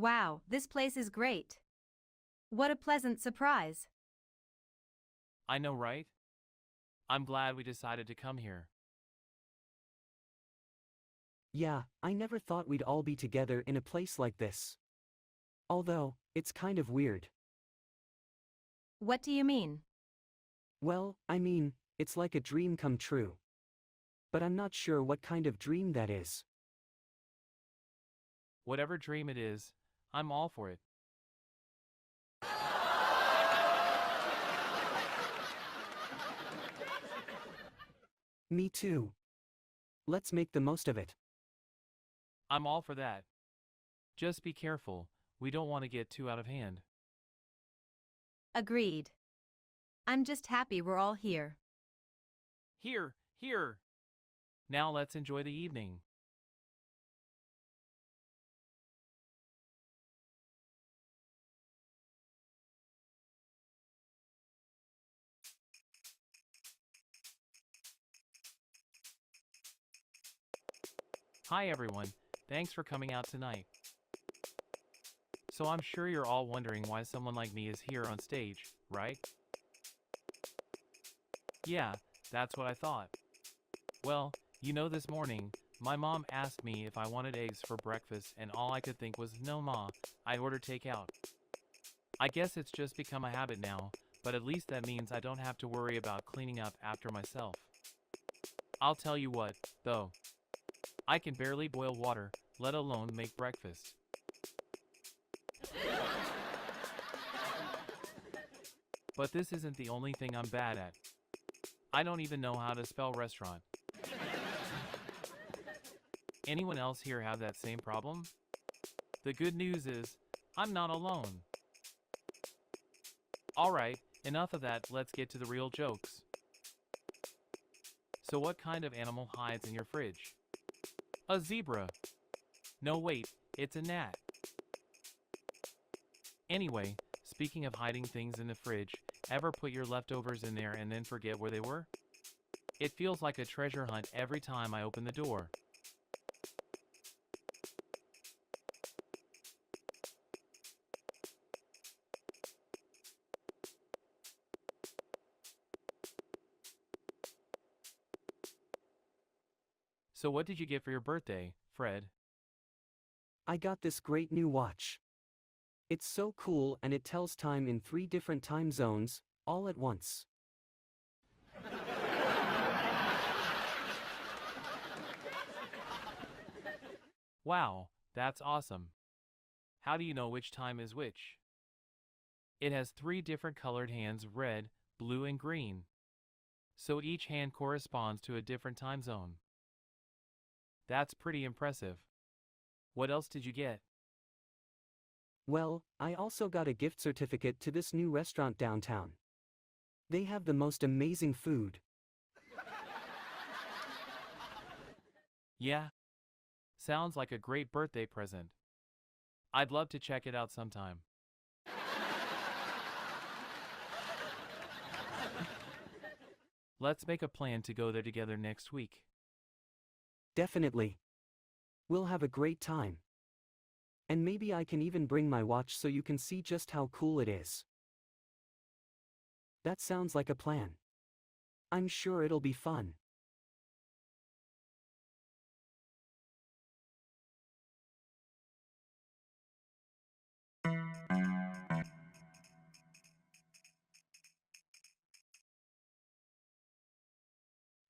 Wow, this place is great. What a pleasant surprise. I know, right? I'm glad we decided to come here. Yeah, I never thought we'd all be together in a place like this. Although, it's kind of weird. What do you mean? Well, I mean, it's like a dream come true. But I'm not sure what kind of dream that is. Whatever dream it is, I'm all for it. Me too. Let's make the most of it. I'm all for that. Just be careful, we don't want to get too out of hand. Agreed. I'm just happy we're all here. Here, here! Now let's enjoy the evening. Hi everyone, thanks for coming out tonight. So I'm sure you're all wondering why someone like me is here on stage, right? Yeah, that's what I thought. Well, this morning, my mom asked me if I wanted eggs for breakfast and all I could think was, no ma, I'd order takeout. I guess it's just become a habit now, but at least that means I don't have to worry about cleaning up after myself. I'll tell you what, though. I can barely boil water, let alone make breakfast. But this isn't the only thing I'm bad at. I don't even know how to spell restaurant. Anyone else here have that same problem? The good news is, I'm not alone. Alright, enough of that, let's get to the real jokes. So what kind of animal hides in your fridge? A zebra. No wait, it's a gnat. Anyway, speaking of hiding things in the fridge, ever put your leftovers in there and then forget where they were? It feels like a treasure hunt every time I open the door. So what did you get for your birthday, Fred? I got this great new watch. It's so cool and it tells time in 3 different time zones, all at once. Wow, that's awesome. How do you know which time is which? It has 3 different colored hands, red, blue, and green. So each hand corresponds to a different time zone. That's pretty impressive. What else did you get? Well, I also got a gift certificate to this new restaurant downtown. They have the most amazing food. Yeah? Sounds like a great birthday present. I'd love to check it out sometime. Let's make a plan to go there together next week. Definitely. We'll have a great time. And maybe I can even bring my watch so you can see just how cool it is. That sounds like a plan. I'm sure it'll be fun.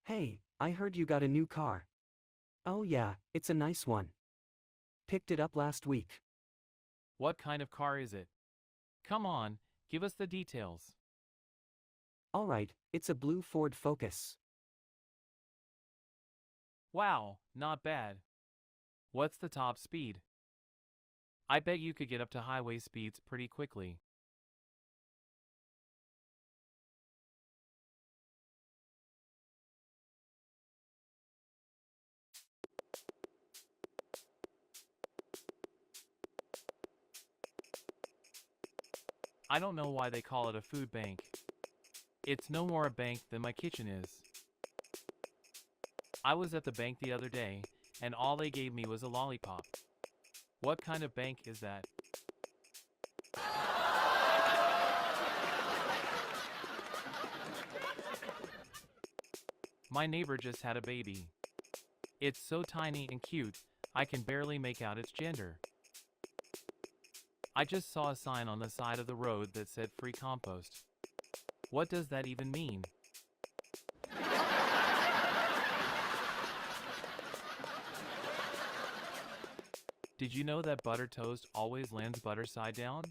Hey, I heard you got a new car. Oh yeah, it's a nice one. Picked it up last week. What kind of car is it? Come on, give us the details. Alright, it's a blue Ford Focus. Wow, not bad. What's the top speed? I bet you could get up to highway speeds pretty quickly. I don't know why they call it a food bank. It's no more a bank than my kitchen is. I was at the bank the other day, and all they gave me was a lollipop. What kind of bank is that? My neighbor just had a baby. It's so tiny and cute, I can barely make out its gender. I just saw a sign on the side of the road that said free compost. What does that even mean? Did you know that butter toast always lands butter side down?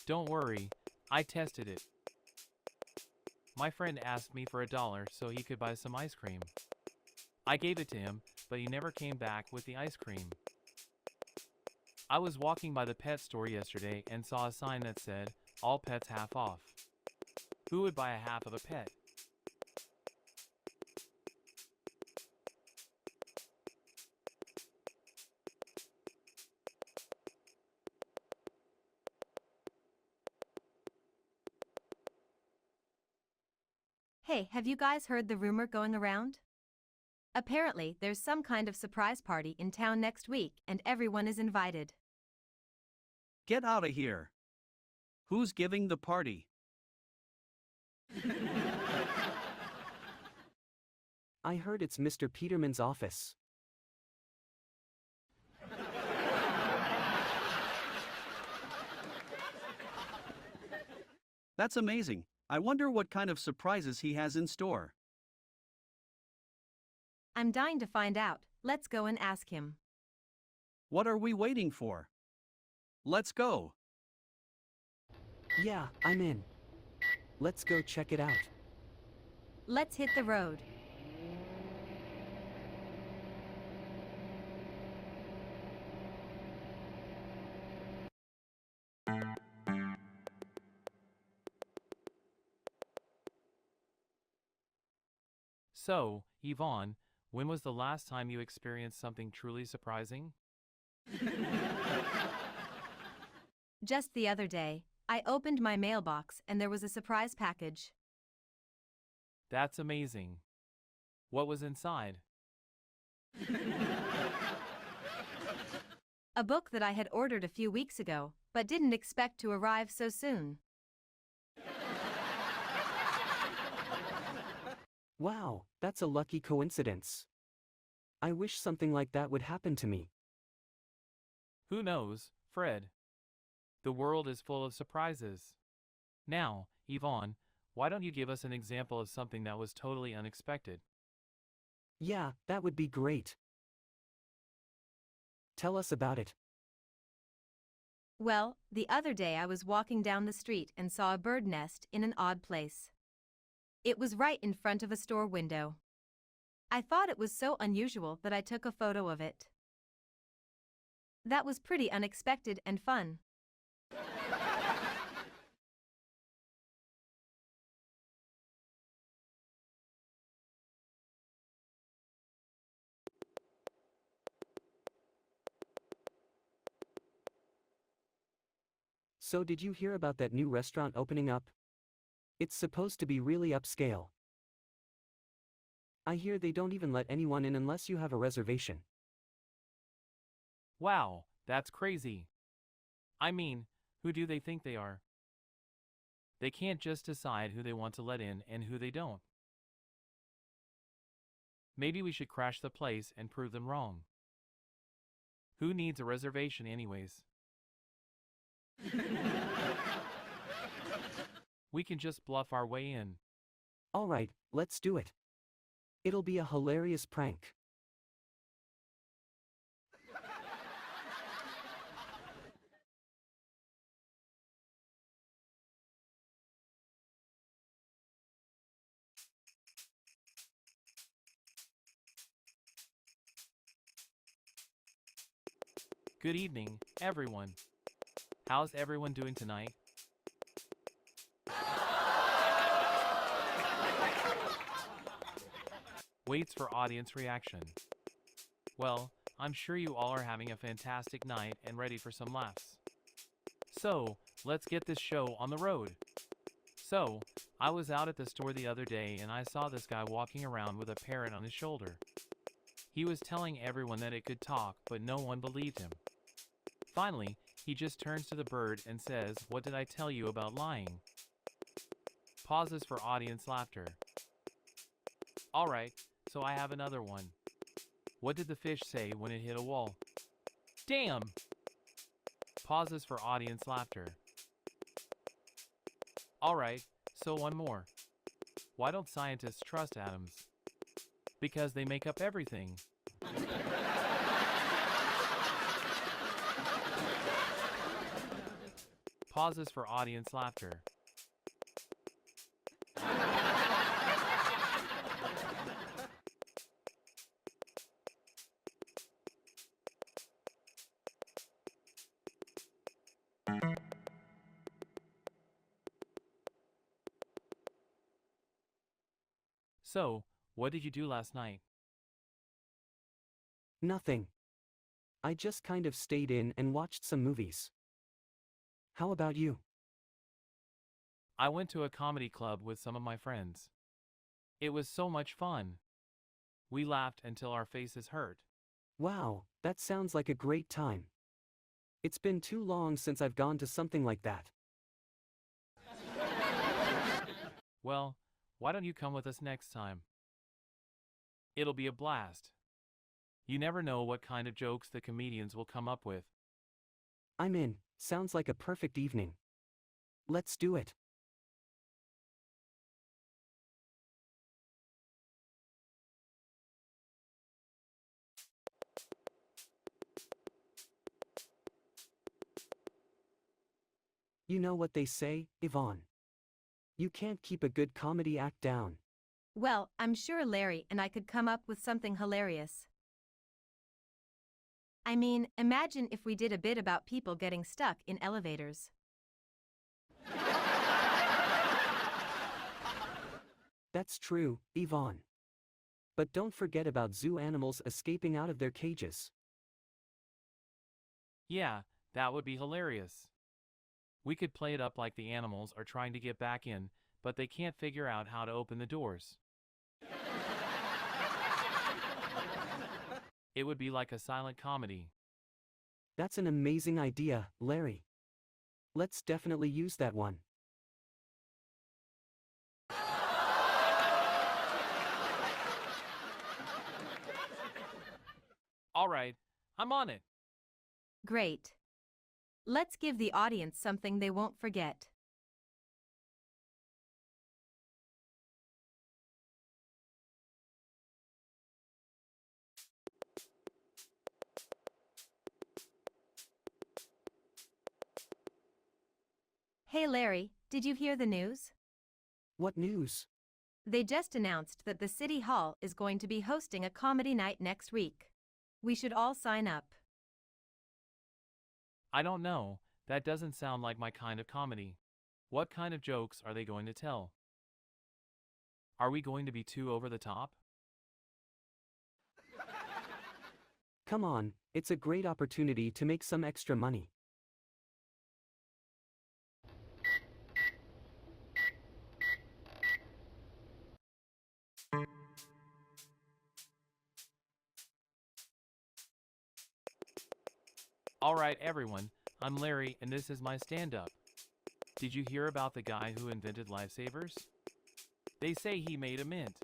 Don't worry, I tested it. My friend asked me for $1 so he could buy some ice cream. I gave it to him, but he never came back with the ice cream. I was walking by the pet store yesterday and saw a sign that said, all pets half off. Who would buy a half of a pet? Hey, have you guys heard the rumor going around? Apparently, there's some kind of surprise party in town next week and everyone is invited. Get out of here. Who's giving the party? I heard it's Mr. Peterman's office. That's amazing. I wonder what kind of surprises he has in store. I'm dying to find out. Let's go and ask him. What are we waiting for? Let's go. Yeah, I'm in. Let's go check it out. Let's hit the road. So, Yvonne, when was the last time you experienced something truly surprising? Just the other day, I opened my mailbox and there was a surprise package. That's amazing. What was inside? A book that I had ordered a few weeks ago, but didn't expect to arrive so soon. Wow, that's a lucky coincidence. I wish something like that would happen to me. Who knows, Fred? The world is full of surprises. Now, Yvonne, why don't you give us an example of something that was totally unexpected? Yeah, that would be great. Tell us about it. Well, the other day I was walking down the street and saw a bird nest in an odd place. It was right in front of a store window. I thought it was so unusual that I took a photo of it. That was pretty unexpected and fun. So did you hear about that new restaurant opening up? It's supposed to be really upscale. I hear they don't even let anyone in unless you have a reservation. Wow, that's crazy. I mean, who do they think they are? They can't just decide who they want to let in and who they don't. Maybe we should crash the place and prove them wrong. Who needs a reservation anyways? We can just bluff our way in. Alright, let's do it. It'll be a hilarious prank. Good evening, everyone. How's everyone doing tonight? Waits for audience reaction. Well, I'm sure you all are having a fantastic night and ready for some laughs. So, let's get this show on the road. So, I was out at the store the other day and I saw this guy walking around with a parrot on his shoulder. He was telling everyone that it could talk, but no one believed him. Finally, he just turns to the bird and says, "What did I tell you about lying?" Pauses for audience laughter. Alright, so I have another one. What did the fish say when it hit a wall? Damn! Pauses for audience laughter. Alright, so one more. Why don't scientists trust atoms? Because they make up everything. Pauses for audience laughter. So, what did you do last night? Nothing. I just kind of stayed in and watched some movies. How about you? I went to a comedy club with some of my friends. It was so much fun. We laughed until our faces hurt. Wow, that sounds like a great time. It's been too long since I've gone to something like that. Well, why don't you come with us next time? It'll be a blast. You never know what kind of jokes the comedians will come up with. I'm in, sounds like a perfect evening. Let's do it. You know what they say, Yvonne. You can't keep a good comedy act down. Well, I'm sure Larry and I could come up with something hilarious. I mean, imagine if we did a bit about people getting stuck in elevators. That's true, Yvonne. But don't forget about zoo animals escaping out of their cages. Yeah, that would be hilarious. We could play it up like the animals are trying to get back in, but they can't figure out how to open the doors. It would be like a silent comedy. That's an amazing idea, Larry. Let's definitely use that one. Alright, I'm on it. Great. Let's give the audience something they won't forget. Hey Larry, did you hear the news? What news? They just announced that the City Hall is going to be hosting a comedy night next week. We should all sign up. I don't know, that doesn't sound like my kind of comedy. What kind of jokes are they going to tell? Are we going to be too over the top? Come on, it's a great opportunity to make some extra money. Alright everyone, I'm Larry and this is my stand-up. Did you hear about the guy who invented lifesavers? They say he made a mint.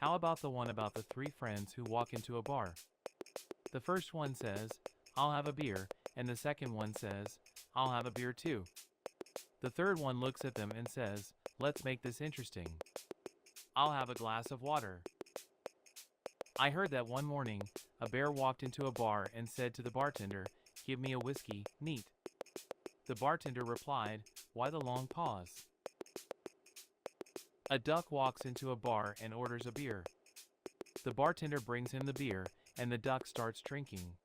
How about the one about the three friends who walk into a bar? The first one says, "I'll have a beer," and the second one says, "I'll have a beer too." The third one looks at them and says, "Let's make this interesting. I'll have a glass of water." I heard that one morning, a bear walked into a bar and said to the bartender, "Give me a whiskey, neat." The bartender replied, "Why the long pause?" A duck walks into a bar and orders a beer. The bartender brings him the beer, and the duck starts drinking.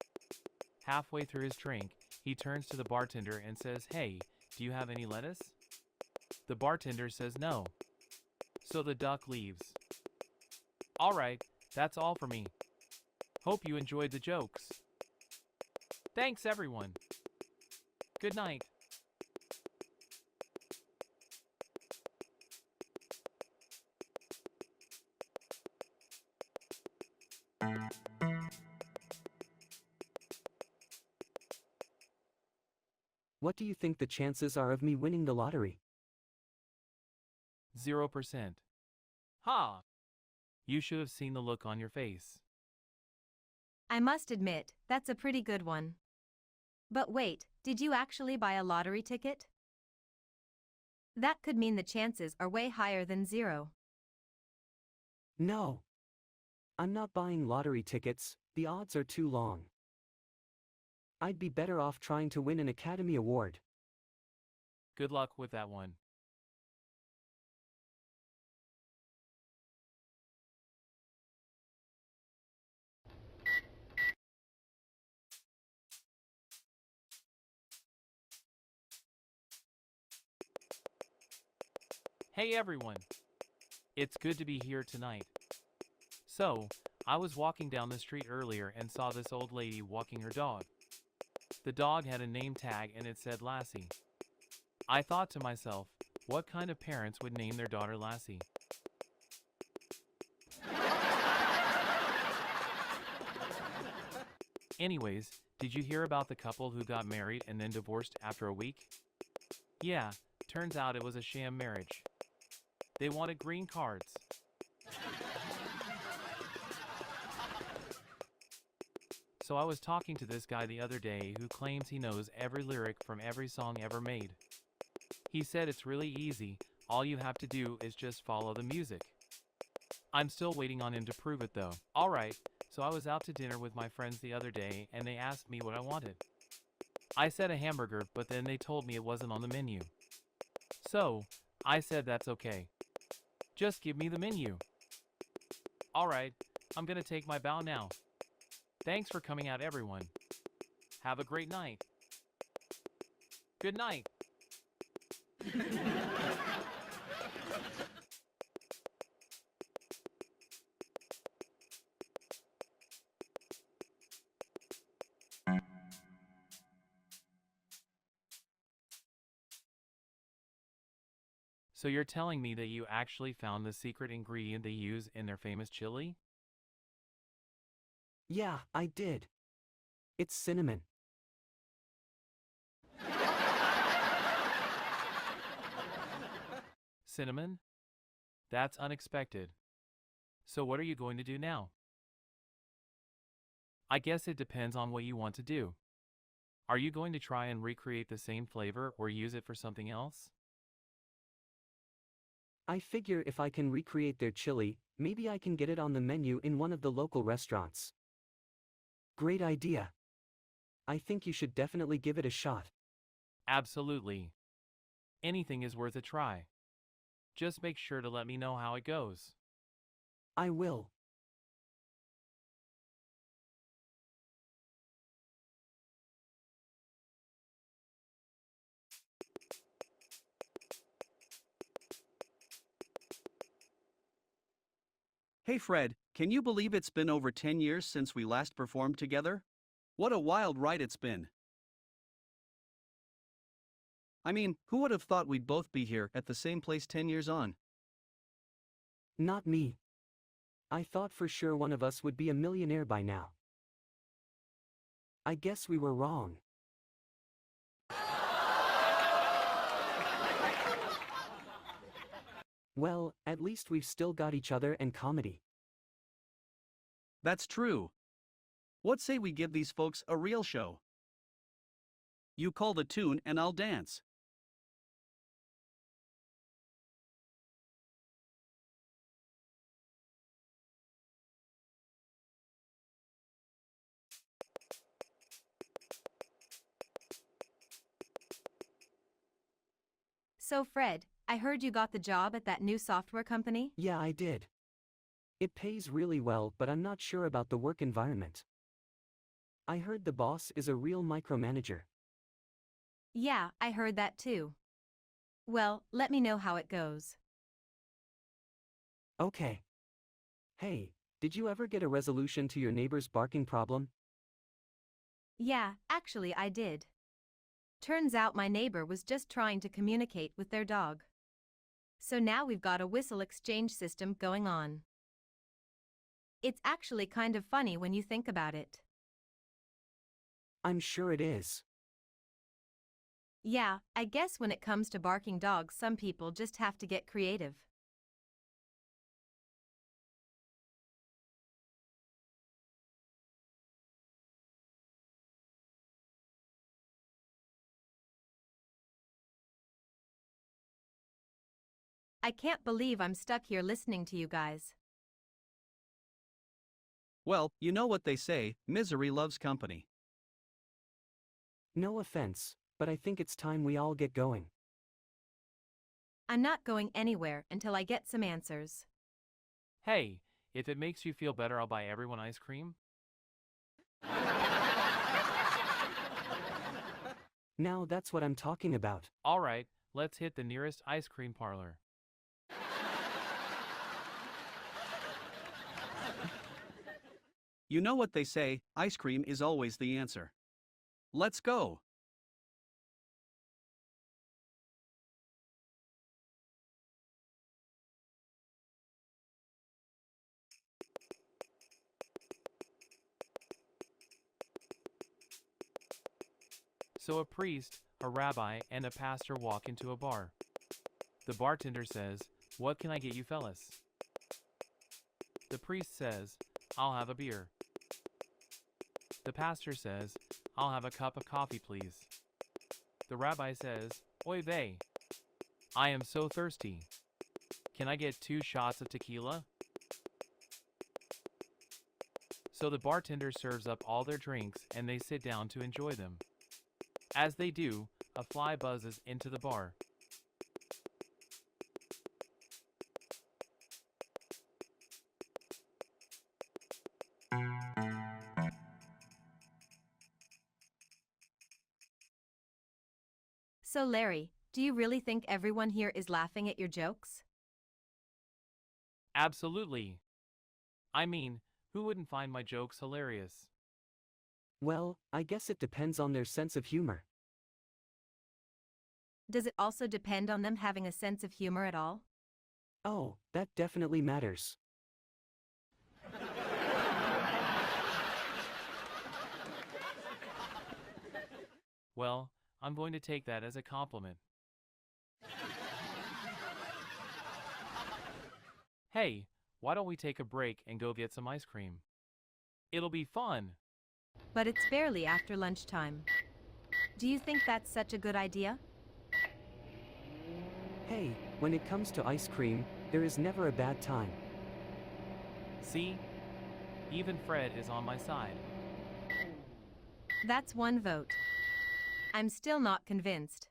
Halfway through his drink, he turns to the bartender and says, "Hey, do you have any lettuce?" The bartender says no. So the duck leaves. Alright, that's all for me. Hope you enjoyed the jokes. Thanks everyone. Good night. What do you think the chances are of me winning the lottery? 0%. Ha! You should have seen the look on your face. I must admit, that's a pretty good one. But wait, did you actually buy a lottery ticket? That could mean the chances are way higher than zero. No. I'm not buying lottery tickets, the odds are too long. I'd be better off trying to win an Academy Award. Good luck with that one. Hey everyone! It's good to be here tonight. So, I was walking down the street earlier and saw this old lady walking her dog. The dog had a name tag and it said Lassie. I thought to myself, what kind of parents would name their daughter Lassie? Anyways, did you hear about the couple who got married and then divorced after a week? Yeah, turns out it was a sham marriage. They wanted green cards. So I was talking to this guy the other day who claims he knows every lyric from every song ever made. He said it's really easy, all you have to do is just follow the music. I'm still waiting on him to prove it though. Alright, so I was out to dinner with my friends the other day and they asked me what I wanted. I said a hamburger, but then they told me it wasn't on the menu. So, I said that's okay. Just give me the menu. Alright, I'm gonna take my bow now. Thanks for coming out everyone. Have a great night. Good night. So you're telling me that you actually found the secret ingredient they use in their famous chili? Yeah, I did. It's cinnamon. Cinnamon? That's unexpected. So what are you going to do now? I guess it depends on what you want to do. Are you going to try and recreate the same flavor or use it for something else? I figure if I can recreate their chili, maybe I can get it on the menu in one of the local restaurants. Great idea. I think you should definitely give it a shot. Absolutely. Anything is worth a try. Just make sure to let me know how it goes. I will. Hey Fred, can you believe it's been over 10 years since we last performed together? What a wild ride it's been. I mean, who would have thought we'd both be here at the same place 10 years on? Not me. I thought for sure one of us would be a millionaire by now. I guess we were wrong. Well, at least we've still got each other and comedy. That's true. What say we give these folks a real show? You call the tune and I'll dance. So Fred, I heard you got the job at that new software company? Yeah, I did. It pays really well, but I'm not sure about the work environment. I heard the boss is a real micromanager. Yeah, I heard that too. Well, let me know how it goes. Okay. Hey, did you ever get a resolution to your neighbor's barking problem? Yeah, actually I did. Turns out my neighbor was just trying to communicate with their dog. So now we've got a whistle exchange system going on. It's actually kind of funny when you think about it. I'm sure it is. Yeah, I guess when it comes to barking dogs, some people just have to get creative. I can't believe I'm stuck here listening to you guys. Well, you know what they say, misery loves company. No offense, but I think it's time we all get going. I'm not going anywhere until I get some answers. Hey, if it makes you feel better, I'll buy everyone ice cream. Now that's what I'm talking about. All right, let's hit the nearest ice cream parlor. You know what they say, ice cream is always the answer. Let's go. So a priest, a rabbi, and a pastor walk into a bar. The bartender says, "What can I get you fellas?" The priest says, "I'll have a beer." The pastor says, "I'll have a cup of coffee, please." The rabbi says, "Oy vey, I am so thirsty. Can I get 2 shots of tequila?" So the bartender serves up all their drinks and they sit down to enjoy them. As they do, a fly buzzes into the bar. So Larry, do you really think everyone here is laughing at your jokes? Absolutely. I mean, who wouldn't find my jokes hilarious? Well, I guess it depends on their sense of humor. Does it also depend on them having a sense of humor at all? Oh, that definitely matters. Well, I'm going to take that as a compliment. Hey, why don't we take a break and go get some ice cream? It'll be fun. But it's barely after lunchtime. Do you think that's such a good idea? Hey, when it comes to ice cream, there is never a bad time. See? Even Fred is on my side. That's one vote. I'm still not convinced.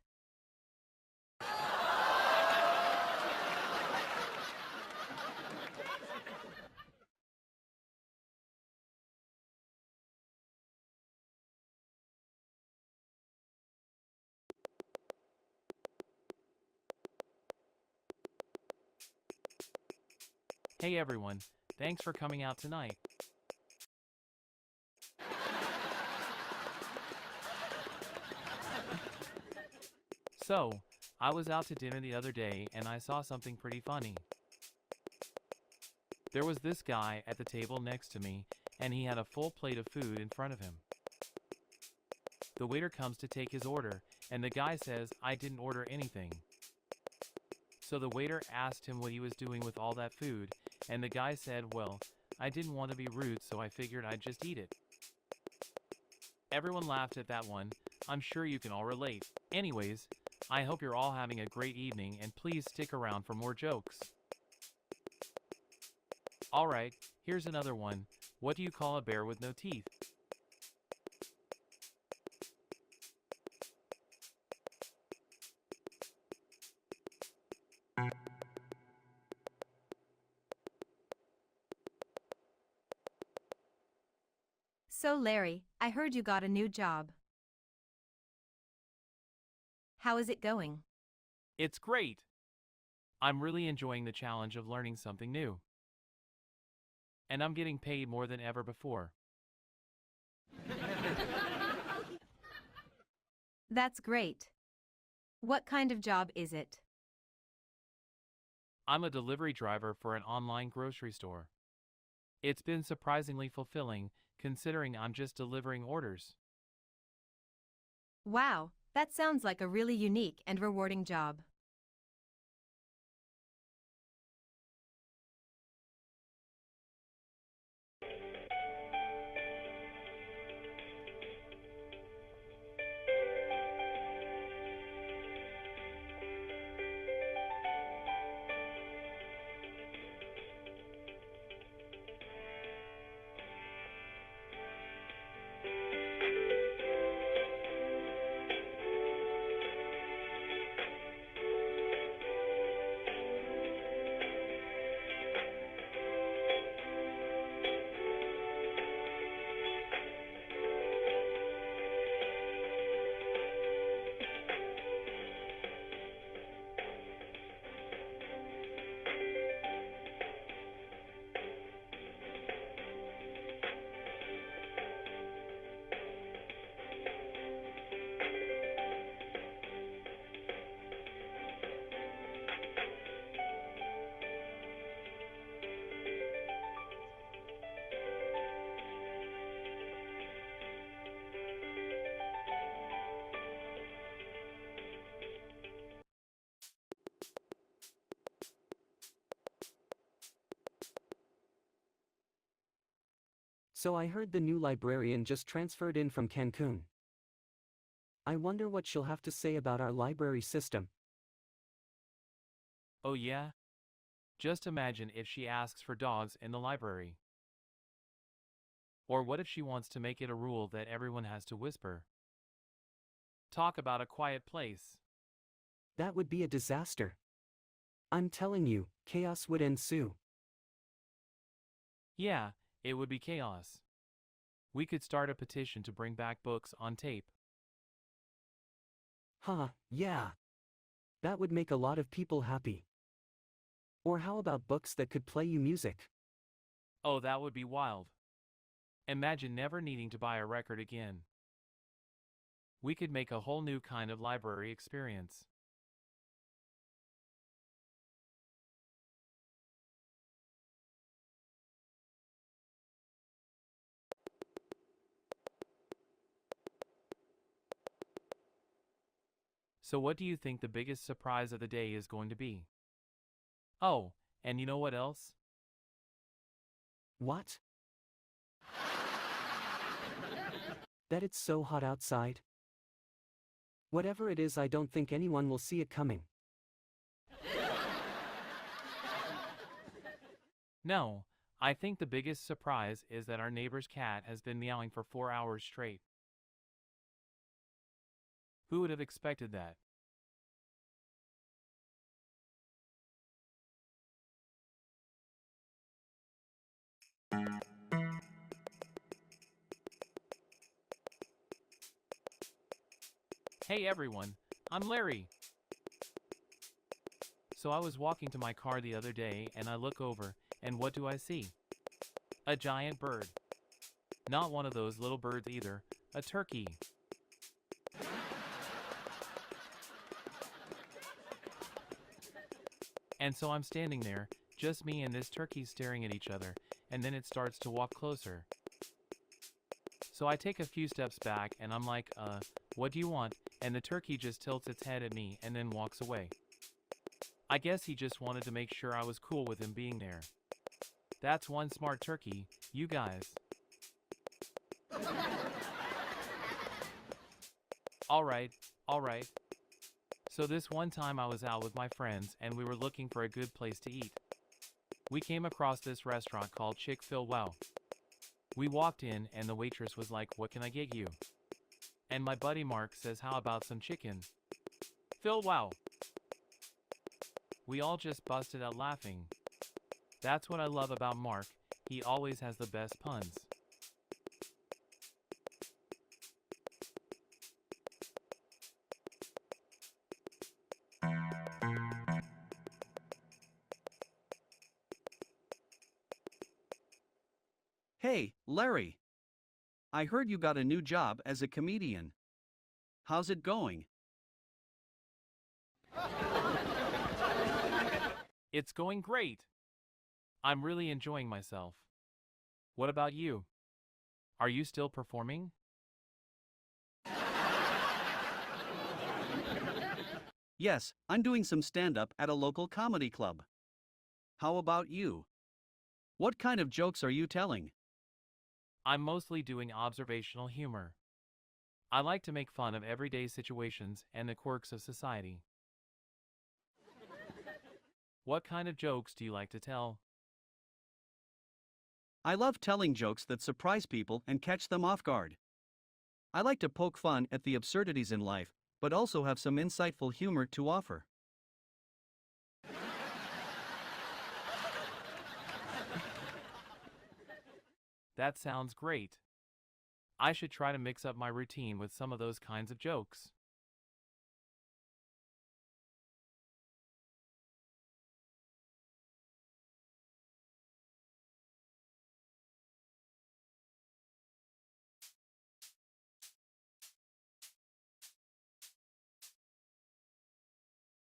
Hey everyone, thanks for coming out tonight. So, I was out to dinner the other day and I saw something pretty funny. There was this guy at the table next to me, and he had a full plate of food in front of him. The waiter comes to take his order, and the guy says, "I didn't order anything." So the waiter asked him what he was doing with all that food, and the guy said, "Well, I didn't want to be rude, so I figured I'd just eat it." Everyone laughed at that one. I'm sure you can all relate. Anyways, I hope you're all having a great evening, and please stick around for more jokes. Alright, here's another one. What do you call a bear with no teeth? So Larry, I heard you got a new job. How is it going? It's great! I'm really enjoying the challenge of learning something new. And I'm getting paid more than ever before. That's great. What kind of job is it? I'm a delivery driver for an online grocery store. It's been surprisingly fulfilling, considering I'm just delivering orders. Wow, that sounds like a really unique and rewarding job. So I heard the new librarian just transferred in from Cancun. I wonder what she'll have to say about our library system. Oh yeah? Just imagine if she asks for dogs in the library. Or what if she wants to make it a rule that everyone has to whisper? Talk about a quiet place. That would be a disaster. I'm telling you, chaos would ensue. Yeah, it would be chaos. We could start a petition to bring back books on tape. Huh, yeah. That would make a lot of people happy. Or how about books that could play you music? Oh, that would be wild. Imagine never needing to buy a record again. We could make a whole new kind of library experience. So what do you think the biggest surprise of the day is going to be? Oh, and you know what else? What? That it's so hot outside? Whatever it is, I don't think anyone will see it coming. No, I think the biggest surprise is that our neighbor's cat has been meowing for 4 hours straight. Who would have expected that? Hey everyone, I'm Larry. So I was walking to my car the other day and I look over, and what do I see? A giant bird. Not one of those little birds either, a turkey. And so I'm standing there, just me and this turkey staring at each other, and then it starts to walk closer. So I take a few steps back and I'm like, what do you want? And the turkey just tilts its head at me and then walks away. I guess he just wanted to make sure I was cool with him being there. That's one smart turkey, you guys. Alright. So this one time I was out with my friends and we were looking for a good place to eat. We came across this restaurant called Chick-fil-Wow. We walked in and the waitress was like, "What can I get you?" And my buddy Mark says, "How about some chicken?" Phil, wow. We all just busted out laughing. That's what I love about Mark, he always has the best puns. Hey, Larry. I heard you got a new job as a comedian. How's it going? It's going great. I'm really enjoying myself. What about you? Are you still performing? Yes, I'm doing some stand-up at a local comedy club. How about you? What kind of jokes are you telling? I'm mostly doing observational humor. I like to make fun of everyday situations and the quirks of society. What kind of jokes do you like to tell? I love telling jokes that surprise people and catch them off guard. I like to poke fun at the absurdities in life, but also have some insightful humor to offer. That sounds great. I should try to mix up my routine with some of those kinds of jokes.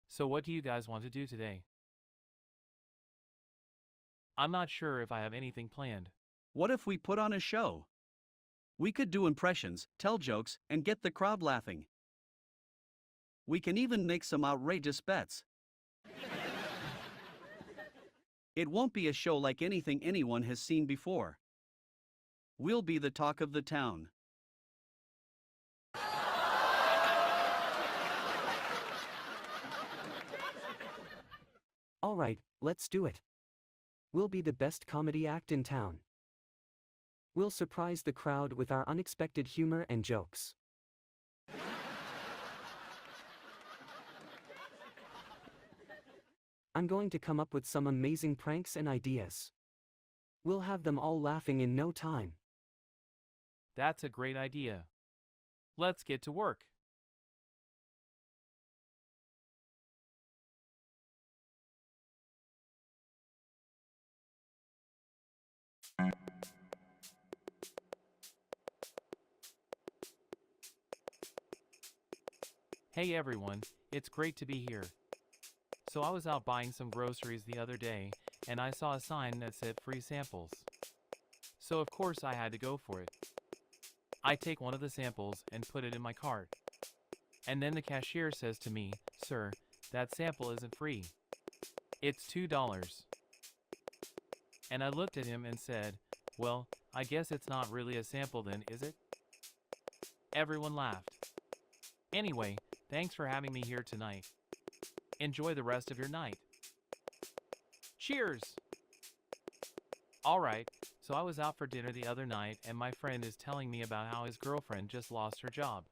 So what do you guys want to do today? I'm not sure if I have anything planned. What if we put on a show? We could do impressions, tell jokes, and get the crowd laughing. We can even make some outrageous bets. It won't be a show like anything anyone has seen before. We'll be the talk of the town. Alright, let's do it. We'll be the best comedy act in town. We'll surprise the crowd with our unexpected humor and jokes. I'm going to come up with some amazing pranks and ideas. We'll have them all laughing in no time. That's a great idea. Let's get to work. Hey everyone, it's great to be here. So I was out buying some groceries the other day, and I saw a sign that said free samples. So of course I had to go for it. I take one of the samples and put it in my cart. And then the cashier says to me, "Sir, that sample isn't free. It's $2. And I looked at him and said, "Well, I guess it's not really a sample then, is it?" Everyone laughed. Anyway, thanks for having me here tonight. Enjoy the rest of your night. Cheers! Alright, so I was out for dinner the other night and my friend is telling me about how his girlfriend just lost her job.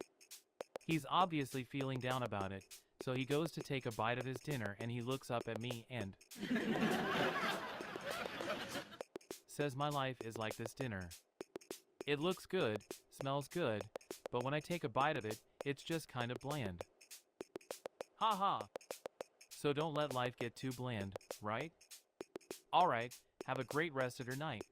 He's obviously feeling down about it, so he goes to take a bite of his dinner and he looks up at me and says my life is like this dinner. It looks good, smells good, but when I take a bite of it, it's just kind of bland. Ha ha! So don't let life get too bland, right? Alright, have a great rest of your night.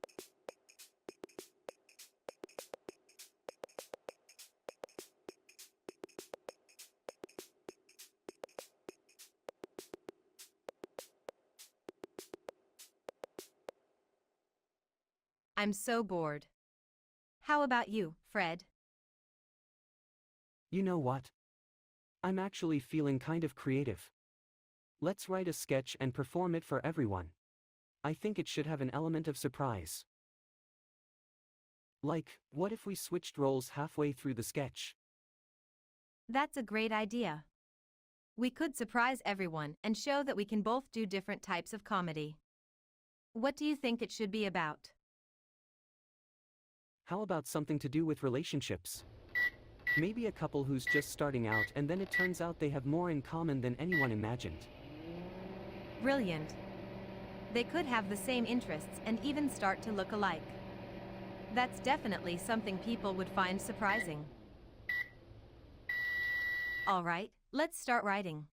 I'm so bored. How about you, Fred? You know what? I'm actually feeling kind of creative. Let's write a sketch and perform it for everyone. I think it should have an element of surprise. Like, what if we switched roles halfway through the sketch? That's a great idea. We could surprise everyone and show that we can both do different types of comedy. What do you think it should be about? How about something to do with relationships? Maybe a couple who's just starting out and then it turns out they have more in common than anyone imagined. Brilliant. They could have the same interests and even start to look alike. That's definitely something people would find surprising. All right, let's start writing.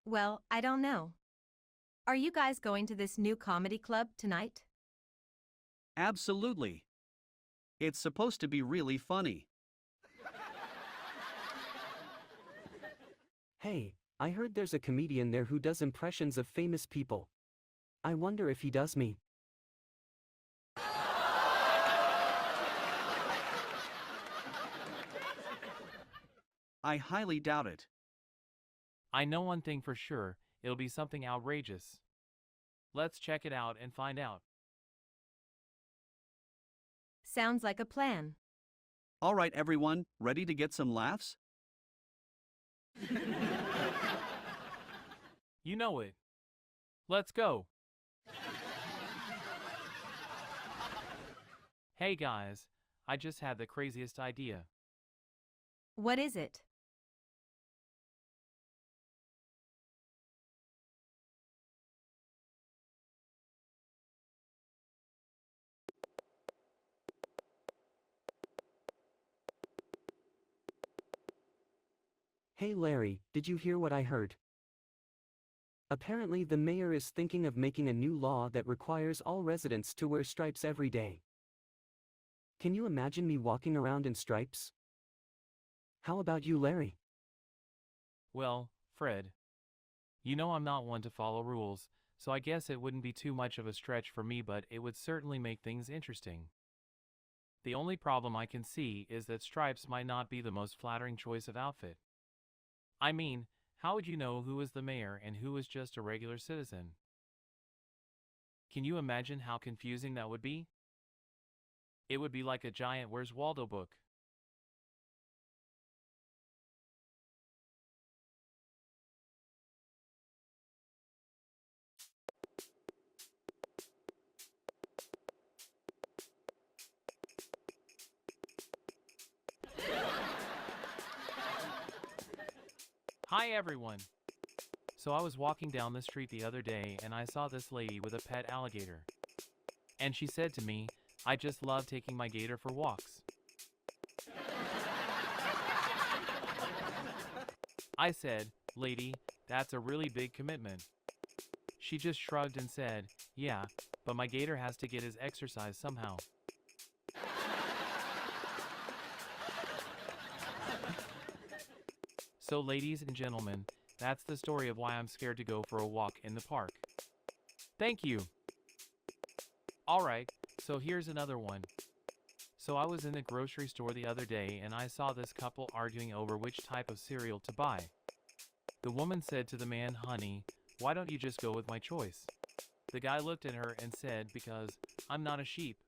Well, I don't know. Are you guys going to this new comedy club tonight? Absolutely. It's supposed to be really funny. Hey, I heard there's a comedian there who does impressions of famous people. I wonder if he does me. I highly doubt it. I know one thing for sure, it'll be something outrageous. Let's check it out and find out. Sounds like a plan. All right, everyone, ready to get some laughs? You know it. Let's go. Hey guys, I just had the craziest idea. What is it? Hey Larry, did you hear what I heard? Apparently the mayor is thinking of making a new law that requires all residents to wear stripes every day. Can you imagine me walking around in stripes? How about you, Larry? Well, Fred. You know I'm not one to follow rules, so I guess it wouldn't be too much of a stretch for me, but it would certainly make things interesting. The only problem I can see is that stripes might not be the most flattering choice of outfit. I mean, how would you know who is the mayor and who is just a regular citizen? Can you imagine how confusing that would be? It would be like a giant Where's Waldo book. Hi everyone! So I was walking down the street the other day and I saw this lady with a pet alligator. And she said to me, "I just love taking my gator for walks." I said, "Lady, that's a really big commitment." She just shrugged and said, "Yeah, but my gator has to get his exercise somehow." So ladies and gentlemen, that's the story of why I'm scared to go for a walk in the park. Thank you. Alright, so here's another one. So I was in the grocery store the other day and I saw this couple arguing over which type of cereal to buy. The woman said to the man, "Honey, why don't you just go with my choice?" The guy looked at her and said, "Because I'm not a sheep."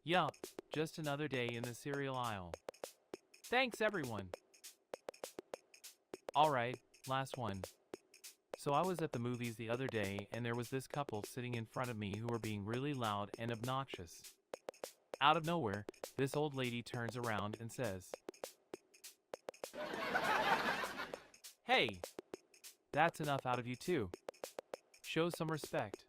Yup, just another day in the cereal aisle. Thanks everyone. Alright, last one. So I was at the movies the other day and there was this couple sitting in front of me who were being really loud and obnoxious. Out of nowhere, this old lady turns around and says, "Hey, that's enough out of you too. Show some respect."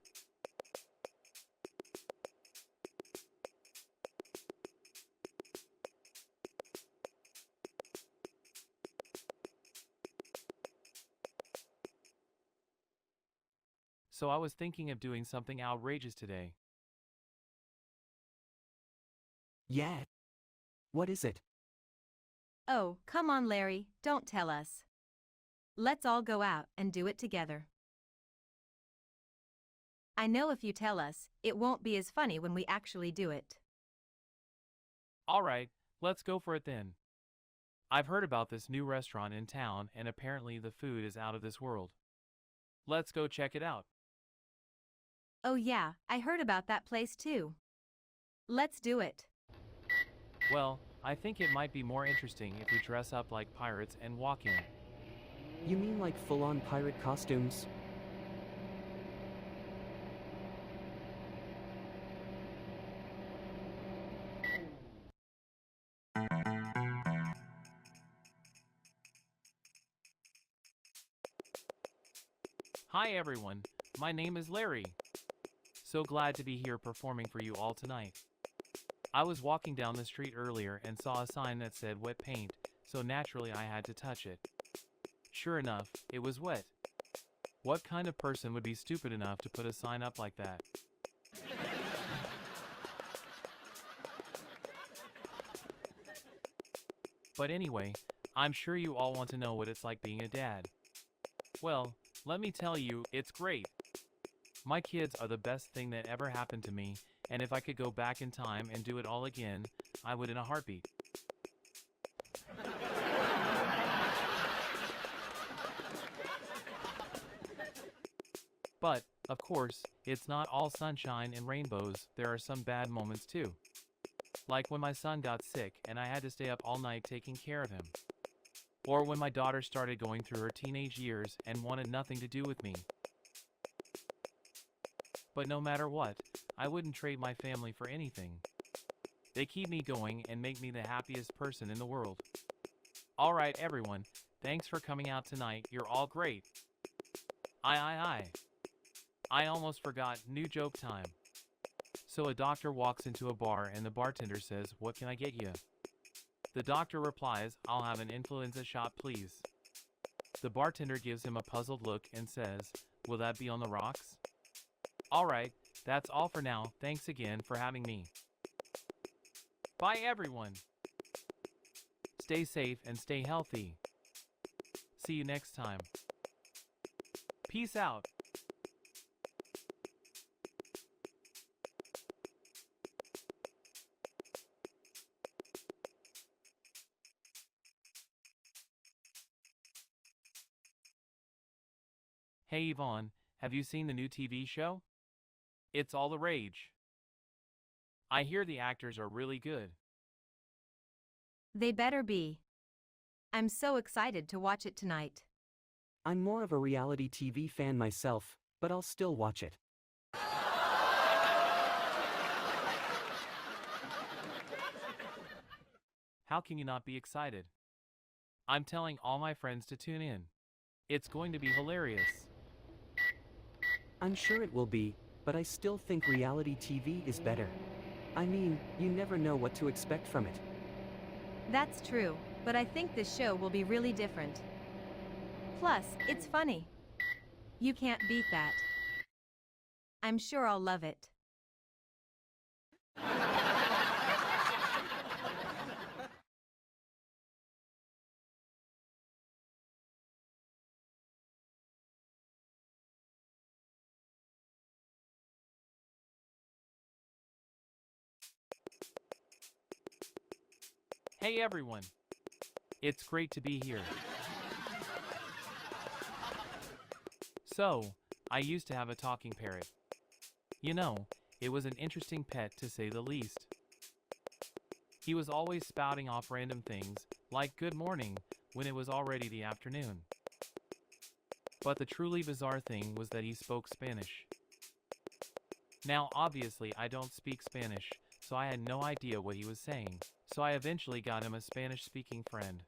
So I was thinking of doing something outrageous today. Yeah. What is it? Oh, come on, Larry, don't tell us. Let's all go out and do it together. I know if you tell us, it won't be as funny when we actually do it. Alright, let's go for it then. I've heard about this new restaurant in town and apparently the food is out of this world. Let's go check it out. Oh yeah, I heard about that place too. Let's do it. Well, I think it might be more interesting if we dress up like pirates and walk in. You mean like full-on pirate costumes? Hi everyone, my name is Larry. So glad to be here performing for you all tonight. I was walking down the street earlier and saw a sign that said wet paint, so naturally I had to touch it. Sure enough, it was wet. What kind of person would be stupid enough to put a sign up like that? But anyway, I'm sure you all want to know what it's like being a dad. Well, let me tell you, it's great. My kids are the best thing that ever happened to me, and if I could go back in time and do it all again, I would in a heartbeat. But, of course, it's not all sunshine and rainbows, there are some bad moments too. Like when my son got sick and I had to stay up all night taking care of him. Or when my daughter started going through her teenage years and wanted nothing to do with me. But no matter what, I wouldn't trade my family for anything. They keep me going and make me the happiest person in the world. Alright everyone, thanks for coming out tonight, you're all great. I almost forgot, new joke time. So a doctor walks into a bar and the bartender says, "What can I get you?" The doctor replies, "I'll have an influenza shot please." The bartender gives him a puzzled look and says, "Will that be on the rocks?" Alright, that's all for now, thanks again for having me. Bye everyone. Stay safe and stay healthy. See you next time. Peace out. Hey Yvonne, have you seen the new TV show? It's all the rage. I hear the actors are really good. They better be. I'm so excited to watch it tonight. I'm more of a reality TV fan myself, but I'll still watch it. How can you not be excited? I'm telling all my friends to tune in. It's going to be hilarious. I'm sure it will be, but I still think reality TV is better. I mean, you never know what to expect from it. That's true, but I think this show will be really different. Plus, it's funny. You can't beat that. I'm sure I'll love it. Hey everyone! It's great to be here. So, I used to have a talking parrot. You know, it was an interesting pet to say the least. He was always spouting off random things, like good morning, when it was already the afternoon. But the truly bizarre thing was that he spoke Spanish. Now obviously I don't speak Spanish, so I had no idea what he was saying, so I eventually got him a Spanish-speaking friend.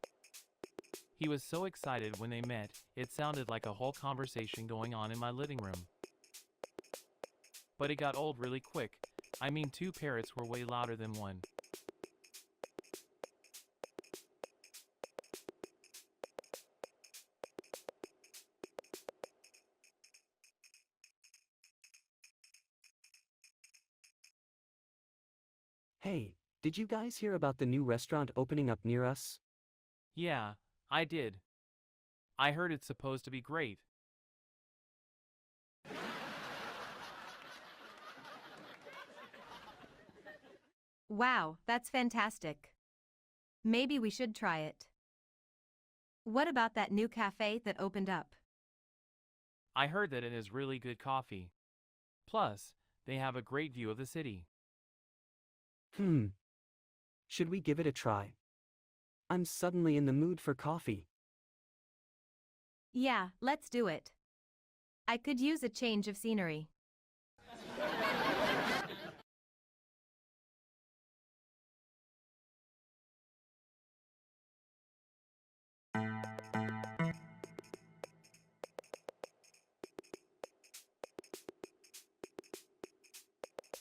He was so excited when they met, it sounded like a whole conversation going on in my living room. But it got old really quick. I mean, two parrots were way louder than one. Hey, did you guys hear about the new restaurant opening up near us? Yeah, I did. I heard it's supposed to be great. Wow, that's fantastic. Maybe we should try it. What about that new cafe that opened up? I heard that it is really good coffee. Plus, they have a great view of the city. Should we give it a try? I'm suddenly in the mood for coffee. Yeah, let's do it. I could use a change of scenery.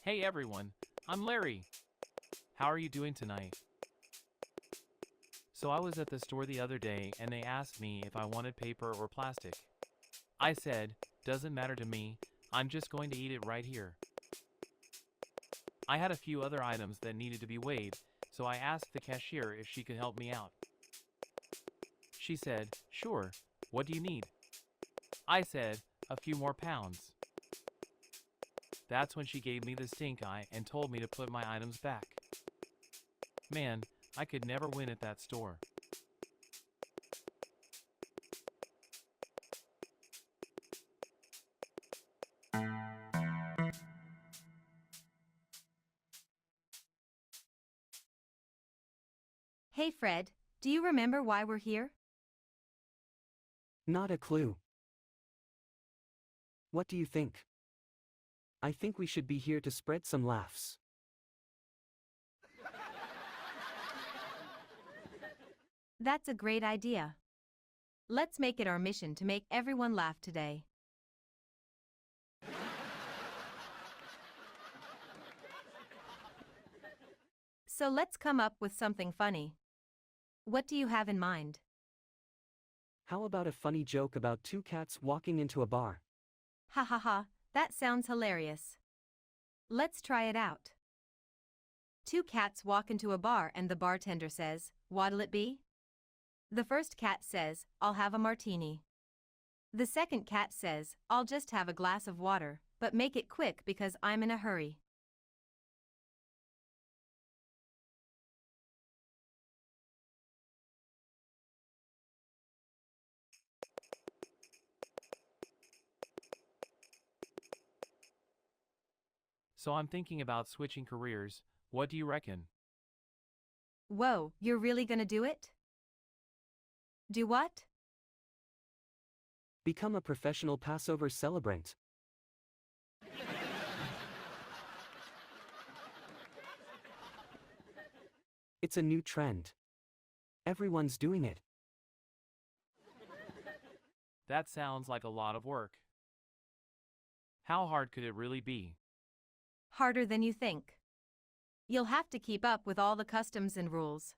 Hey everyone, I'm Larry. How are you doing tonight? So I was at the store the other day and they asked me if I wanted paper or plastic. I said, doesn't matter to me, I'm just going to eat it right here. I had a few other items that needed to be weighed, so I asked the cashier if she could help me out. She said, sure, what do you need? I said, a few more pounds. That's when she gave me the stink eye and told me to put my items back. Man, I could never win at that store. Hey Fred, do you remember why we're here? Not a clue. What do you think? I think we should be here to spread some laughs. That's a great idea. Let's make it our mission to make everyone laugh today. So let's come up with something funny. What do you have in mind? How about a funny joke about two cats walking into a bar? Ha ha ha, that sounds hilarious. Let's try it out. Two cats walk into a bar and the bartender says, "What'll it be?" The first cat says, "I'll have a martini." The second cat says, "I'll just have a glass of water, but make it quick because I'm in a hurry." So I'm thinking about switching careers. What do you reckon? Whoa, you're really gonna do it? Do what? Become a professional Passover celebrant. It's a new trend. Everyone's doing it. That sounds like a lot of work. How hard could it really be? Harder than you think. You'll have to keep up with all the customs and rules.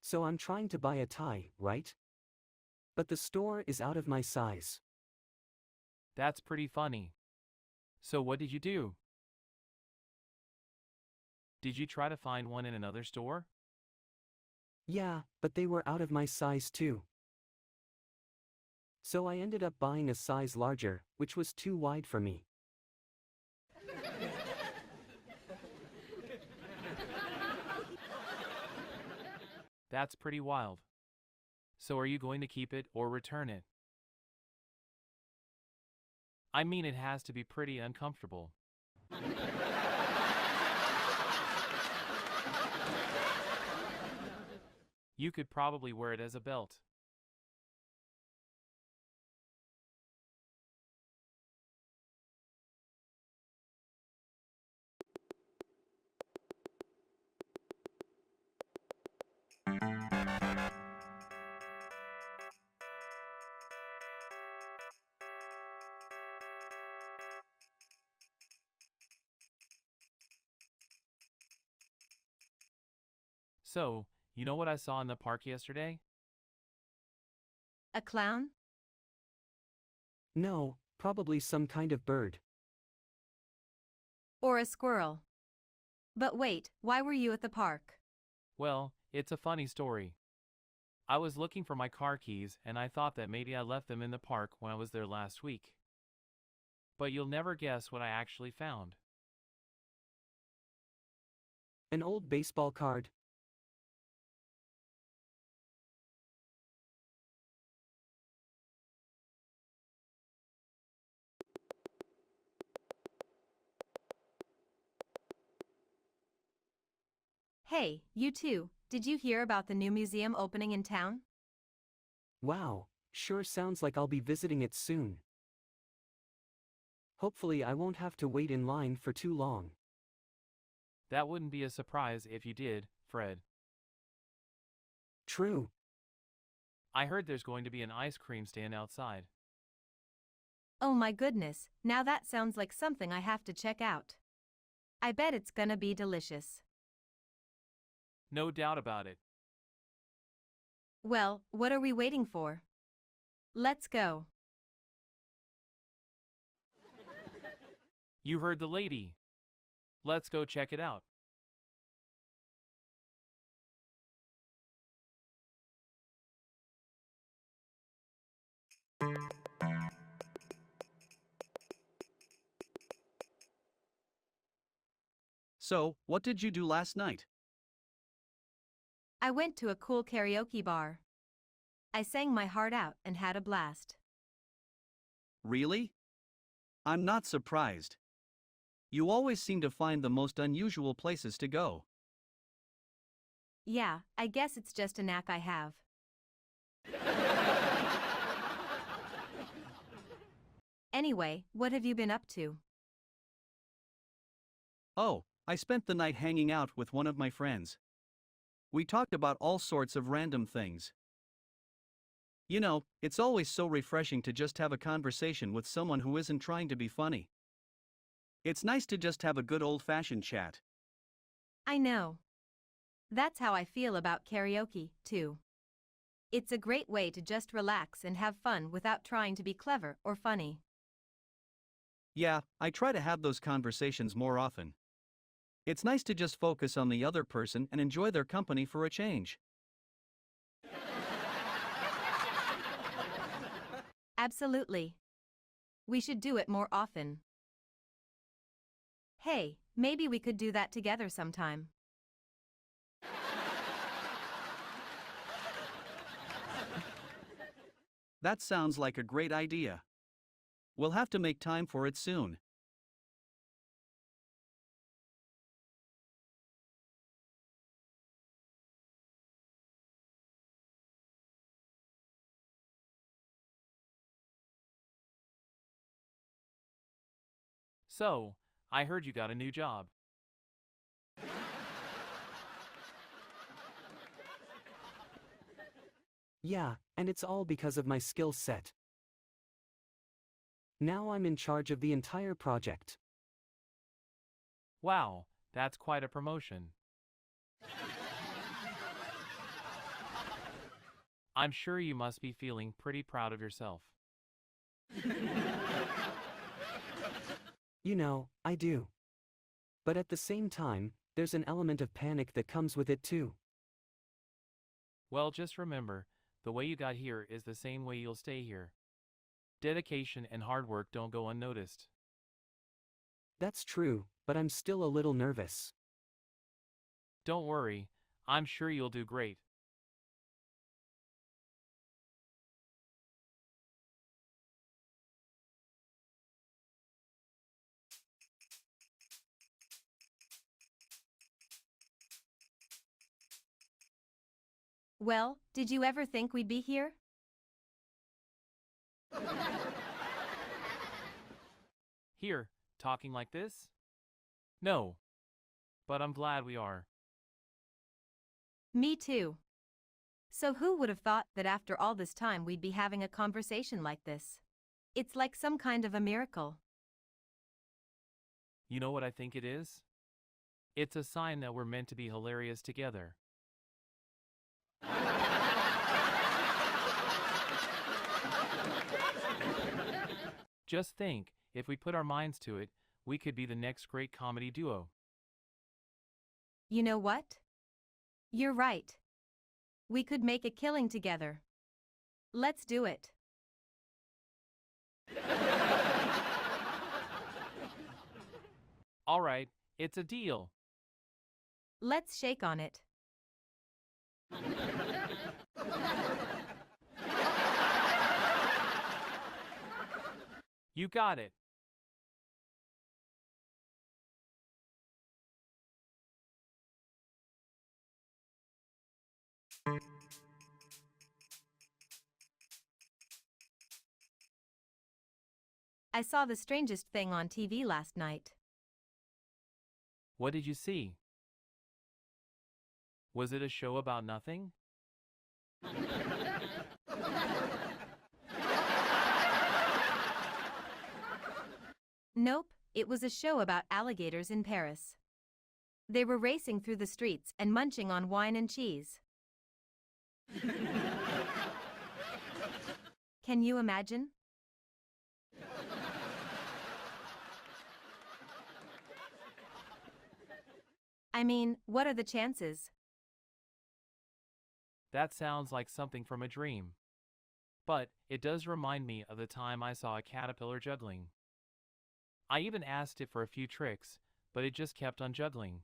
So I'm trying to buy a tie, right? But the store is out of my size. That's pretty funny. So what did you do? Did you try to find one in another store? Yeah, but they were out of my size too. So I ended up buying a size larger, which was too wide for me. That's pretty wild. So are you going to keep it or return it? I mean, it has to be pretty uncomfortable. You could probably wear it as a belt. So, you know what I saw in the park yesterday? A clown? No, probably some kind of bird. Or a squirrel? But wait, why were you at the park? Well, it's a funny story. I was looking for my car keys and I thought that maybe I left them in the park when I was there last week. But you'll never guess what I actually found. An old baseball card. Hey, you two, did you hear about the new museum opening in town? Wow, sure sounds like I'll be visiting it soon. Hopefully I won't have to wait in line for too long. That wouldn't be a surprise if you did, Fred. True. I heard there's going to be an ice cream stand outside. Oh my goodness, now that sounds like something I have to check out. I bet it's gonna be delicious. No doubt about it. Well, what are we waiting for? Let's go. You heard the lady. Let's go check it out. So, what did you do last night? I went to a cool karaoke bar. I sang my heart out and had a blast. Really? I'm not surprised. You always seem to find the most unusual places to go. Yeah, I guess it's just a knack I have. Anyway, what have you been up to? Oh, I spent the night hanging out with one of my friends. We talked about all sorts of random things. You know, it's always so refreshing to just have a conversation with someone who isn't trying to be funny. It's nice to just have a good old-fashioned chat. I know. That's how I feel about karaoke, too. It's a great way to just relax and have fun without trying to be clever or funny. Yeah, I try to have those conversations more often. It's nice to just focus on the other person and enjoy their company for a change. Absolutely. We should do it more often. Hey, Maybe we could do that together sometime. That sounds like a great idea. We'll have to make time for it soon. So, I heard you got a new job. Yeah, and it's all because of my skill set. Now I'm in charge of the entire project. Wow, that's quite a promotion. I'm sure you must be feeling pretty proud of yourself. You know, I do. But at the same time, there's an element of panic that comes with it too. Well, just remember, the way you got here is the same way you'll stay here. Dedication and hard work don't go unnoticed. That's true, but I'm still a little nervous. Don't worry, I'm sure you'll do great. Well, did you ever think we'd be here? Here, talking like this? No. But I'm glad we are. Me too. So who would have thought that after all this time we'd be having a conversation like this? It's like some kind of a miracle. You know what I think it is? It's a sign that we're meant to be hilarious together. Just think, if we put our minds to it, we could be the next great comedy duo. You know what? You're right. We could make a killing together. Let's do it. All right, it's a deal. Let's shake on it. You got it. I saw the strangest thing on TV last night. What did you see? Was it a show about nothing? Nope, it was a show about alligators in Paris. They were racing through the streets and munching on wine and cheese. Can you imagine? I mean, what are the chances? That sounds like something from a dream. But it does remind me of the time I saw a caterpillar juggling. I even asked it for a few tricks, but it just kept on juggling.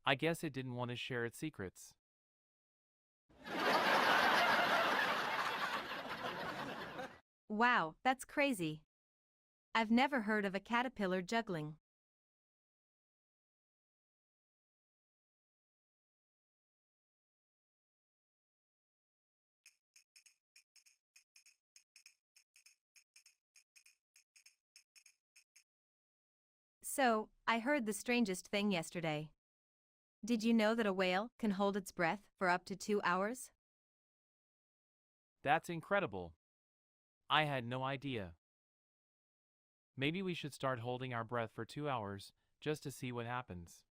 I guess it didn't want to share its secrets. Wow, that's crazy. I've never heard of a caterpillar juggling. So, I heard the strangest thing yesterday. Did you know that a whale can hold its breath for up to 2 hours? That's incredible. I had no idea. Maybe we should start holding our breath for 2 hours, just to see what happens.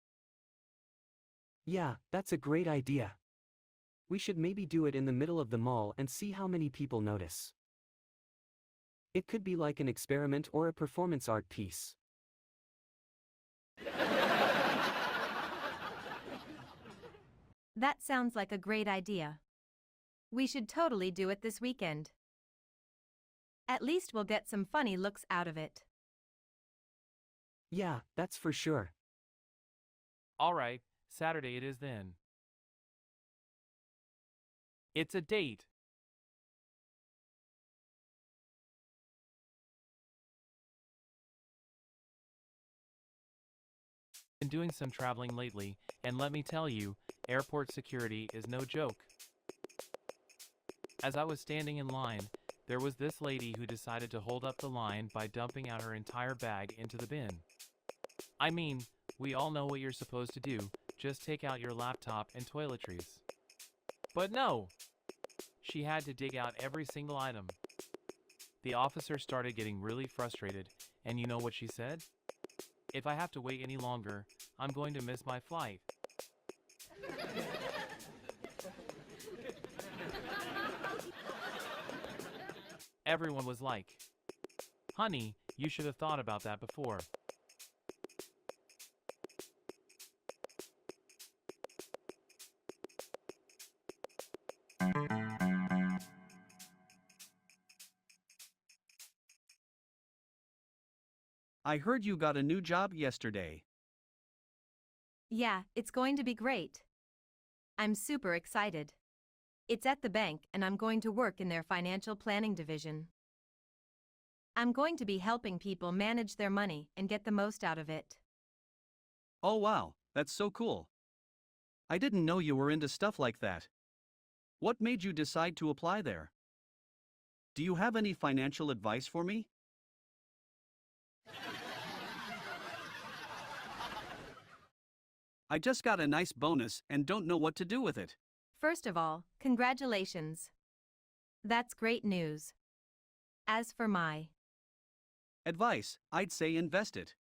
Yeah, that's a great idea. We should maybe do it in the middle of the mall and see how many people notice. It could be like an experiment or a performance art piece. That sounds like a great idea. We should totally do it this weekend. At least we'll get some funny looks out of it. Yeah, that's for sure. Alright, Saturday it is then. It's a date. Been doing some traveling lately, and let me tell you, airport security is no joke. As I was standing in line, there was this lady who decided to hold up the line by dumping out her entire bag into the bin. I mean, we all know what you're supposed to do, just take out your laptop and toiletries. But no! She had to dig out every single item. The officer started getting really frustrated, and you know what she said? If I have to wait any longer, I'm going to miss my flight. Everyone was like, "Honey, you should have thought about that before." I heard you got a new job yesterday. Yeah, it's going to be great. I'm super excited. It's at the bank and I'm going to work in their financial planning division. I'm going to be helping people manage their money and get the most out of it. Oh wow, that's so cool. I didn't know you were into stuff like that. What made you decide to apply there? Do you have any financial advice for me? I just got a nice bonus and don't know what to do with it. First of all, congratulations. That's great news. As for my Advice, I'd say invest it.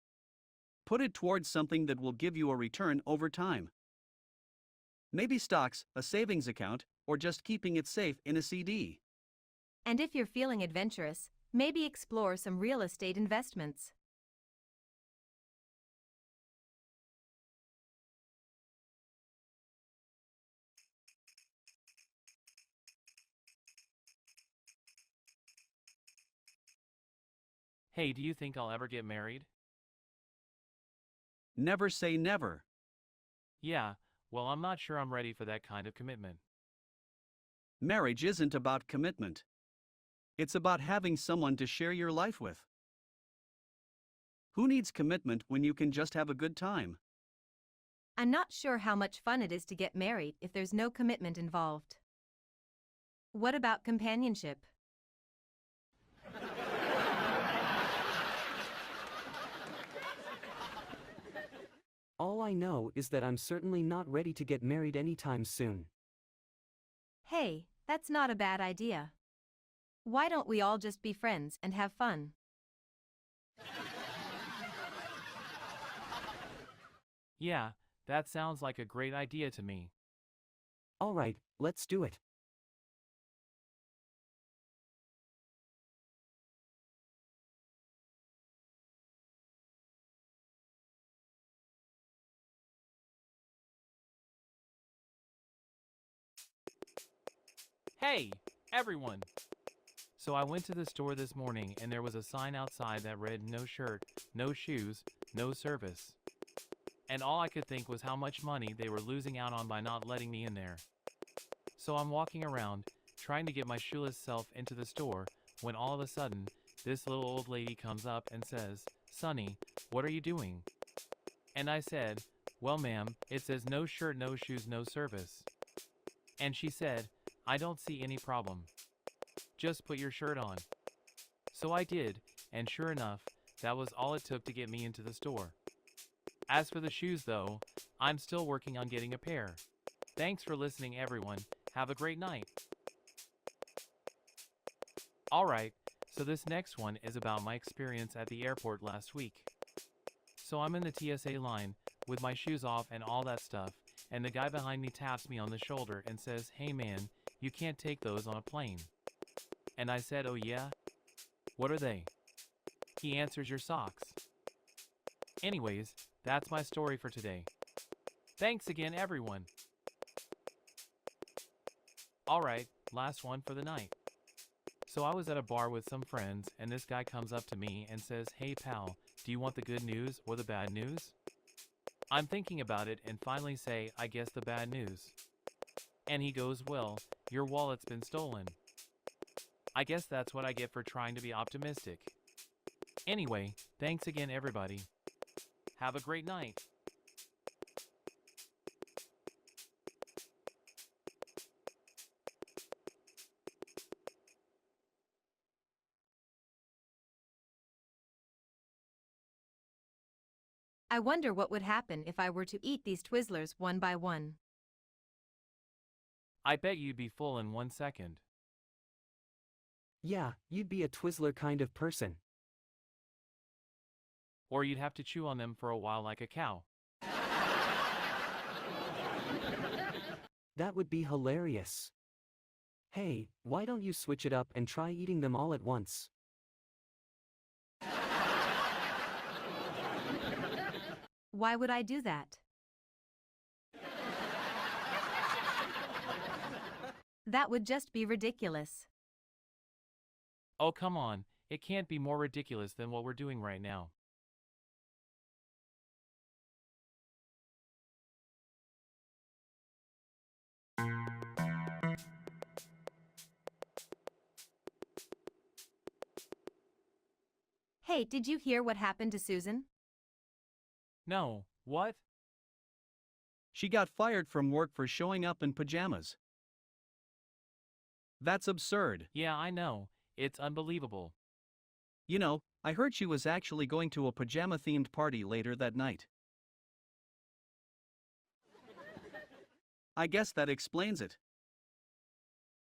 Put it towards something that will give you a return over time. Maybe stocks, a savings account, or just keeping it safe in a CD. And if you're feeling adventurous, maybe explore some real estate investments. Hey, do you think I'll ever get married? Never say never. Yeah, well, I'm not sure I'm ready for that kind of commitment. Marriage isn't about commitment. It's about having someone to share your life with. Who needs commitment when you can just have a good time? I'm not sure how much fun it is to get married if there's no commitment involved. What about companionship? All I know is that I'm certainly not ready to get married anytime soon. Hey, that's not a bad idea. Why don't we all just be friends and have fun? Yeah, that sounds like a great idea to me. Alright, let's do it. Hey, everyone! So I went to the store this morning and there was a sign outside that read no shirt, no shoes, no service. And all I could think was how much money they were losing out on by not letting me in there. So I'm walking around, trying to get my shoeless self into the store, when all of a sudden, this little old lady comes up and says, "Sonny, what are you doing?" And I said, "Well, ma'am, it says no shirt, no shoes, no service." And she said, "I don't see any problem. Just put your shirt on." So I did, and sure enough, that was all it took to get me into the store. As for the shoes though, I'm still working on getting a pair. Thanks for listening everyone, have a great night. Alright, so this next one is about my experience at the airport last week. So I'm in the TSA line, with my shoes off and all that stuff, and the guy behind me taps me on the shoulder and says, "Hey man, you can't take those on a plane." And I said, "Oh yeah? What are they?" He answers, "Your socks." Anyways, that's my story for today. Thanks again everyone. Alright, last one for the night. So I was at a bar with some friends, and this guy comes up to me and says, "Hey pal, do you want the good news or the bad news?" I'm thinking about it and finally say, "I guess the bad news." And he goes, "Well, your wallet's been stolen." I guess that's what I get for trying to be optimistic. Anyway, thanks again everybody. Have a great night. I wonder what would happen if I were to eat these Twizzlers one by one. I bet you'd be full in 1 second. Yeah, you'd be a Twizzler kind of person. Or you'd have to chew on them for a while like a cow. That would be hilarious. Hey, why don't you switch it up and try eating them all at once? Why would I do that? That would just be ridiculous. Oh come on, it can't be more ridiculous than what we're doing right now. Hey, did you hear what happened to Susan? No, what? She got fired from work for showing up in pajamas. That's absurd. Yeah, I know. It's unbelievable. You know, I heard she was actually going to a pajama-themed party later that night. I guess that explains it.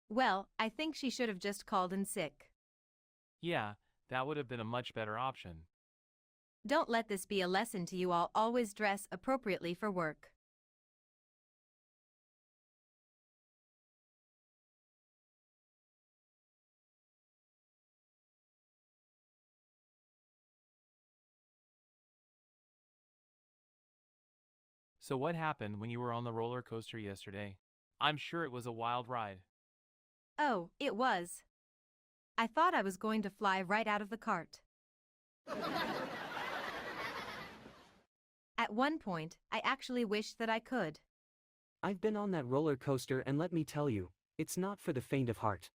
Well, I think she should have just called in sick. Yeah, that would have been a much better option. Don't let this be a lesson to you all. Always dress appropriately for work. So what happened when you were on the roller coaster yesterday? I'm sure it was a wild ride. Oh, it was. I thought I was going to fly right out of the cart. At one point, I actually wished that I could. I've been on that roller coaster and let me tell you, it's not for the faint of heart.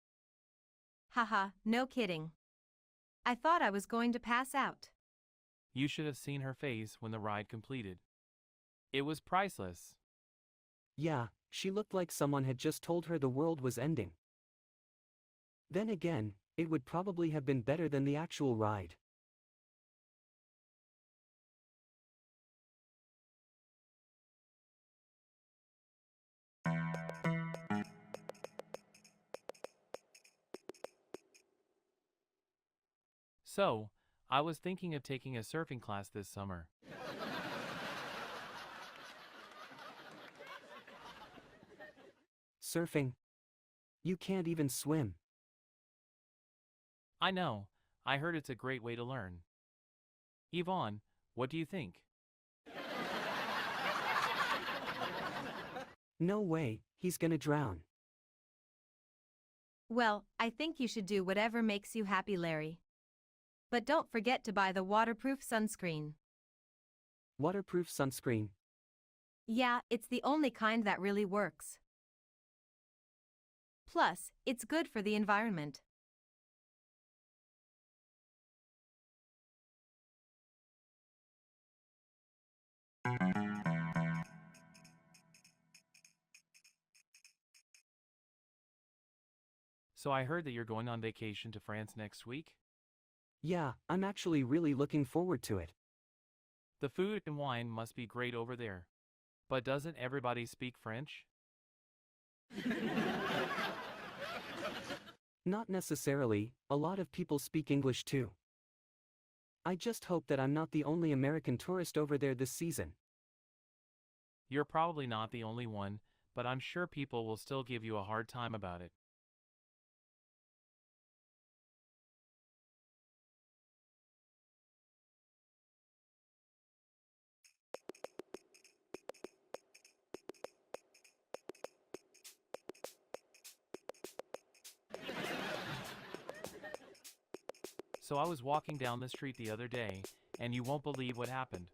Haha, no kidding. I thought I was going to pass out. You should have seen her face when the ride completed. It was priceless. Yeah, she looked like someone had just told her the world was ending. Then again, it would probably have been better than the actual ride. So, I was thinking of taking a surfing class this summer. Surfing? You can't even swim. I know, I heard it's a great way to learn. Yvonne, what do you think? No way, he's gonna drown. Well, I think you should do whatever makes you happy, Larry. But don't forget to buy the waterproof sunscreen. Waterproof sunscreen. Yeah, it's the only kind that really works. Plus, it's good for the environment. So I heard that you're going on vacation to France next week? Yeah, I'm actually really looking forward to it. The food and wine must be great over there. But doesn't everybody speak French? Not necessarily, a lot of people speak English too. I just hope that I'm not the only American tourist over there this season. You're probably not the only one, but I'm sure people will still give you a hard time about it. So I was walking down the street the other day, and you won't believe what happened.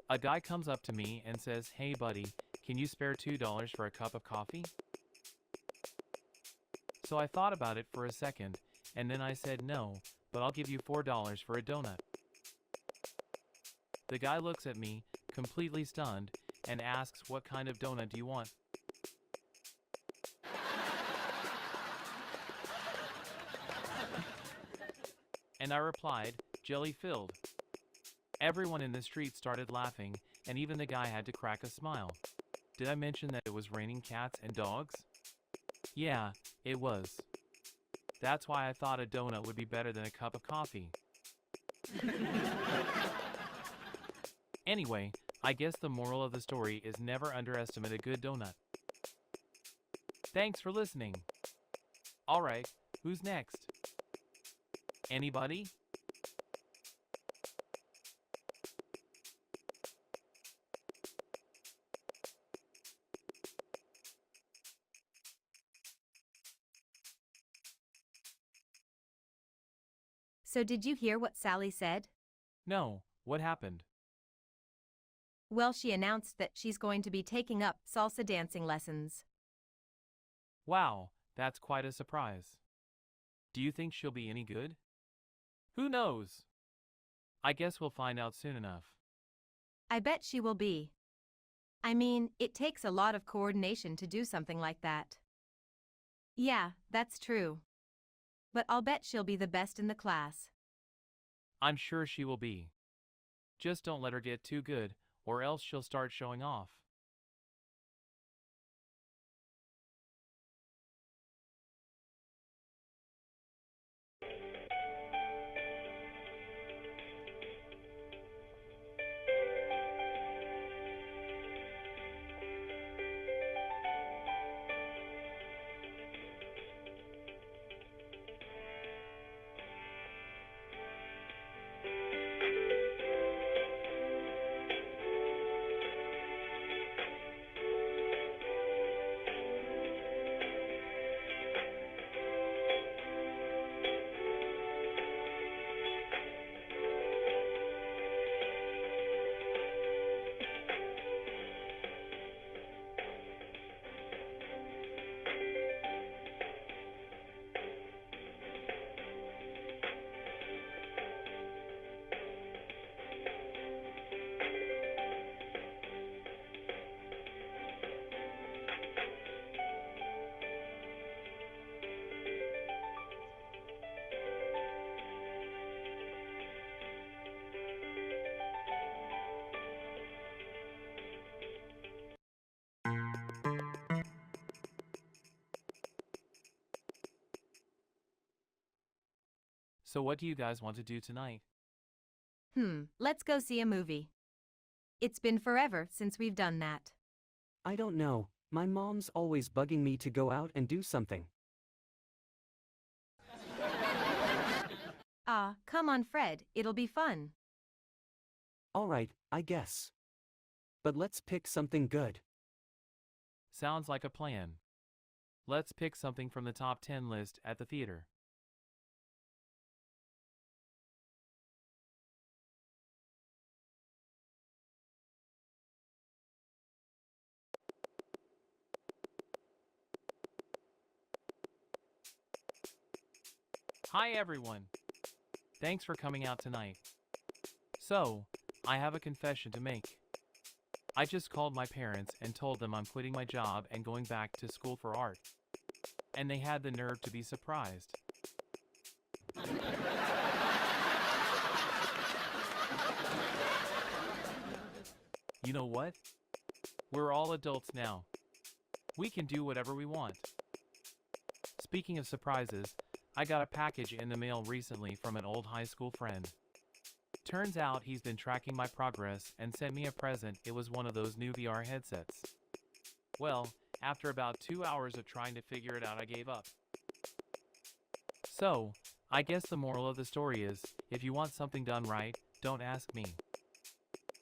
A guy comes up to me and says, "Hey buddy, can you spare $2 for a cup of coffee?" So I thought about it for a second, and then I said no, but I'll give you $4 for a donut. The guy looks at me, completely stunned, and asks, "What kind of donut do you want?" And I replied, "Jelly-filled." Everyone in the street started laughing, and even the guy had to crack a smile. Did I mention that it was raining cats and dogs? Yeah, it was. That's why I thought a donut would be better than a cup of coffee. Anyway, I guess the moral of the story is never underestimate a good donut. Thanks for listening. Alright, who's next? Anybody? So did you hear what Sally said? No, what happened? Well, she announced that she's going to be taking up salsa dancing lessons. Wow, that's quite a surprise. Do you think she'll be any good? Who knows? I guess we'll find out soon enough. I bet she will be. I mean, it takes a lot of coordination to do something like that. Yeah, that's true. But I'll bet she'll be the best in the class. I'm sure she will be. Just don't let her get too good, or else she'll start showing off. So what do you guys want to do tonight? Let's go see a movie. It's been forever since we've done that. I don't know, my mom's always bugging me to go out and do something. Ah, come on, Fred, it'll be fun. Alright, I guess. But let's pick something good. Sounds like a plan. Let's pick something from the top 10 list at the theater. Hi everyone! Thanks for coming out tonight. So, I have a confession to make. I just called my parents and told them I'm quitting my job and going back to school for art. And they had the nerve to be surprised. You know what? We're all adults now. We can do whatever we want. Speaking of surprises, I got a package in the mail recently from an old high school friend. Turns out he's been tracking my progress and sent me a present. It was one of those new VR headsets. Well, after about 2 hours of trying to figure it out, I gave up. So, I guess the moral of the story is, if you want something done right, don't ask me.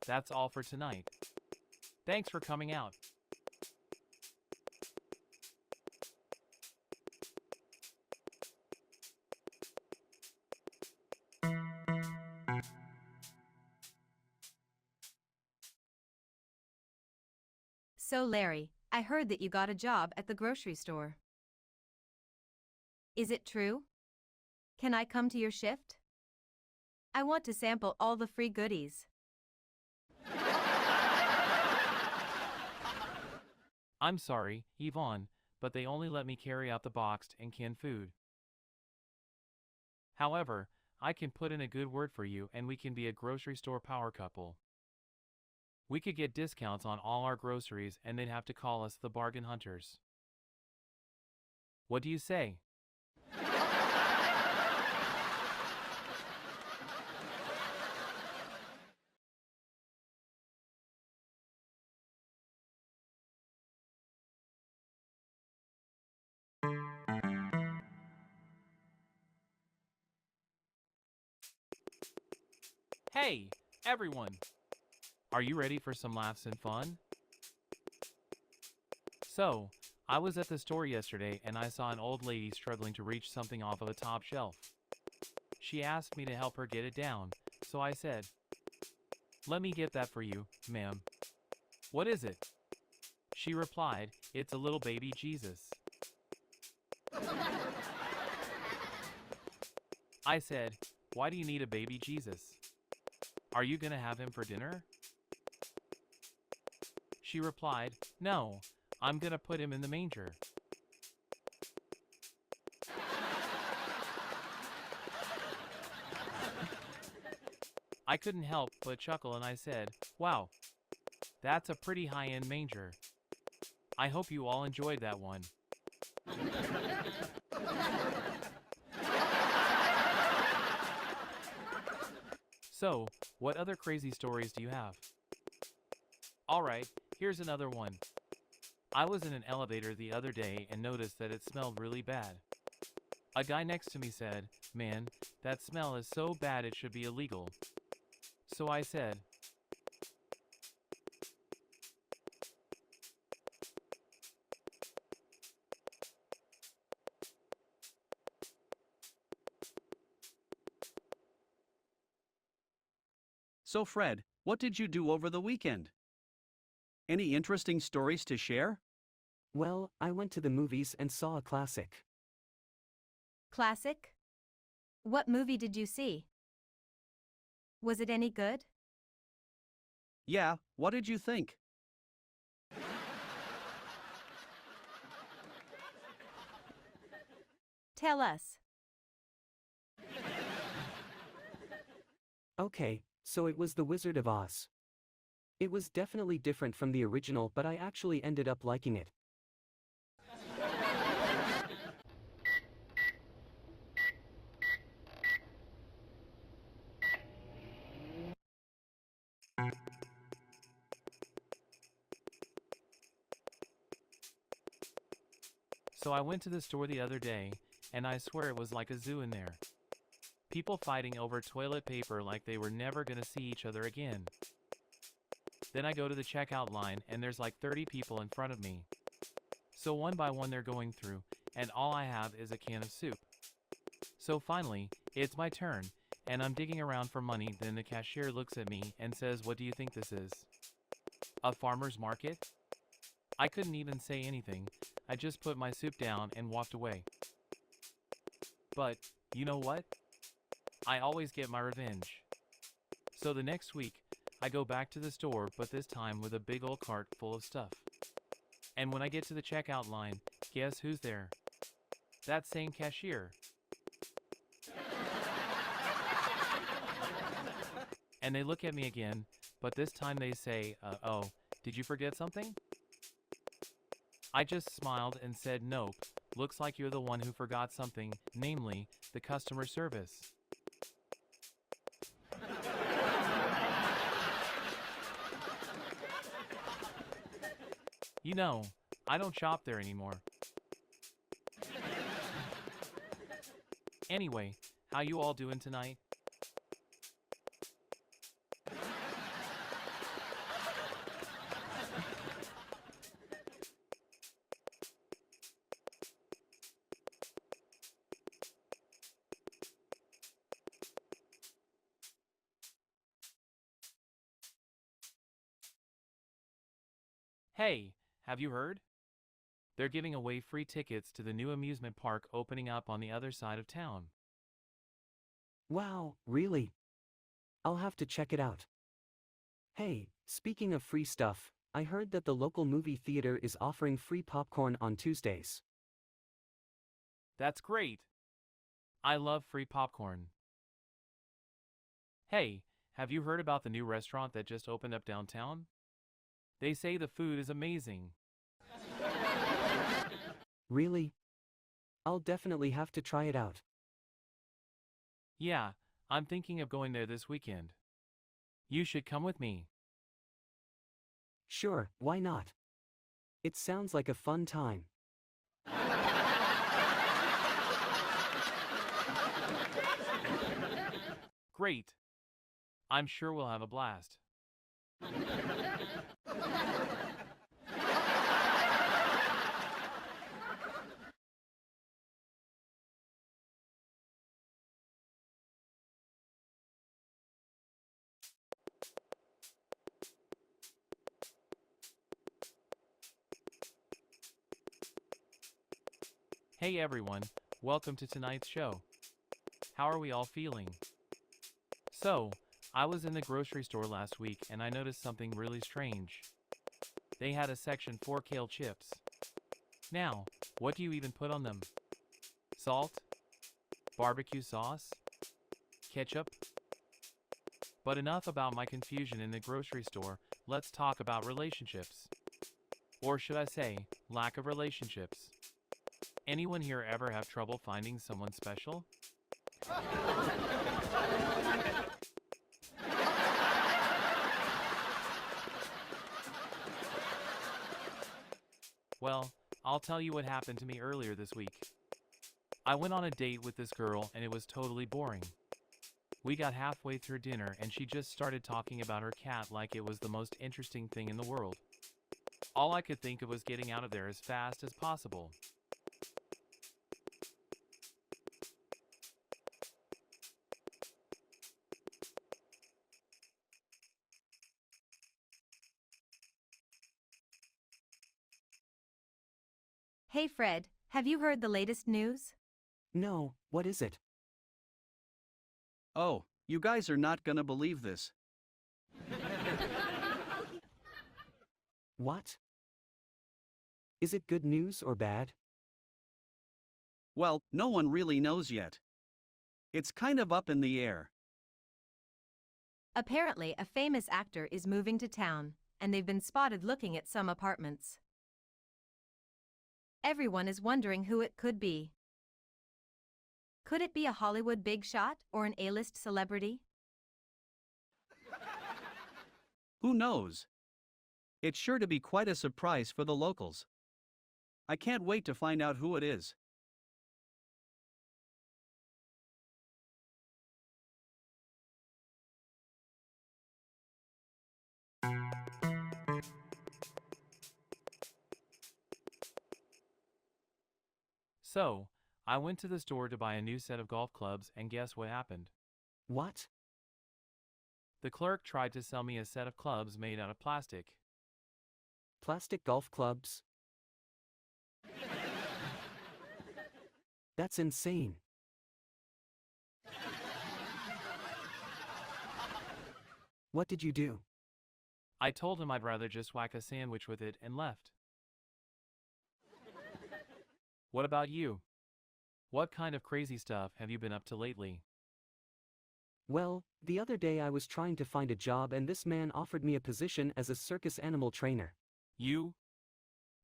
That's all for tonight. Thanks for coming out. So Larry, I heard that you got a job at the grocery store. Is it true? Can I come to your shift? I want to sample all the free goodies. I'm sorry, Yvonne, but they only let me carry out the boxed and canned food. However, I can put in a good word for you and we can be a grocery store power couple. We could get discounts on all our groceries and they'd have to call us the bargain hunters. What do you say? Hey, everyone! Are you ready for some laughs and fun? So, I was at the store yesterday and I saw an old lady struggling to reach something off of a top shelf. She asked me to help her get it down, so I said, "Let me get that for you, ma'am." "What is it?" She replied, "It's a little baby Jesus." I said, "Why do you need a baby Jesus? Are you gonna have him for dinner?" She replied, "No, I'm gonna put him in the manger." I couldn't help but chuckle and I said, "Wow, that's a pretty high-end manger. I hope you all enjoyed that one." So, what other crazy stories do you have? Alright, here's another one. I was in an elevator the other day and noticed that it smelled really bad. A guy next to me said, "Man, that smell is so bad it should be illegal." So I said, So Fred, what did you do over the weekend? Any interesting stories to share? Well, I went to the movies and saw a classic. Classic? What movie did you see? Was it any good? Yeah, what did you think? Tell us. Okay, so it was The Wizard of Oz. It was definitely different from the original, but I actually ended up liking it. "So I went to the store the other day, and I swear it was like a zoo in there. People fighting over toilet paper like they were never gonna see each other again. Then I go to the checkout line and there's like 30 people in front of me. So one by one they're going through, and all I have is a can of soup. So finally, it's my turn, and I'm digging around for money. Then the cashier looks at me and says, 'What do you think this is? A farmer's market?' I couldn't even say anything. I just put my soup down and walked away. But, you know what? I always get my revenge. So the next week, I go back to the store, but this time with a big old cart full of stuff. And when I get to the checkout line, guess who's there? That same cashier. And they look at me again, but this time they say, "Oh, did you forget something?" I just smiled and said, "Nope, looks like you're the one who forgot something, namely, the customer service." You know, I don't shop there anymore. Anyway, how you all doing tonight? Hey, have you heard? They're giving away free tickets to the new amusement park opening up on the other side of town. Wow, really? I'll have to check it out. Hey, speaking of free stuff, I heard that the local movie theater is offering free popcorn on Tuesdays. That's great. I love free popcorn. Hey, have you heard about the new restaurant that just opened up downtown? They say the food is amazing. Really? I'll definitely have to try it out. Yeah, I'm thinking of going there this weekend. You should come with me. Sure, why not? It sounds like a fun time. Great. I'm sure we'll have a blast. Hey everyone, welcome to tonight's show. How are we all feeling? So, I was in the grocery store last week and I noticed something really strange. They had a section for kale chips. Now, what do you even put on them? Salt? Barbecue sauce? Ketchup? But enough about my confusion in the grocery store, let's talk about relationships. Or should I say, lack of relationships. Anyone here ever have trouble finding someone special? Well, I'll tell you what happened to me earlier this week. I went on a date with this girl and it was totally boring. We got halfway through dinner and she just started talking about her cat like it was the most interesting thing in the world. All I could think of was getting out of there as fast as possible. Hey Fred, have you heard the latest news? No, what is it? Oh, you guys are not gonna believe this. What? Is it good news or bad? Well, no one really knows yet. It's kind of up in the air. Apparently, a famous actor is moving to town, and they've been spotted looking at some apartments. Everyone is wondering who it could be. Could it be a Hollywood big shot or an A-list celebrity? Who knows? It's sure to be quite a surprise for the locals. I can't wait to find out who it is. So, I went to the store to buy a new set of golf clubs and guess what happened? What? The clerk tried to sell me a set of clubs made out of plastic. Plastic golf clubs? That's insane. What did you do? I told him I'd rather just whack a sandwich with it and left. What about you? What kind of crazy stuff have you been up to lately? Well, the other day I was trying to find a job and this man offered me a position as a circus animal trainer. You?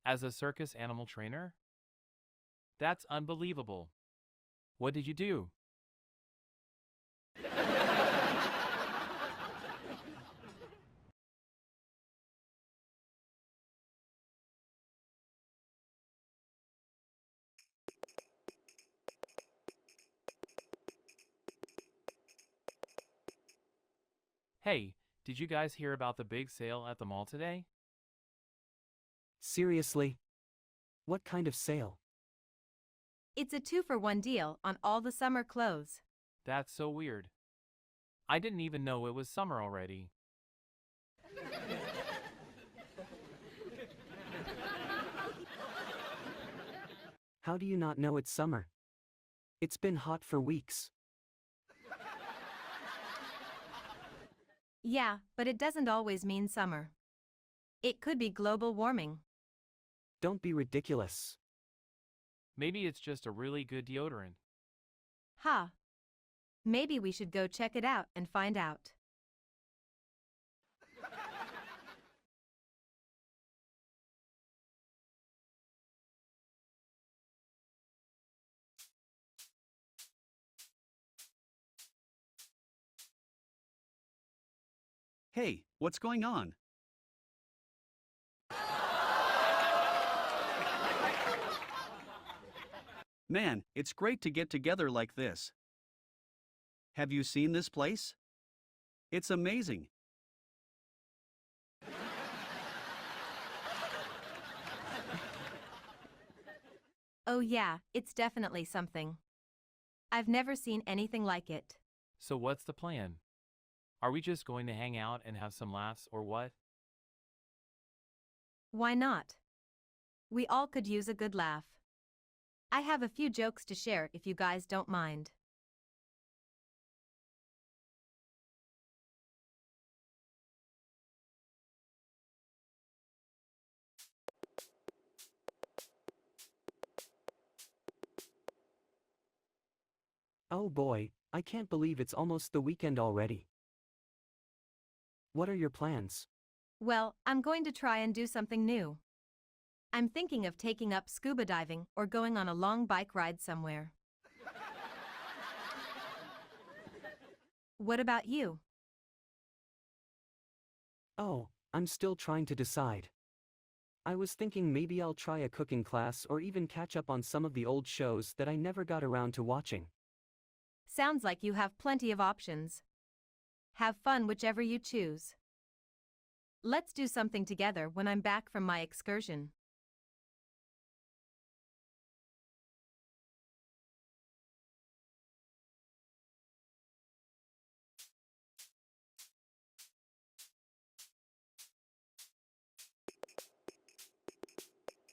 As a circus animal trainer? That's unbelievable. What did you do? Hey, did you guys hear about the big sale at the mall today? Seriously? What kind of sale? It's a 2-for-1 deal on all the summer clothes. That's so weird. I didn't even know it was summer already. How do you not know it's summer? It's been hot for weeks. Yeah, but it doesn't always mean summer. It could be global warming. Don't be ridiculous. Maybe it's just a really good deodorant. Ha! Maybe we should go check it out and find out. Hey, what's going on? Man, it's great to get together like this. Have you seen this place? It's amazing. Oh yeah, it's definitely something. I've never seen anything like it. So what's the plan? Are we just going to hang out and have some laughs or what? Why not? We all could use a good laugh. I have a few jokes to share if you guys don't mind. Oh boy, I can't believe it's almost the weekend already. What are your plans? Well, I'm going to try and do something new. I'm thinking of taking up scuba diving or going on a long bike ride somewhere. What about you? Oh, I'm still trying to decide. I was thinking maybe I'll try a cooking class or even catch up on some of the old shows that I never got around to watching. Sounds like you have plenty of options. Have fun whichever you choose. Let's do something together when I'm back from my excursion.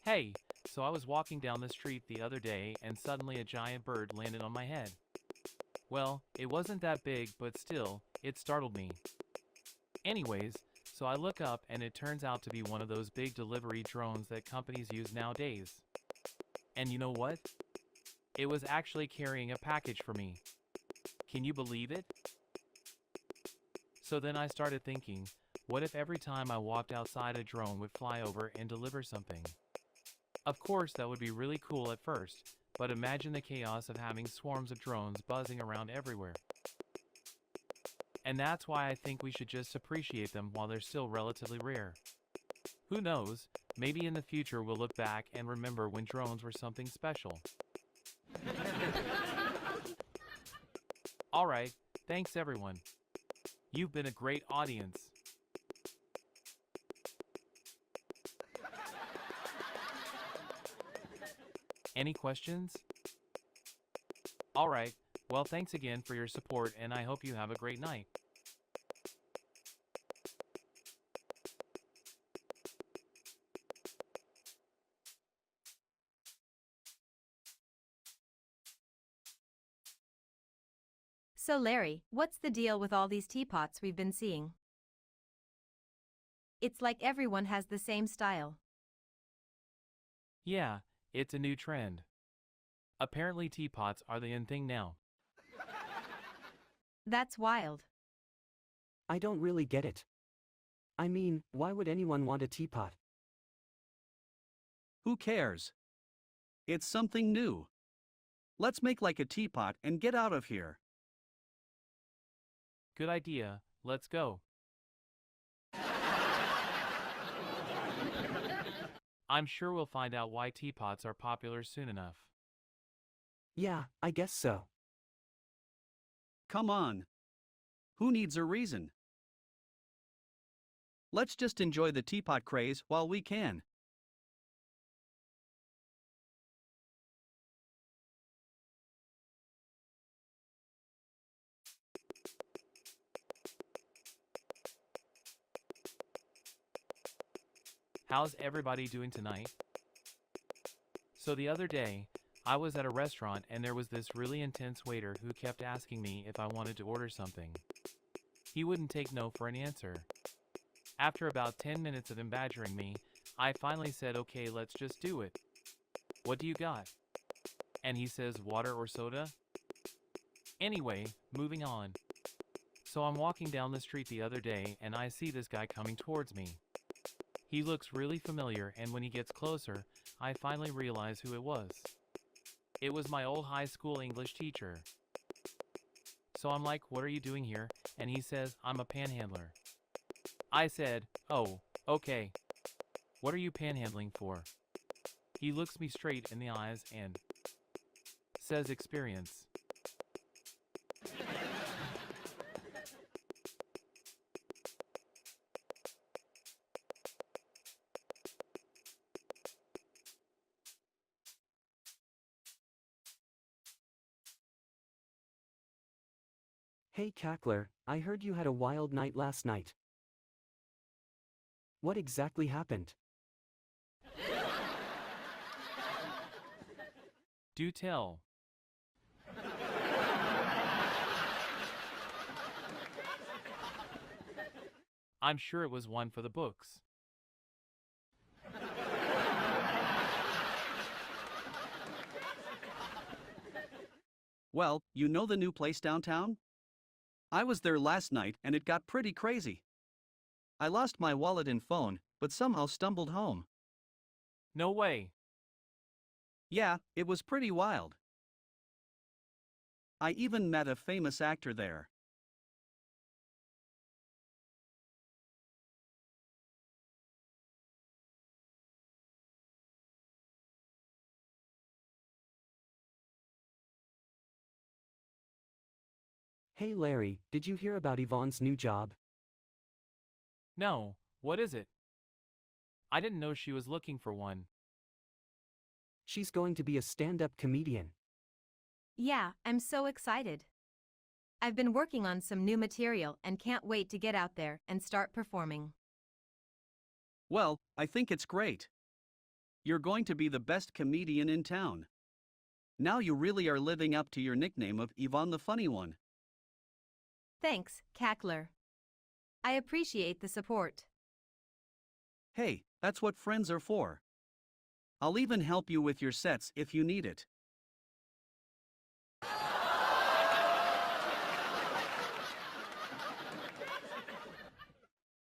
Hey, so I was walking down the street the other day and suddenly a giant bird landed on my head. Well, it wasn't that big, but still, it startled me. Anyways, so I look up and it turns out to be one of those big delivery drones that companies use nowadays. And you know what? It was actually carrying a package for me. Can you believe it? So then I started thinking, what if every time I walked outside a drone would fly over and deliver something? Of course, that would be really cool at first, but imagine the chaos of having swarms of drones buzzing around everywhere. And that's why I think we should just appreciate them while they're still relatively rare. Who knows, maybe in the future we'll look back and remember when drones were something special. Alright, thanks everyone. You've been a great audience. Any questions? Alright, well thanks again for your support and I hope you have a great night. So Larry, what's the deal with all these teapots we've been seeing? It's like everyone has the same style. Yeah, it's a new trend. Apparently teapots are the in thing now. That's wild. I don't really get it. I mean, why would anyone want a teapot? Who cares? It's something new. Let's make like a teapot and get out of here. Good idea, let's go. I'm sure we'll find out why teapots are popular soon enough. Yeah, I guess so. Come on. Who needs a reason? Let's just enjoy the teapot craze while we can. How's everybody doing tonight? So the other day, I was at a restaurant and there was this really intense waiter who kept asking me if I wanted to order something. He wouldn't take no for an answer. After about 10 minutes of him badgering me, I finally said, okay, let's just do it. What do you got? And he says, water or soda? Anyway, moving on. So I'm walking down the street the other day and I see this guy coming towards me. He looks really familiar, and when he gets closer, I finally realize who it was. It was my old high school English teacher. So I'm like, what are you doing here? And he says, I'm a panhandler. I said, oh, okay. What are you panhandling for? He looks me straight in the eyes and says experience. Hey Cackler, I heard you had a wild night last night. What exactly happened? Do tell. I'm sure it was one for the books. Well, you know the new place downtown? I was there last night and it got pretty crazy. I lost my wallet and phone, but somehow stumbled home. No way. Yeah, it was pretty wild. I even met a famous actor there. Hey Larry, did you hear about Yvonne's new job? No, what is it? I didn't know she was looking for one. She's going to be a stand-up comedian. Yeah, I'm so excited. I've been working on some new material and can't wait to get out there and start performing. Well, I think it's great. You're going to be the best comedian in town. Now you really are living up to your nickname of Yvonne the Funny One. Thanks, Cackler. I appreciate the support. Hey, that's what friends are for. I'll even help you with your sets if you need it.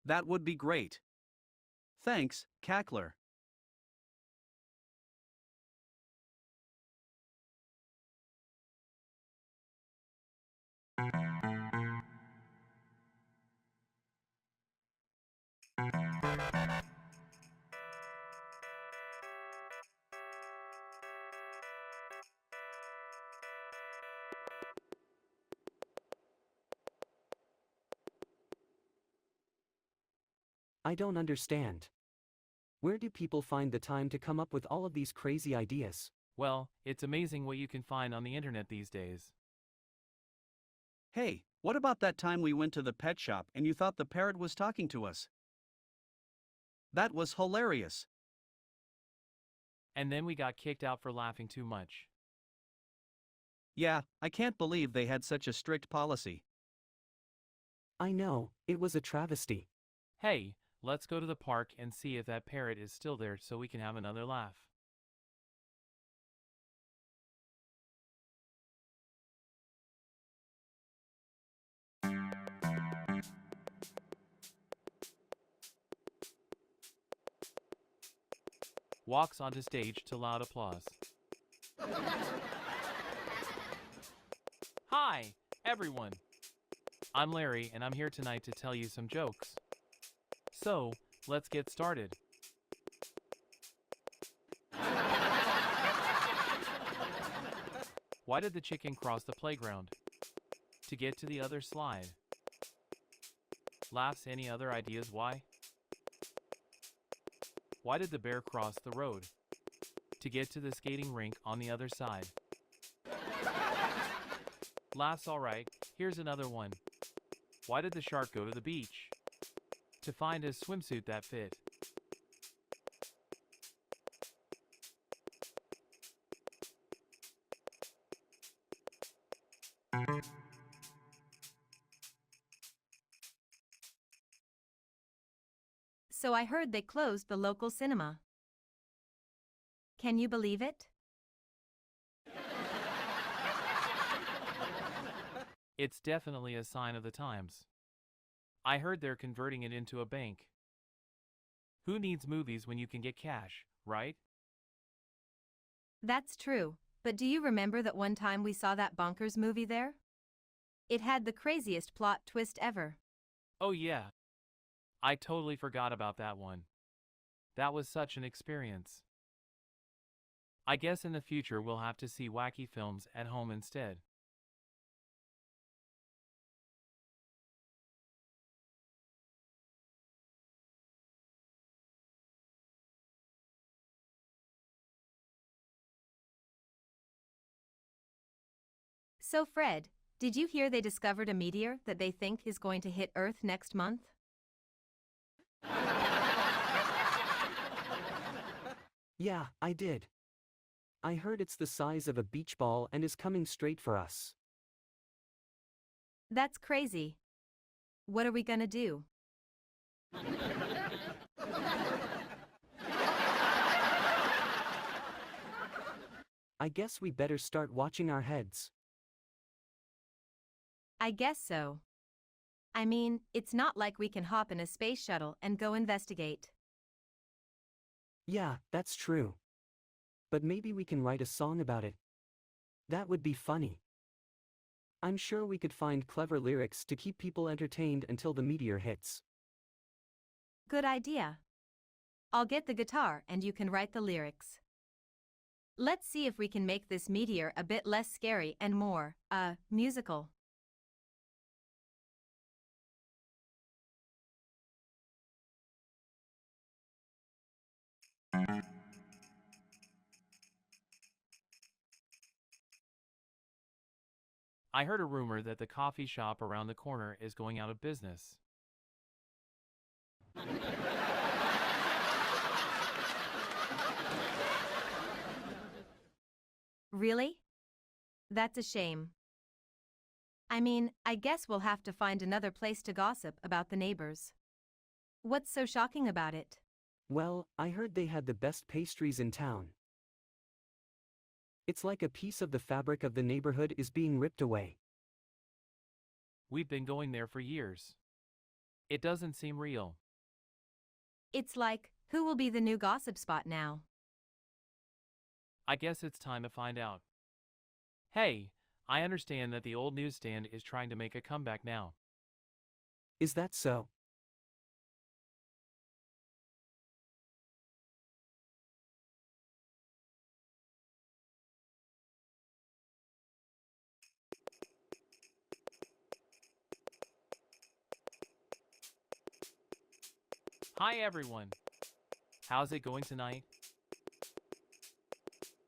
That would be great. Thanks, Cackler. I don't understand. Where do people find the time to come up with all of these crazy ideas? Well, it's amazing what you can find on the internet these days. Hey, what about that time we went to the pet shop and you thought the parrot was talking to us? That was hilarious. And then we got kicked out for laughing too much. Yeah, I can't believe they had such a strict policy. I know, it was a travesty. Hey, let's go to the park and see if that parrot is still there so we can have another laugh. Walks onto stage to loud applause. Hi, everyone. I'm Larry and I'm here tonight to tell you some jokes. So, let's get started. Why did the chicken cross the playground? To get to the other slide. Laughs, any other ideas why? Why did the bear cross the road? To get to the skating rink on the other side. Laughs, alright, here's another one. Why did the shark go to the beach? To find a swimsuit that fit. So I heard they closed the local cinema. Can you believe it? It's definitely a sign of the times. I heard they're converting it into a bank. Who needs movies when you can get cash, right? That's true, but do you remember that one time we saw that bonkers movie there? It had the craziest plot twist ever. Oh yeah. I totally forgot about that one. That was such an experience. I guess in the future we'll have to see wacky films at home instead. So Fred, did you hear they discovered a meteor that they think is going to hit Earth next month? Yeah, I did. I heard it's the size of a beach ball and is coming straight for us. That's crazy. What are we gonna do? I guess we better start watching our heads. I guess so. I mean, it's not like we can hop in a space shuttle and go investigate. Yeah, that's true. But maybe we can write a song about it. That would be funny. I'm sure we could find clever lyrics to keep people entertained until the meteor hits. Good idea. I'll get the guitar and you can write the lyrics. Let's see if we can make this meteor a bit less scary and more, musical. I heard a rumor that the coffee shop around the corner is going out of business. Really? That's a shame. I mean, I guess we'll have to find another place to gossip about the neighbors. What's so shocking about it? Well, I heard they had the best pastries in town. It's like a piece of the fabric of the neighborhood is being ripped away. We've been going there for years. It doesn't seem real. It's like, who will be the new gossip spot now? I guess it's time to find out. Hey, I understand that the old newsstand is trying to make a comeback now. Is that so? Hi everyone! How's it going tonight?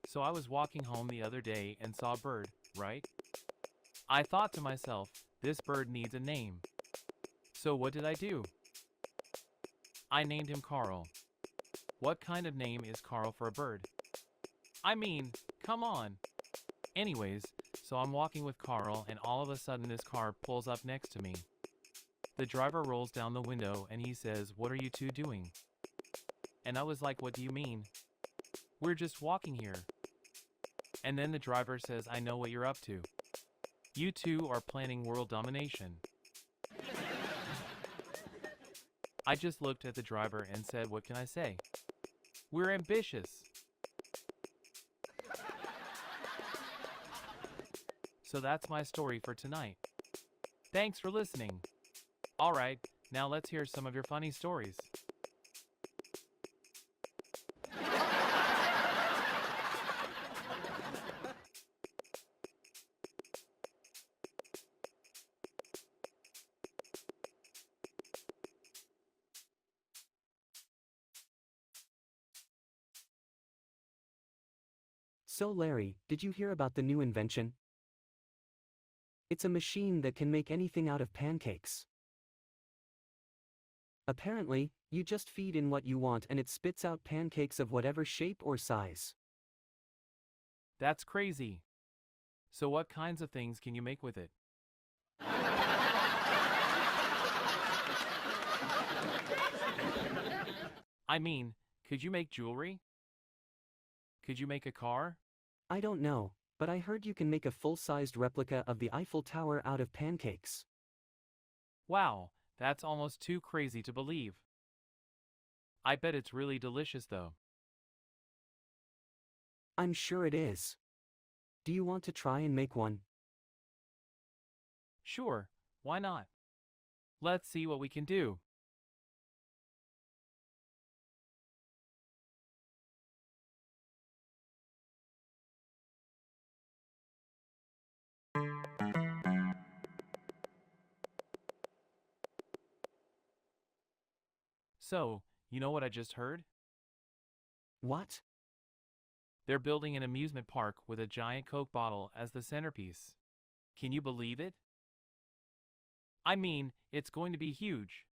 So I was walking home the other day and saw a bird, right? I thought to myself, this bird needs a name. So what did I do? I named him Carl. What kind of name is Carl for a bird? I mean, come on! Anyways, so I'm walking with Carl and all of a sudden this car pulls up next to me. The driver rolls down the window and he says, "What are you two doing?" And I was like, "What do you mean?" "We're just walking here." And then the driver says, "I know what you're up to. You two are planning world domination." I just looked at the driver and said, "What can I say? We're ambitious." So that's my story for tonight. Thanks for listening. Alright, now let's hear some of your funny stories. So Larry, did you hear about the new invention? It's a machine that can make anything out of pancakes. Apparently, you just feed in what you want and it spits out pancakes of whatever shape or size. That's crazy. So what kinds of things can you make with it? I mean, could you make jewelry? Could you make a car? I don't know, but I heard you can make a full-sized replica of the Eiffel Tower out of pancakes. Wow, that's almost too crazy to believe. I bet it's really delicious though. I'm sure it is. Do you want to try and make one? Sure, why not? Let's see what we can do. So, you know what I just heard? What? They're building an amusement park with a giant Coke bottle as the centerpiece. Can you believe it? I mean, it's going to be huge.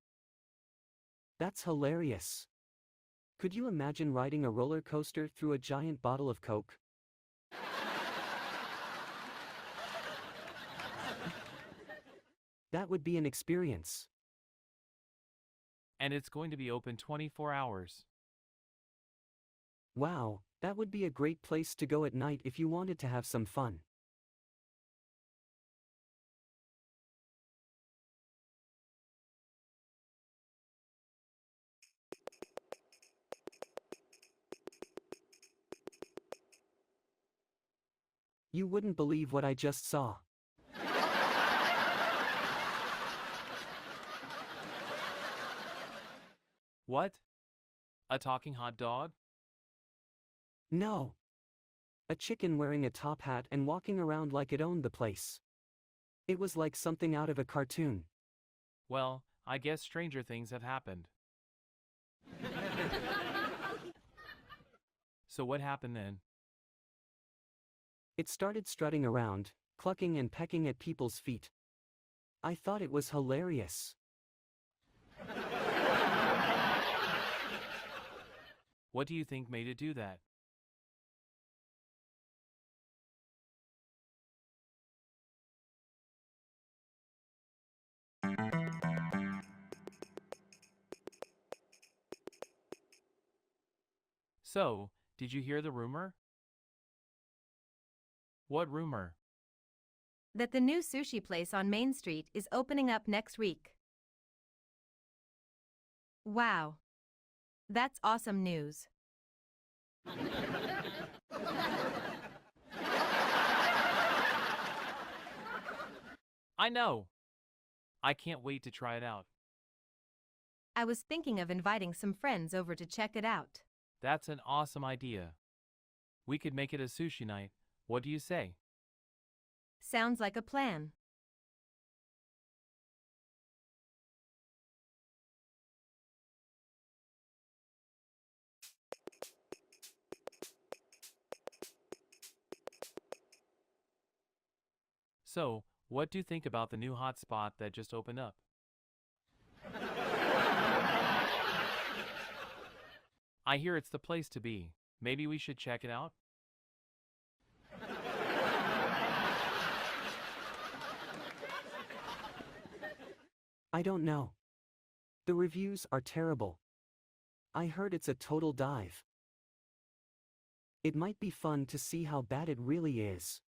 That's hilarious. Could you imagine riding a roller coaster through a giant bottle of Coke? That would be an experience. And it's going to be open 24 hours. Wow, that would be a great place to go at night if you wanted to have some fun. You wouldn't believe what I just saw. What? A talking hot dog? No. A chicken wearing a top hat and walking around like it owned the place. It was like something out of a cartoon. Well, I guess stranger things have happened. So what happened then? It started strutting around, clucking and pecking at people's feet. I thought it was hilarious. What do you think made it do that? So, did you hear the rumor? What rumor? That the new sushi place on Main Street is opening up next week. Wow. That's awesome news. I know! I can't wait to try it out. I was thinking of inviting some friends over to check it out. That's an awesome idea. We could make it a sushi night. What do you say? Sounds like a plan. So, what do you think about the new hot spot that just opened up? I hear it's the place to be. Maybe we should check it out? I don't know. The reviews are terrible. I heard it's a total dive. It might be fun to see how bad it really is.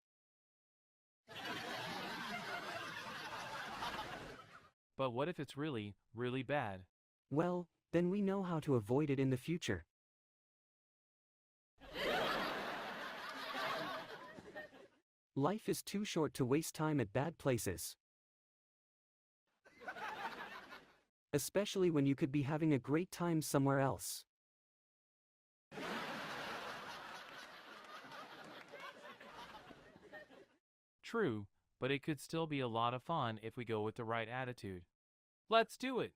But what if it's really, really bad? Well, then we know how to avoid it in the future. Life is too short to waste time at bad places. Especially when you could be having a great time somewhere else. True, but it could still be a lot of fun if we go with the right attitude. Let's do it!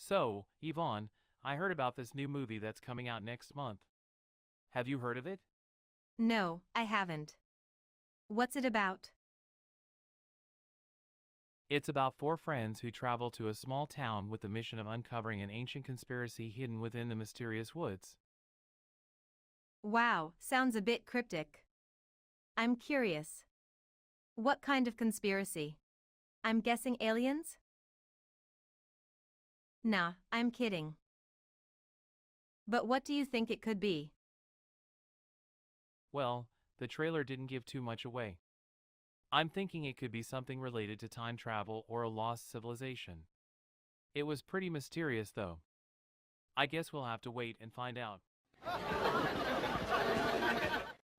So, Yvonne, I heard about this new movie that's coming out next month. Have you heard of it? No, I haven't. What's it about? It's about four friends who travel to a small town with the mission of uncovering an ancient conspiracy hidden within the mysterious woods. Wow, sounds a bit cryptic. I'm curious. What kind of conspiracy? I'm guessing aliens? Nah, I'm kidding. But what do you think it could be? Well, the trailer didn't give too much away. I'm thinking it could be something related to time travel or a lost civilization. It was pretty mysterious though. I guess we'll have to wait and find out.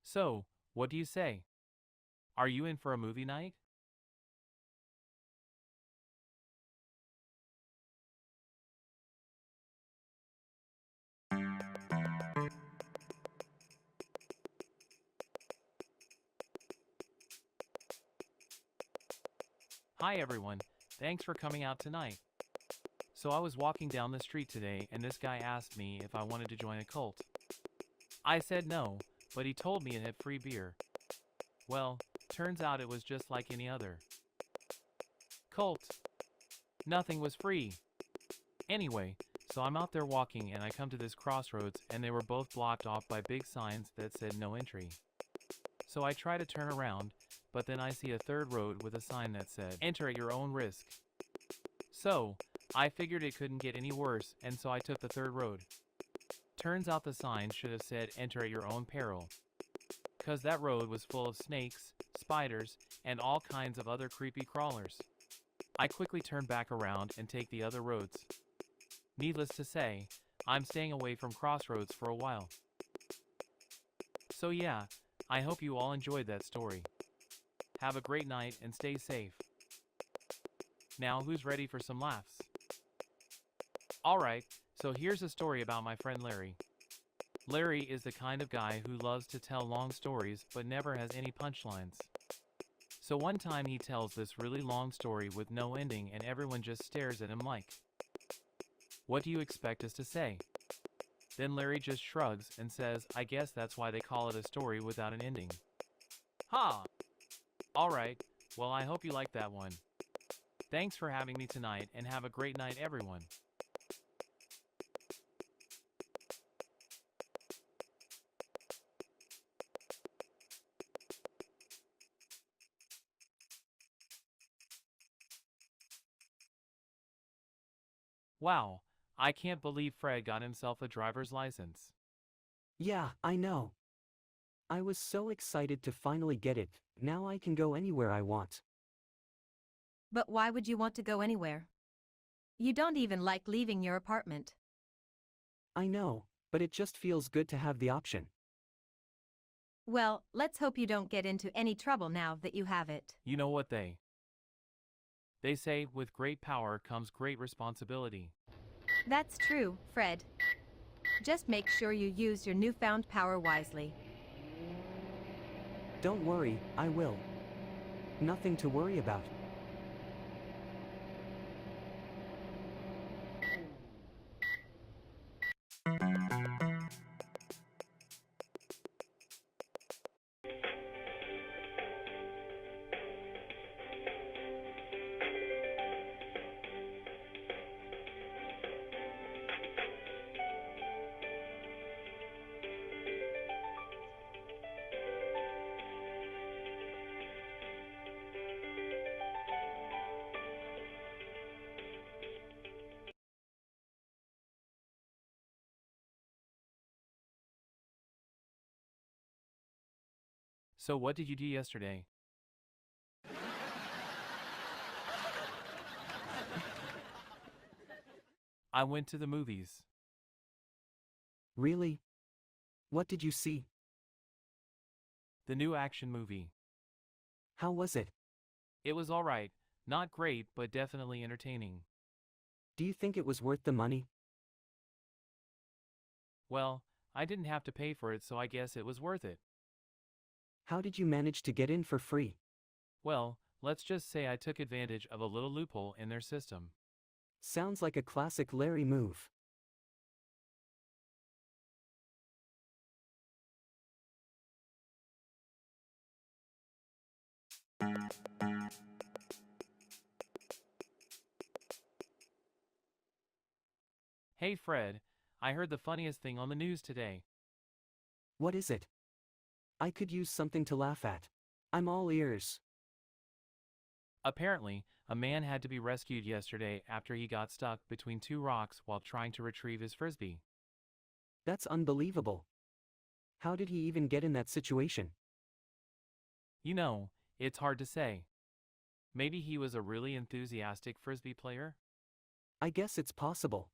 So, what do you say? Are you in for a movie night? Hi everyone, thanks for coming out tonight. So I was walking down the street today and this guy asked me if I wanted to join a cult. I said no, but he told me it had free beer. Well, turns out it was just like any other cult. Nothing was free. Anyway, so I'm out there walking and I come to this crossroads and they were both blocked off by big signs that said no entry. So I try to turn around, but then I see a third road with a sign that said, enter at your own risk. So, I figured it couldn't get any worse and so I took the third road. Turns out the sign should have said enter at your own peril. 'Cause that road was full of snakes, spiders, and all kinds of other creepy crawlers. I quickly turn back around and take the other roads. Needless to say, I'm staying away from crossroads for a while. So yeah, I hope you all enjoyed that story. Have a great night and stay safe. Now who's ready for some laughs? Alright, so here's a story about my friend Larry. Larry is the kind of guy who loves to tell long stories but never has any punchlines. So one time he tells this really long story with no ending and everyone just stares at him like, what do you expect us to say? Then Larry just shrugs and says, I guess that's why they call it a story without an ending. Ha! Alright, well I hope you liked that one. Thanks for having me tonight and have a great night everyone. Wow, I can't believe Fred got himself a driver's license. Yeah, I know. I was so excited to finally get it, now I can go anywhere I want. But why would you want to go anywhere? You don't even like leaving your apartment. I know, but it just feels good to have the option. Well, let's hope you don't get into any trouble now that you have it. You know what they say, with great power comes great responsibility. That's true, Fred. Just make sure you use your newfound power wisely. Don't worry, I will. Nothing to worry about. So what did you do yesterday? I went to the movies. Really? What did you see? The new action movie. How was it? It was alright, not great but definitely entertaining. Do you think it was worth the money? Well, I didn't have to pay for it so I guess it was worth it. How did you manage to get in for free? Well, let's just say I took advantage of a little loophole in their system. Sounds like a classic Larry move. Hey Fred, I heard the funniest thing on the news today. What is it? I could use something to laugh at. I'm all ears. Apparently, a man had to be rescued yesterday after he got stuck between two rocks while trying to retrieve his frisbee. That's unbelievable. How did he even get in that situation? You know, it's hard to say. Maybe he was a really enthusiastic frisbee player? I guess it's possible.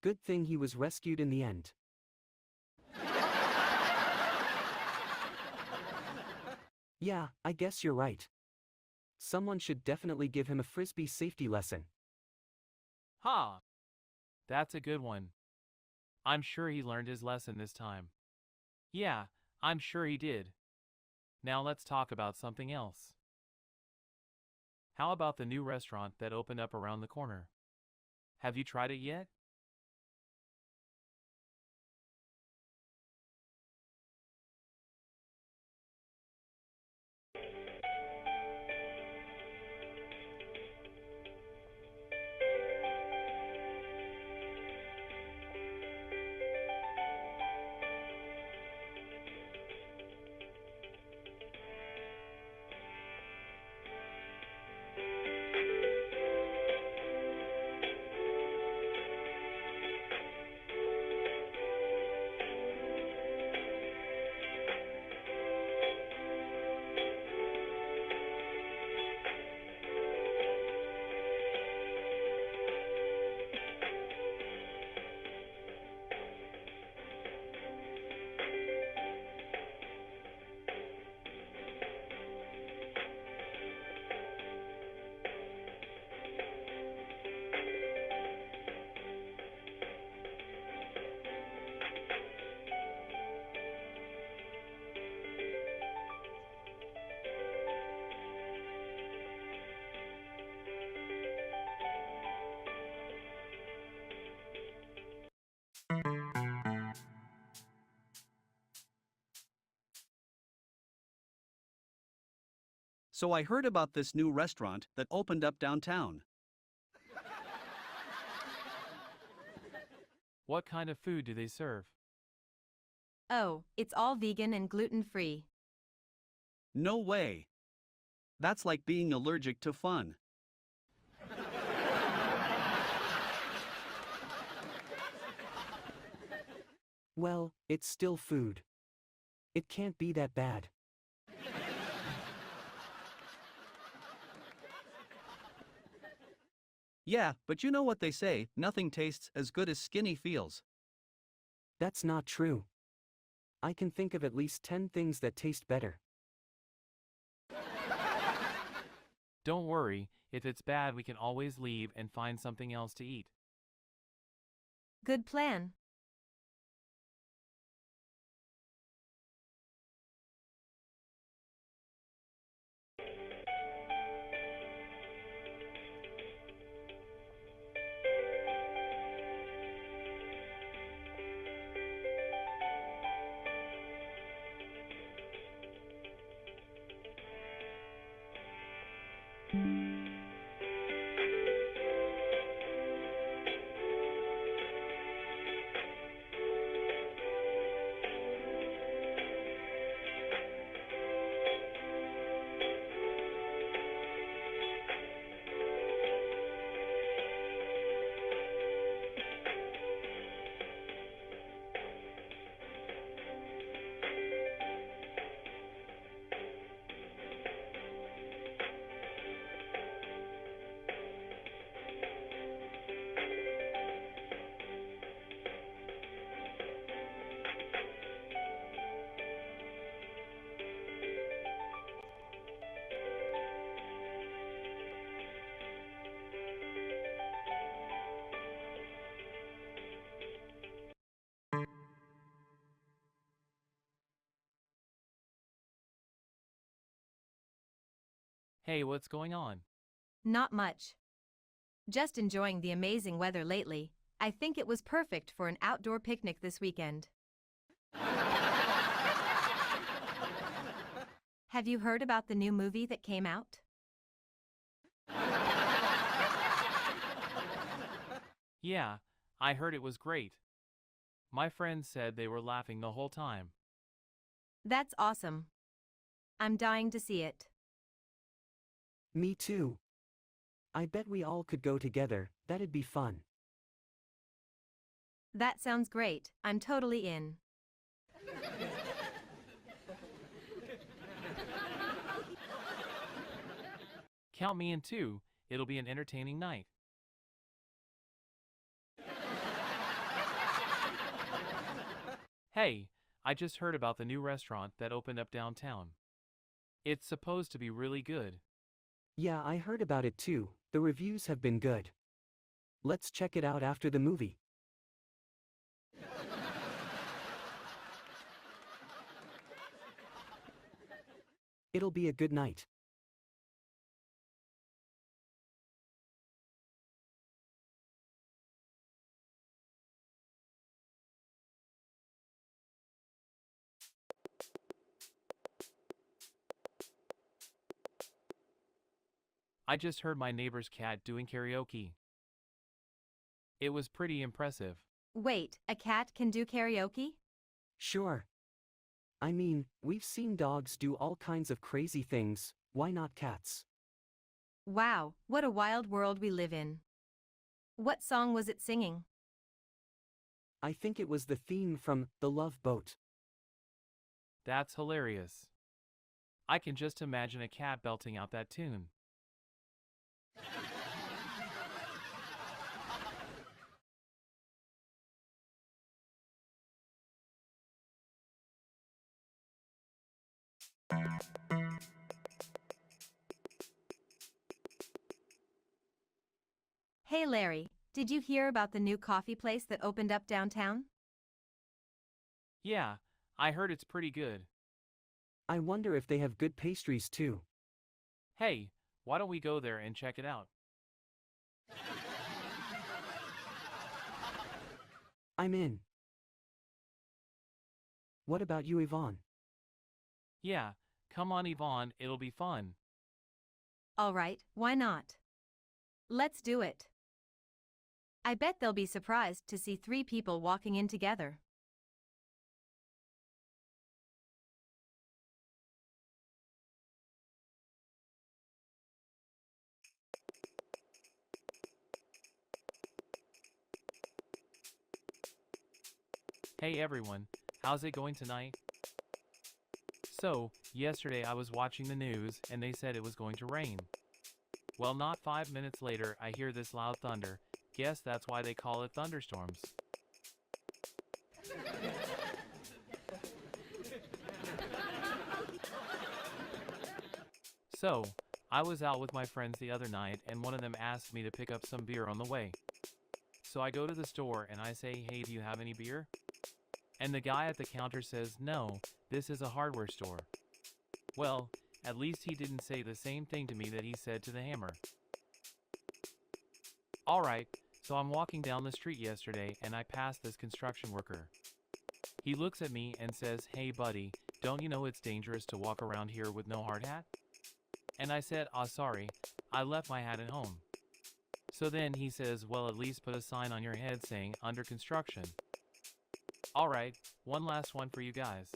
Good thing he was rescued in the end. Yeah, I guess you're right. Someone should definitely give him a frisbee safety lesson. Ha! That's a good one. I'm sure he learned his lesson this time. Yeah, I'm sure he did. Now let's talk about something else. How about the new restaurant that opened up around the corner? Have you tried it yet? So I heard about this new restaurant that opened up downtown. What kind of food do they serve? Oh, it's all vegan and gluten-free. No way. That's like being allergic to fun. Well, it's still food. It can't be that bad. Yeah, but you know what they say, nothing tastes as good as skinny feels. That's not true. I can think of at least 10 things that taste better. Don't worry, if it's bad we can always leave and find something else to eat. Good plan. Hey, what's going on? Not much. Just enjoying the amazing weather lately. I think it was perfect for an outdoor picnic this weekend. Have you heard about the new movie that came out? Yeah, I heard it was great. My friends said they were laughing the whole time. That's awesome. I'm dying to see it. Me too. I bet we all could go together, that'd be fun. That sounds great. I'm totally in. Count me in too, it'll be an entertaining night. Hey, I just heard about the new restaurant that opened up downtown. It's supposed to be really good. Yeah, I heard about it too, the reviews have been good. Let's check it out after the movie. It'll be a good night. I just heard my neighbor's cat doing karaoke. It was pretty impressive. Wait, a cat can do karaoke? Sure. I mean, we've seen dogs do all kinds of crazy things, why not cats? Wow, what a wild world we live in. What song was it singing? I think it was the theme from The Love Boat. That's hilarious. I can just imagine a cat belting out that tune. Hey Larry, did you hear about the new coffee place that opened up downtown? Yeah, I heard it's pretty good. I wonder if they have good pastries too. Hey, why don't we go there and check it out? I'm in. What about you, Yvonne? Yeah, come on Yvonne, it'll be fun. All right, why not? Let's do it. I bet they'll be surprised to see 3 people walking in together. Hey everyone, how's it going tonight? So, yesterday I was watching the news and they said it was going to rain. Well, not 5 minutes later I hear this loud thunder. Guess that's why they call it thunderstorms. So, I was out with my friends the other night and one of them asked me to pick up some beer on the way. So I go to the store and I say, hey, do you have any beer? And the guy at the counter says, no, this is a hardware store. Well, at least he didn't say the same thing to me that he said to the hammer. Alright, so I'm walking down the street yesterday and I pass this construction worker. He looks at me and says, hey buddy, don't you know it's dangerous to walk around here with no hard hat? And I said, sorry, I left my hat at home. So then he says, well, at least put a sign on your head saying, under construction. Alright, one last one for you guys.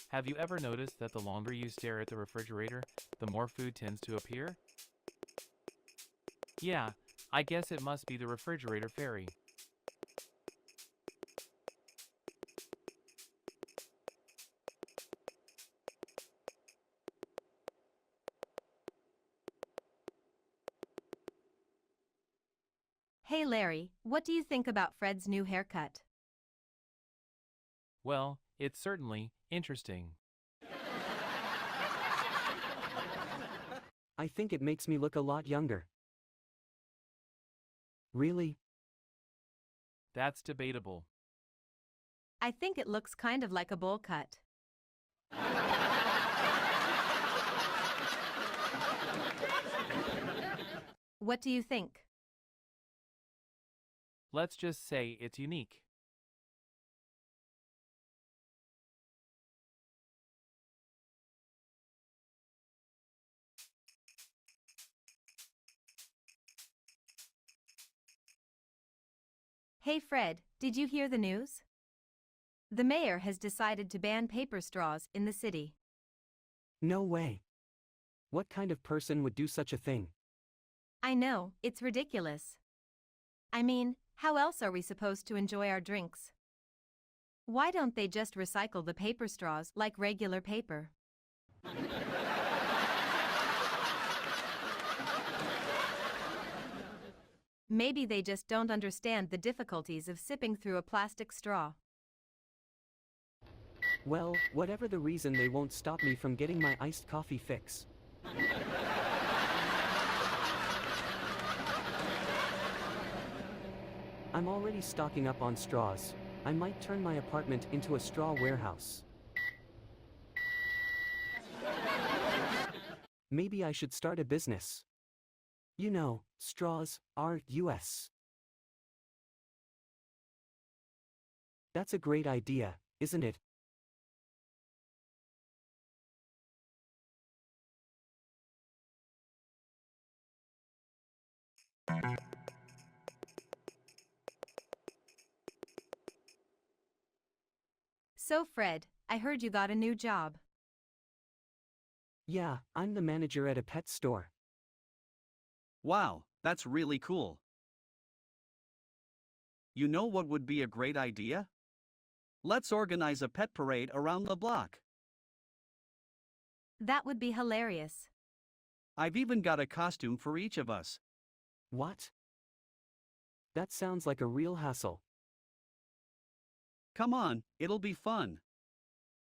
Have you ever noticed that the longer you stare at the refrigerator, the more food tends to appear? Yeah, I guess it must be the refrigerator fairy. Hey Larry, what do you think about Fred's new haircut? Well, it's certainly interesting. I think it makes me look a lot younger. Really? That's debatable. I think it looks kind of like a bowl cut. What do you think? Let's just say it's unique. Hey Fred, did you hear the news? The mayor has decided to ban paper straws in the city. No way. What kind of person would do such a thing? I know, it's ridiculous. I mean, how else are we supposed to enjoy our drinks? Why don't they just recycle the paper straws like regular paper? Maybe they just don't understand the difficulties of sipping through a plastic straw. Well, whatever the reason, they won't stop me from getting my iced coffee fix. I'm already stocking up on straws. I might turn my apartment into a straw warehouse. Maybe I should start a business. You know, straws, RIOT. That's a great idea, isn't it? So Fred, I heard you got a new job. Yeah, I'm the manager at a pet store. Wow, that's really cool. You know what would be a great idea? Let's organize a pet parade around the block. That would be hilarious. I've even got a costume for each of us. What? That sounds like a real hassle. Come on, it'll be fun.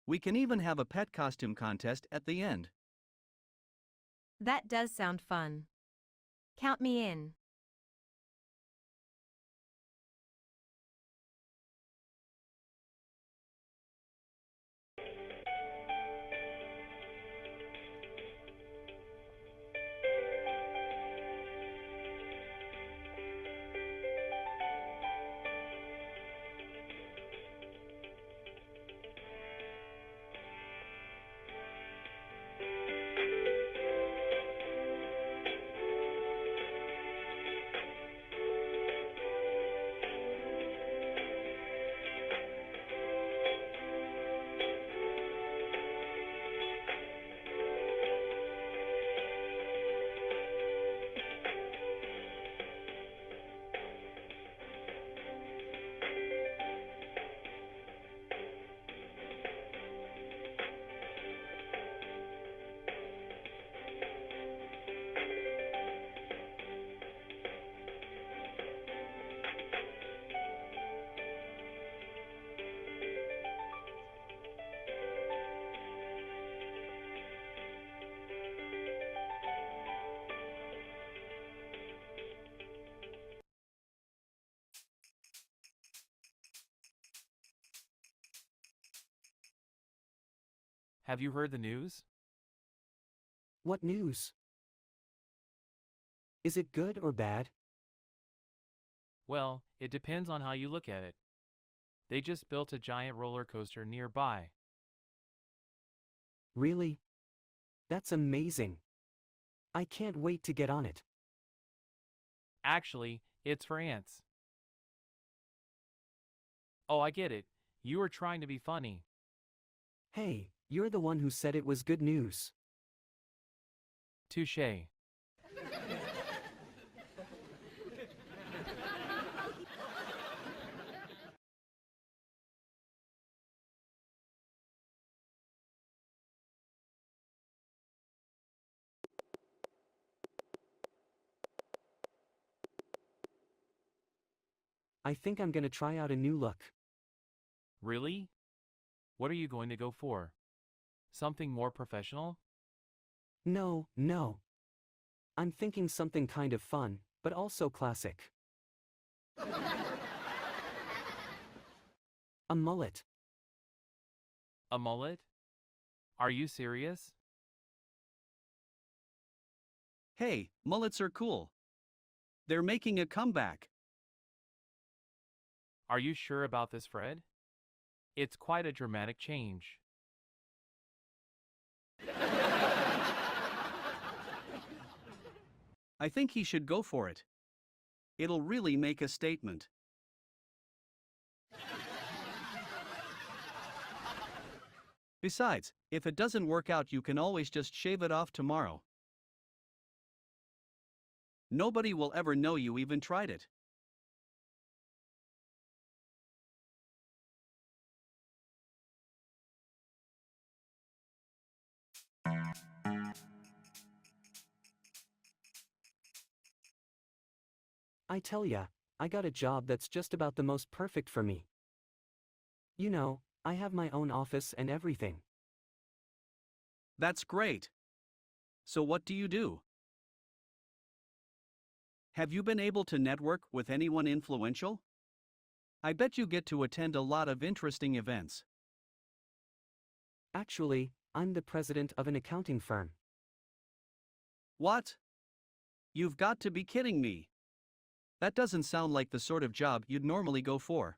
We can even have a pet costume contest at the end. That does sound fun. Count me in. Have you heard the news? What news? Is it good or bad? Well, it depends on how you look at it. They just built a giant roller coaster nearby. Really? That's amazing. I can't wait to get on it. Actually, it's for ants. Oh, I get it. You were trying to be funny. Hey, you're the one who said it was good news. Touché. I think I'm gonna try out a new look. Really? What are you going to go for? Something more professional? No, no. I'm thinking something kind of fun, but also classic. A mullet. A mullet? Are you serious? Hey, mullets are cool. They're making a comeback. Are you sure about this, Fred? It's quite a dramatic change. I think he should go for it. It'll really make a statement. Besides, if it doesn't work out, you can always just shave it off tomorrow. Nobody will ever know you even tried it. I tell ya, I got a job that's just about the most perfect for me. You know, I have my own office and everything. That's great. So what do you do? Have you been able to network with anyone influential? I bet you get to attend a lot of interesting events. Actually, I'm the president of an accounting firm. What? You've got to be kidding me. That doesn't sound like the sort of job you'd normally go for.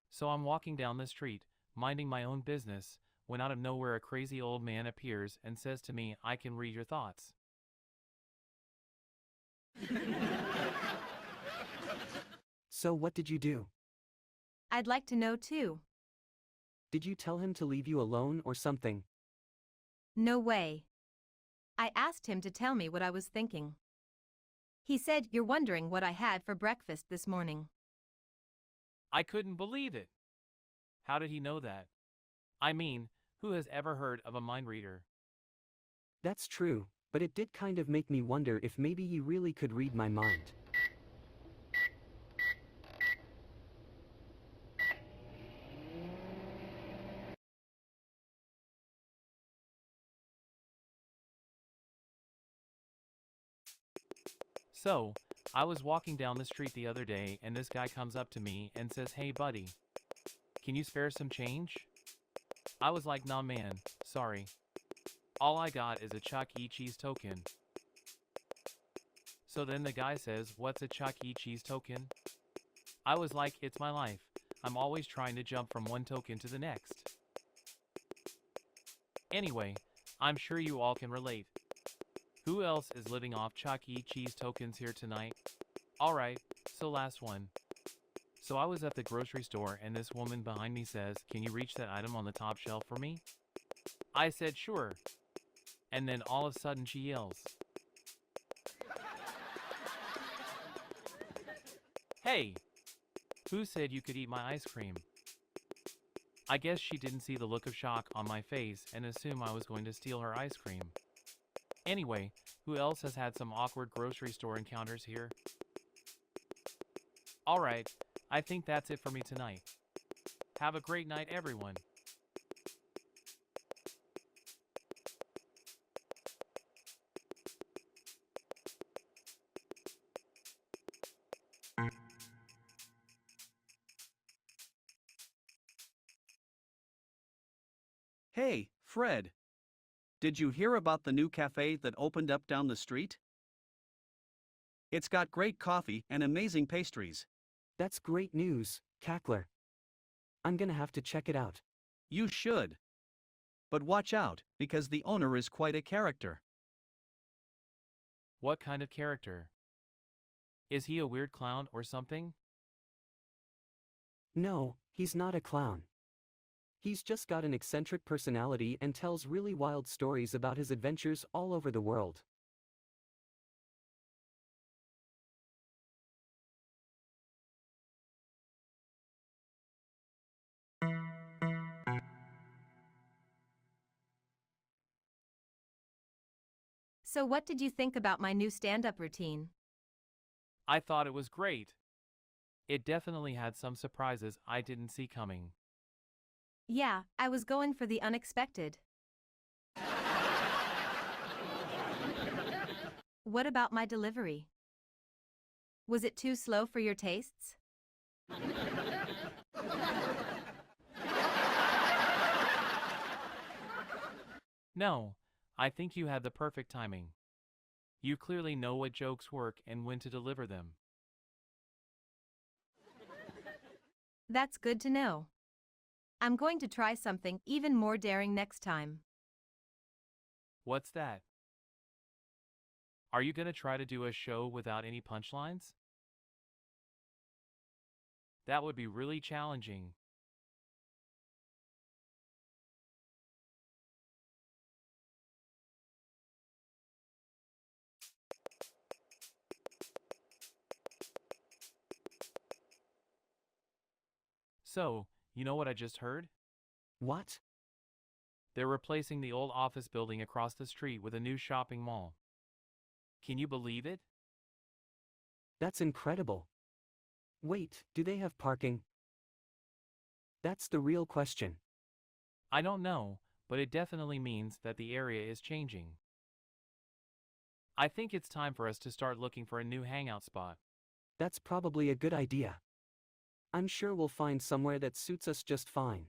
So I'm walking down the street, minding my own business, when out of nowhere a crazy old man appears and says to me, "I can read your thoughts." So what did you do? I'd like to know too. Did you tell him to leave you alone or something? No way. I asked him to tell me what I was thinking. He said, "You're wondering what I had for breakfast this morning." I couldn't believe it. How did he know that? I mean, who has ever heard of a mind reader? That's true, but it did kind of make me wonder if maybe he really could read my mind. So, I was walking down the street the other day and this guy comes up to me and says, "Hey buddy, can you spare some change?" I was like, "Nah man, sorry. All I got is a Chuck E. Cheese token." So then the guy says, "What's a Chuck E. Cheese token?" I was like, "It's my life. I'm always trying to jump from one token to the next." Anyway, I'm sure you all can relate. Who else is living off Chuck E. Cheese tokens here tonight? Alright, so last one. So I was at the grocery store and this woman behind me says, "Can you reach that item on the top shelf for me?" I said, "Sure." And then all of a sudden she yells, "Hey! Who said you could eat my ice cream?" I guess she didn't see the look of shock on my face and assumed I was going to steal her ice cream. Anyway, who else has had some awkward grocery store encounters here? Alright, I think that's it for me tonight. Have a great night, everyone. Hey, Fred. Did you hear about the new cafe that opened up down the street? It's got great coffee and amazing pastries. That's great news, Cackler. I'm gonna have to check it out. You should. But watch out, because the owner is quite a character. What kind of character? Is he a weird clown or something? No, he's not a clown. He's just got an eccentric personality and tells really wild stories about his adventures all over the world. So what did you think about my new stand-up routine? I thought it was great. It definitely had some surprises I didn't see coming. Yeah, I was going for the unexpected. What about my delivery? Was it too slow for your tastes? No, I think you had the perfect timing. You clearly know what jokes work and when to deliver them. That's good to know. I'm going to try something even more daring next time. What's that? Are you gonna try to do a show without any punchlines? That would be really challenging. So, you know what I just heard? What? They're replacing the old office building across the street with a new shopping mall. Can you believe it? That's incredible. Wait, do they have parking? That's the real question. I don't know, but it definitely means that the area is changing. I think it's time for us to start looking for a new hangout spot. That's probably a good idea. I'm sure we'll find somewhere that suits us just fine.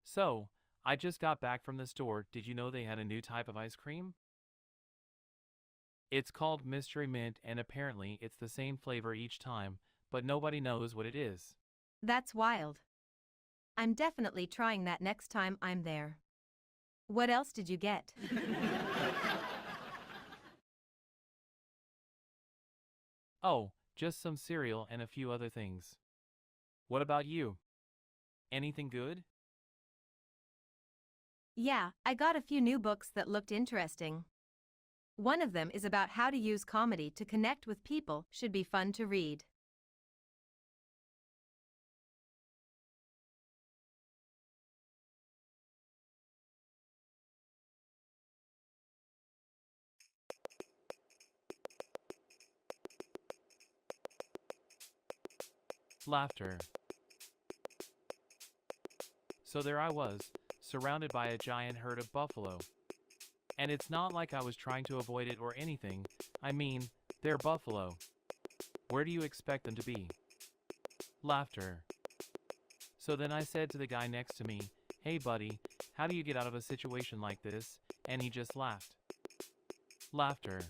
So, I just got back from the store. Did you know they had a new type of ice cream? It's called Mystery Mint, and apparently it's the same flavor each time, but nobody knows what it is. That's wild. I'm definitely trying that next time I'm there. What else did you get? Oh, just some cereal and a few other things. What about you? Anything good? Yeah, I got a few new books that looked interesting. One of them is about how to use comedy to connect with people, should be fun to read. Laughter. So there I was, surrounded by a giant herd of buffalo. And it's not like I was trying to avoid it or anything. I mean, they're buffalo. Where do you expect them to be? Laughter. So then I said to the guy next to me, "Hey buddy, how do you get out of a situation like this?" And he just laughed. Laughter.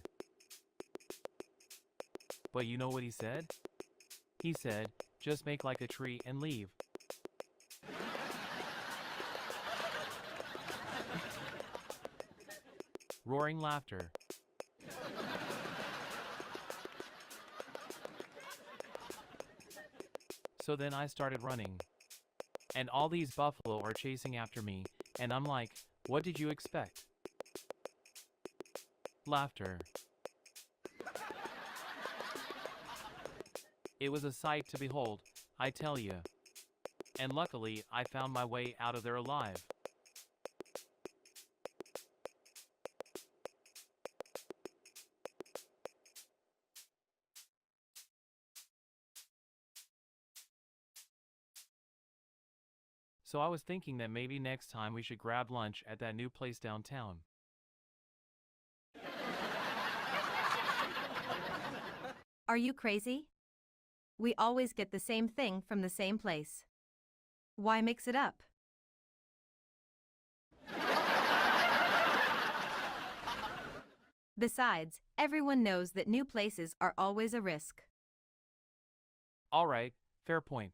But you know what he said? He said, "Just make like a tree and leave." Roaring laughter. So then I started running. And all these buffalo are chasing after me, and I'm like, what did you expect? Laughter. It was a sight to behold, I tell you. And luckily, I found my way out of there alive. So I was thinking that maybe next time we should grab lunch at that new place downtown. Are you crazy? We always get the same thing from the same place. Why mix it up? Besides, everyone knows that new places are always a risk. Alright, fair point.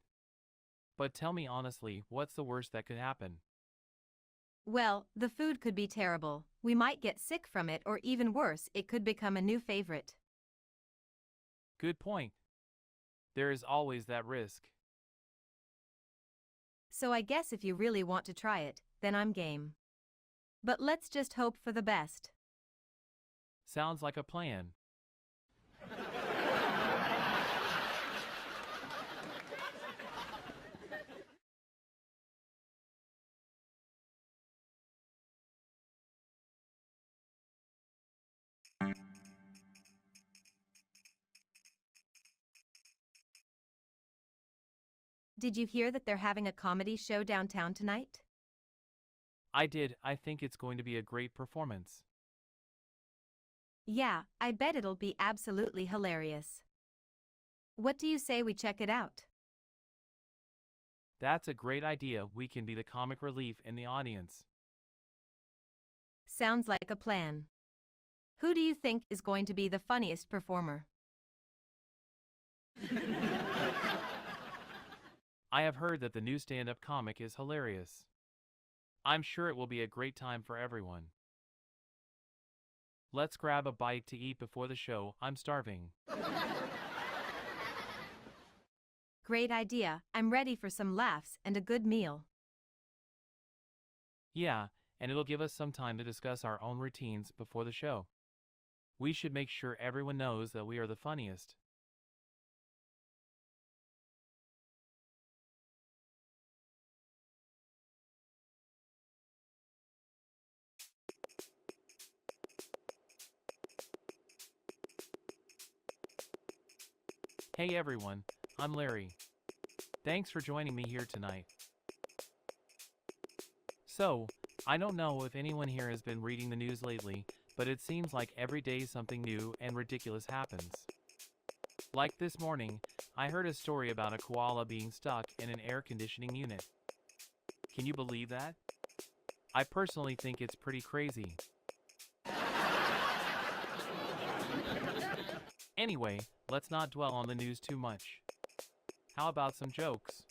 But tell me honestly, what's the worst that could happen? Well, the food could be terrible. We might get sick from it, or even worse, it could become a new favorite. Good point. There is always that risk. So I guess if you really want to try it, then I'm game. But let's just hope for the best. Sounds like a plan. Did you hear that they're having a comedy show downtown tonight? I did. I think it's going to be a great performance. Yeah, I bet it'll be absolutely hilarious. What do you say we check it out? That's a great idea. We can be the comic relief in the audience. Sounds like a plan. Who do you think is going to be the funniest performer? I have heard that the new stand-up comic is hilarious. I'm sure it will be a great time for everyone. Let's grab a bite to eat before the show. I'm starving. Great idea. I'm ready for some laughs and a good meal. Yeah, and it'll give us some time to discuss our own routines before the show. We should make sure everyone knows that we are the funniest. Hey everyone, I'm Larry. Thanks for joining me here tonight. So, I don't know if anyone here has been reading the news lately, but it seems like every day something new and ridiculous happens. Like this morning, I heard a story about a koala being stuck in an air conditioning unit. Can you believe that? I personally think it's pretty crazy. Anyway, let's not dwell on the news too much. How about some jokes?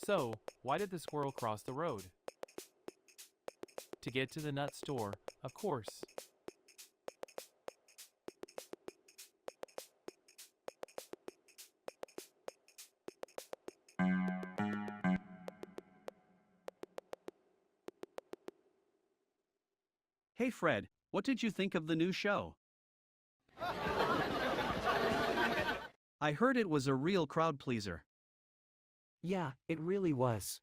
So, why did the squirrel cross the road? To get to the nut store, of course. Hey Fred, what did you think of the new show? I heard it was a real crowd pleaser. Yeah, it really was.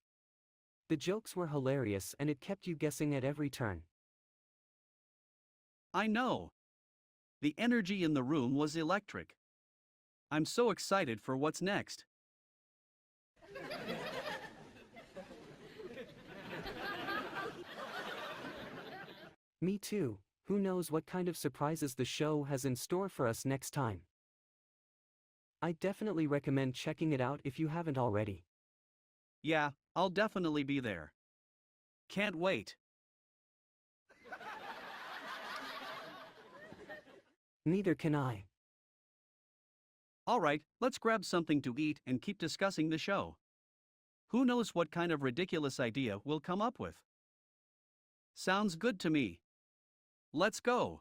The jokes were hilarious and it kept you guessing at every turn. I know. The energy in the room was electric. I'm so excited for what's next. Me too. Who knows what kind of surprises the show has in store for us next time? I definitely recommend checking it out if you haven't already. Yeah, I'll definitely be there. Can't wait. Neither can I. Alright, let's grab something to eat and keep discussing the show. Who knows what kind of ridiculous idea we'll come up with? Sounds good to me. Let's go.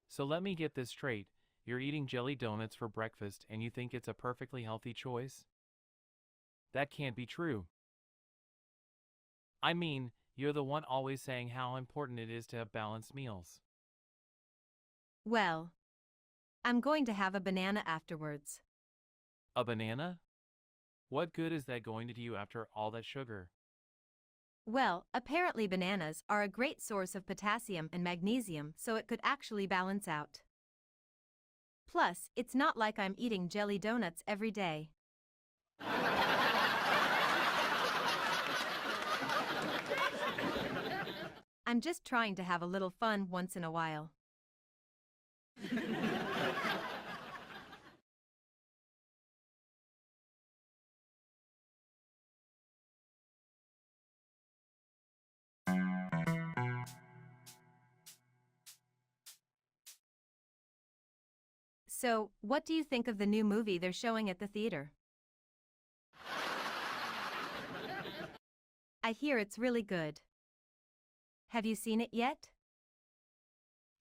So let me get this straight. You're eating jelly donuts for breakfast and you think it's a perfectly healthy choice? That can't be true. I mean, you're the one always saying how important it is to have balanced meals. Well, I'm going to have a banana afterwards. A banana? What good is that going to do you after all that sugar? Well, apparently bananas are a great source of potassium and magnesium, so it could actually balance out. Plus, it's not like I'm eating jelly donuts every day. I'm just trying to have a little fun once in a while. So, what do you think of the new movie they're showing at the theater? I hear it's really good. Have you seen it yet?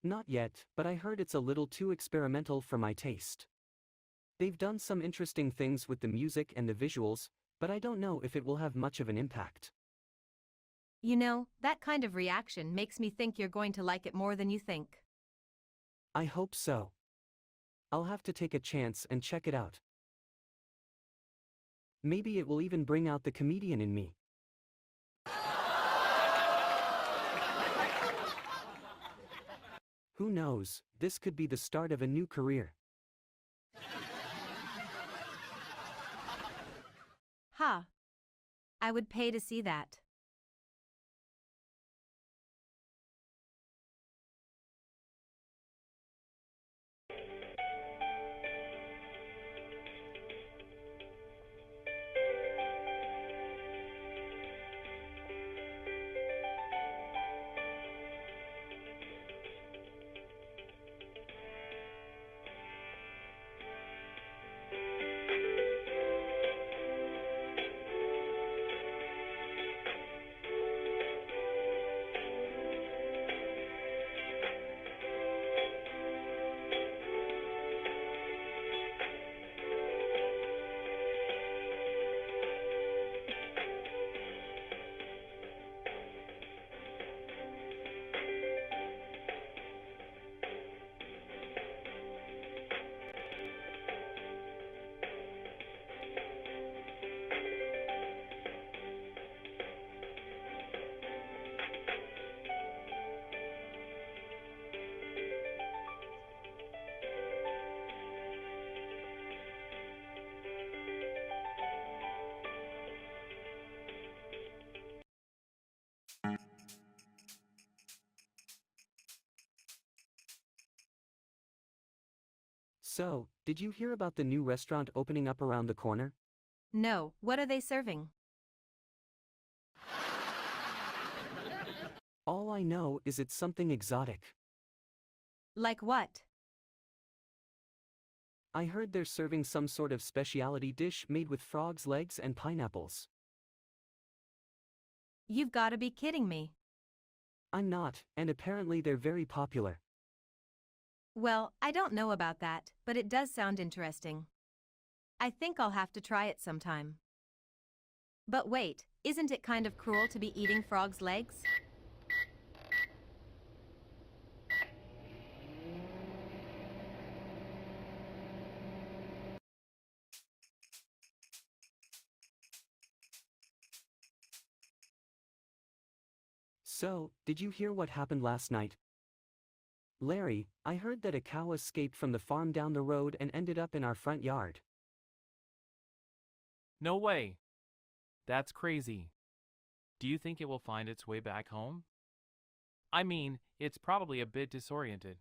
Not yet, but I heard it's a little too experimental for my taste. They've done some interesting things with the music and the visuals, but I don't know if it will have much of an impact. You know, that kind of reaction makes me think you're going to like it more than you think. I hope so. I'll have to take a chance and check it out. Maybe it will even bring out the comedian in me. Who knows, this could be the start of a new career. Ha! I would pay to see that. So, did you hear about the new restaurant opening up around the corner? No, what are they serving? All I know is it's something exotic. Like what? I heard they're serving some sort of specialty dish made with frogs' legs and pineapples. You've gotta be kidding me. I'm not, and apparently they're very popular. Well, I don't know about that, but it does sound interesting. I think I'll have to try it sometime. But wait, isn't it kind of cruel to be eating frogs' legs? So, did you hear what happened last night? Larry, I heard that a cow escaped from the farm down the road and ended up in our front yard. No way. That's crazy. Do you think it will find its way back home? I mean, it's probably a bit disoriented.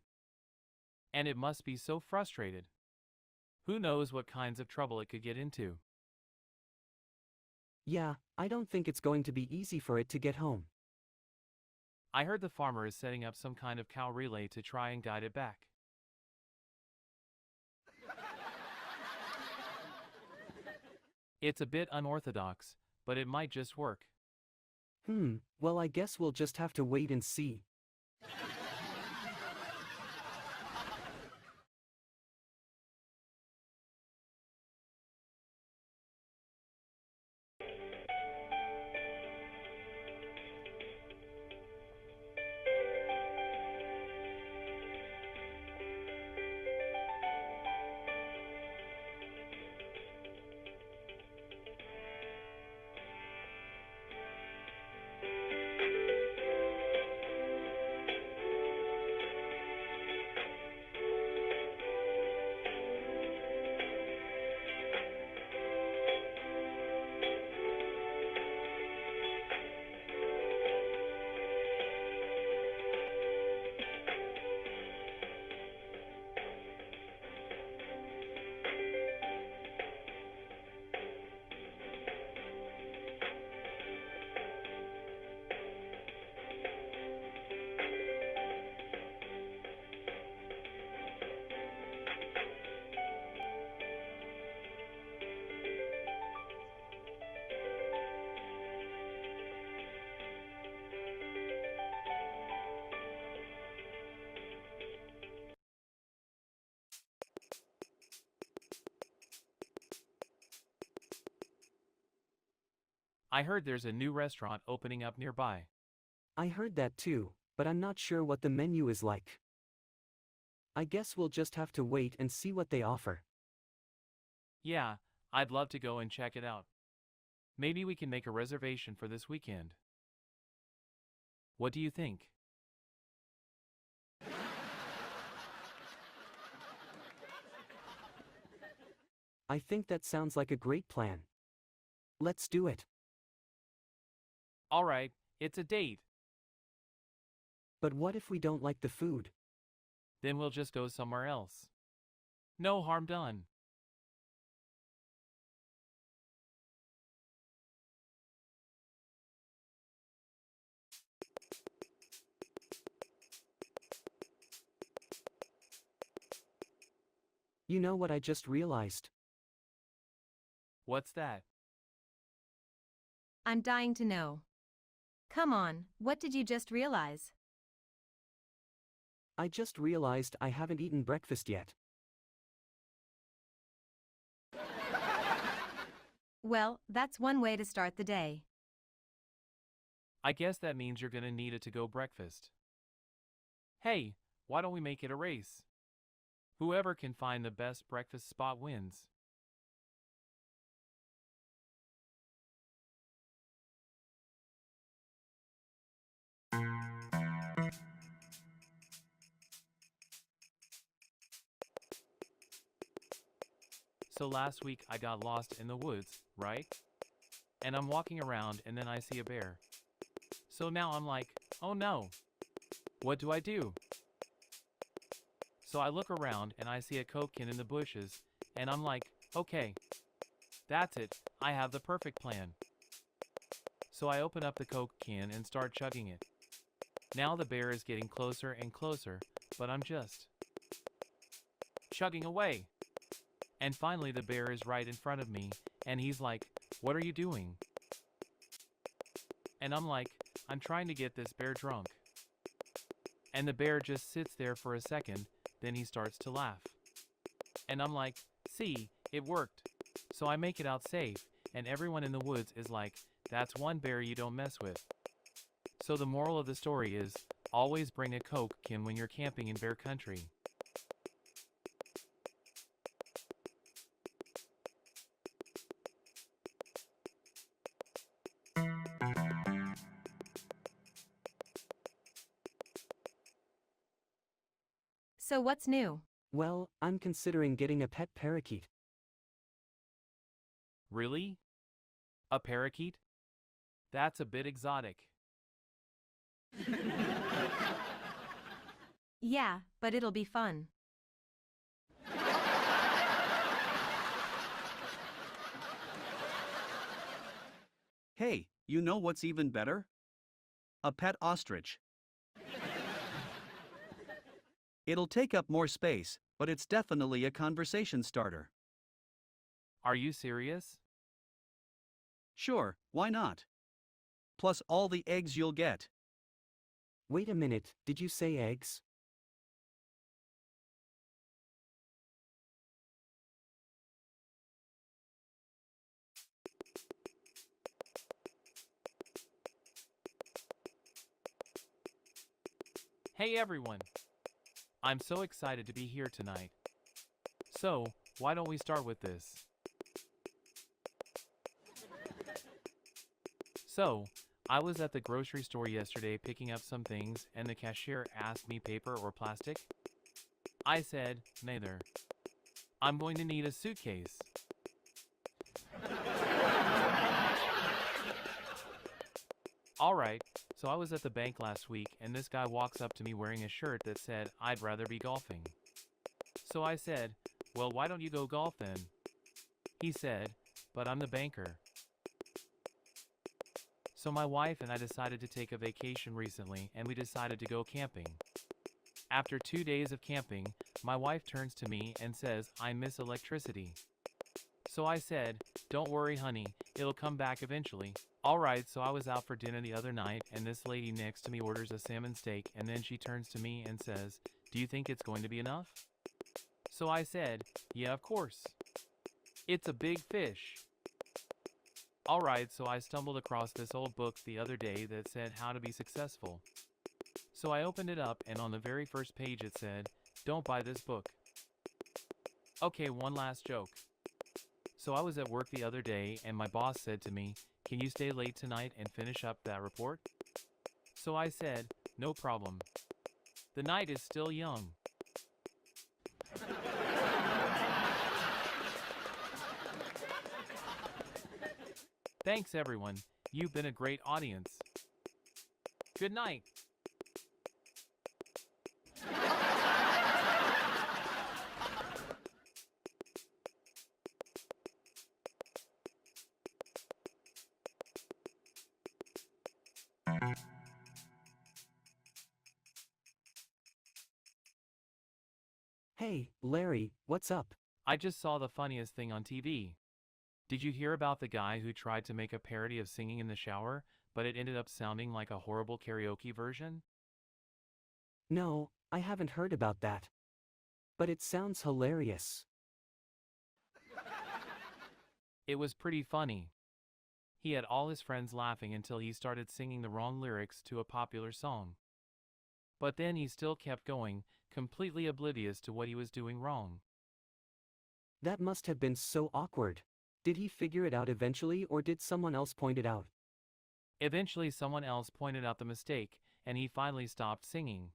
And it must be so frustrated. Who knows what kinds of trouble it could get into? Yeah, I don't think it's going to be easy for it to get home. I heard the farmer is setting up some kind of cow relay to try and guide it back. It's a bit unorthodox, but it might just work. Well, I guess we'll just have to wait and see. I heard there's a new restaurant opening up nearby. I heard that too, but I'm not sure what the menu is like. I guess we'll just have to wait and see what they offer. Yeah, I'd love to go and check it out. Maybe we can make a reservation for this weekend. What do you think? I think that sounds like a great plan. Let's do it. All right, it's a date. But what if we don't like the food? Then we'll just go somewhere else. No harm done. You know what I just realized? What's that? I'm dying to know. Come on, what did you just realize? I just realized I haven't eaten breakfast yet. Well, that's one way to start the day. I guess that means you're gonna need a to-go breakfast. Hey, why don't we make it a race? Whoever can find the best breakfast spot wins. So last week I got lost in the woods, right? And I'm walking around and then I see a bear. So now I'm like, oh no. What do I do? So I look around and I see a Coke can in the bushes, and I'm like, okay. That's it, I have the perfect plan. So I open up the Coke can and start chugging it. Now the bear is getting closer and closer, but I'm just chugging away. And finally the bear is right in front of me, and he's like, what are you doing? And I'm like, I'm trying to get this bear drunk. And the bear just sits there for a second, then he starts to laugh. And I'm like, see, it worked. So I make it out safe, and everyone in the woods is like, that's one bear you don't mess with. So the moral of the story is, always bring a Coke can when you're camping in bear country. So what's new? Well, I'm considering getting a pet parakeet. Really? A parakeet? That's a bit exotic. Yeah, but it'll be fun. Hey, you know what's even better? A pet ostrich. It'll take up more space, but it's definitely a conversation starter. Are you serious? Sure, why not? Plus all the eggs you'll get. Wait a minute, did you say eggs? Hey everyone! I'm so excited to be here tonight. So, why don't we start with this? So, I was at the grocery store yesterday picking up some things and the cashier asked me paper or plastic. I said, neither. I'm going to need a suitcase. Alright, so I was at the bank last week and this guy walks up to me wearing a shirt that said, I'd rather be golfing. So I said, well, why don't you go golf then? He said, but I'm the banker. So my wife and I decided to take a vacation recently and we decided to go camping. After 2 days of camping, my wife turns to me and says, I miss electricity. So I said, don't worry honey, it'll come back eventually. Alright, so I was out for dinner the other night and this lady next to me orders a salmon steak and then she turns to me and says, do you think it's going to be enough? So I said, yeah, of course. It's a big fish. Alright, so I stumbled across this old book the other day that said how to be successful. So I opened it up and on the very first page it said, don't buy this book. Okay, one last joke. So I was at work the other day and my boss said to me, "Can you stay late tonight and finish up that report?" So I said, "No problem. The night is still young." Thanks everyone, you've been a great audience. Good night. Hey, Larry, what's up? I just saw the funniest thing on TV. Did you hear about the guy who tried to make a parody of singing in the shower, but it ended up sounding like a horrible karaoke version? No, I haven't heard about that. But it sounds hilarious. It was pretty funny. He had all his friends laughing until he started singing the wrong lyrics to a popular song. But then he still kept going, completely oblivious to what he was doing wrong. That must have been so awkward. Did he figure it out eventually or did someone else point it out? Eventually someone else pointed out the mistake, and he finally stopped singing.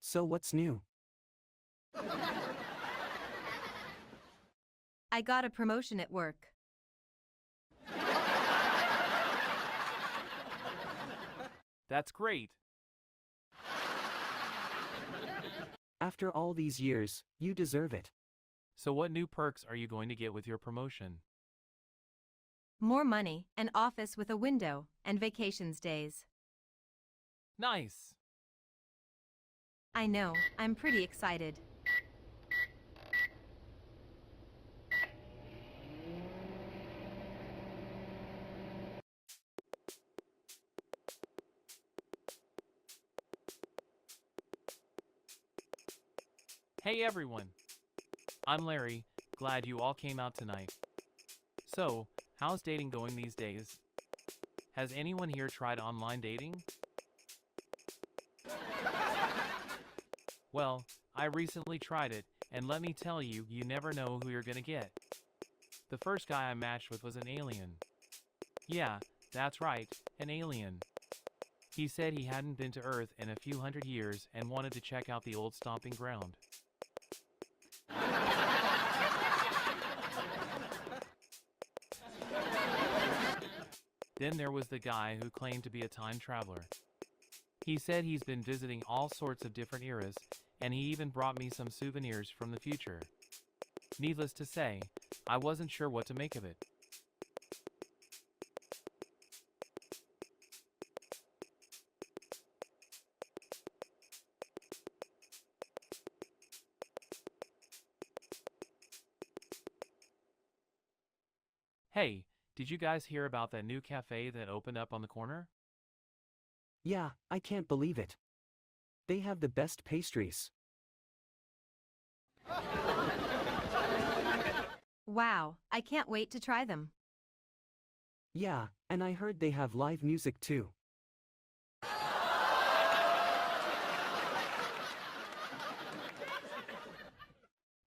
So what's new? I got a promotion at work. That's great. After all these years, you deserve it. So what new perks are you going to get with your promotion? More money, an office with a window, and vacations days. Nice. I know, I'm pretty excited. Hey everyone. I'm Larry, glad you all came out tonight. So, how's dating going these days? Has anyone here tried online dating? Well, I recently tried it, and let me tell you, you never know who you're gonna get. The first guy I matched with was an alien. Yeah, that's right, an alien. He said he hadn't been to Earth in a few hundred years and wanted to check out the old stomping ground. Then there was the guy who claimed to be a time traveler. He said he's been visiting all sorts of different eras, and he even brought me some souvenirs from the future. Needless to say, I wasn't sure what to make of it. Hey, did you guys hear about that new cafe that opened up on the corner? Yeah, I can't believe it. They have the best pastries. Wow, I can't wait to try them. Yeah, and I heard they have live music too.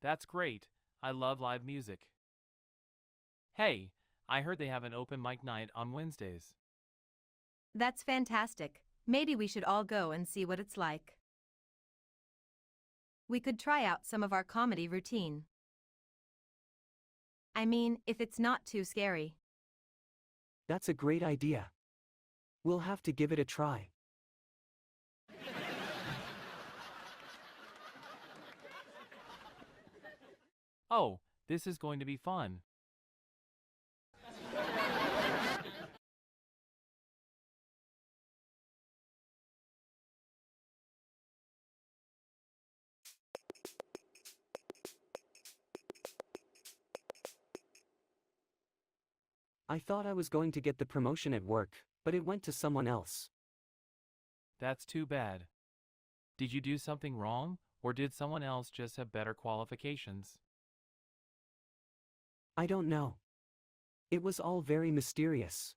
That's great. I love live music. Hey, I heard they have an open mic night on Wednesdays. That's fantastic. Maybe we should all go and see what it's like. We could try out some of our comedy routine. I mean, if it's not too scary. That's a great idea. We'll have to give it a try. Oh, this is going to be fun. I thought I was going to get the promotion at work, but it went to someone else. That's too bad. Did you do something wrong, or did someone else just have better qualifications? I don't know. It was all very mysterious.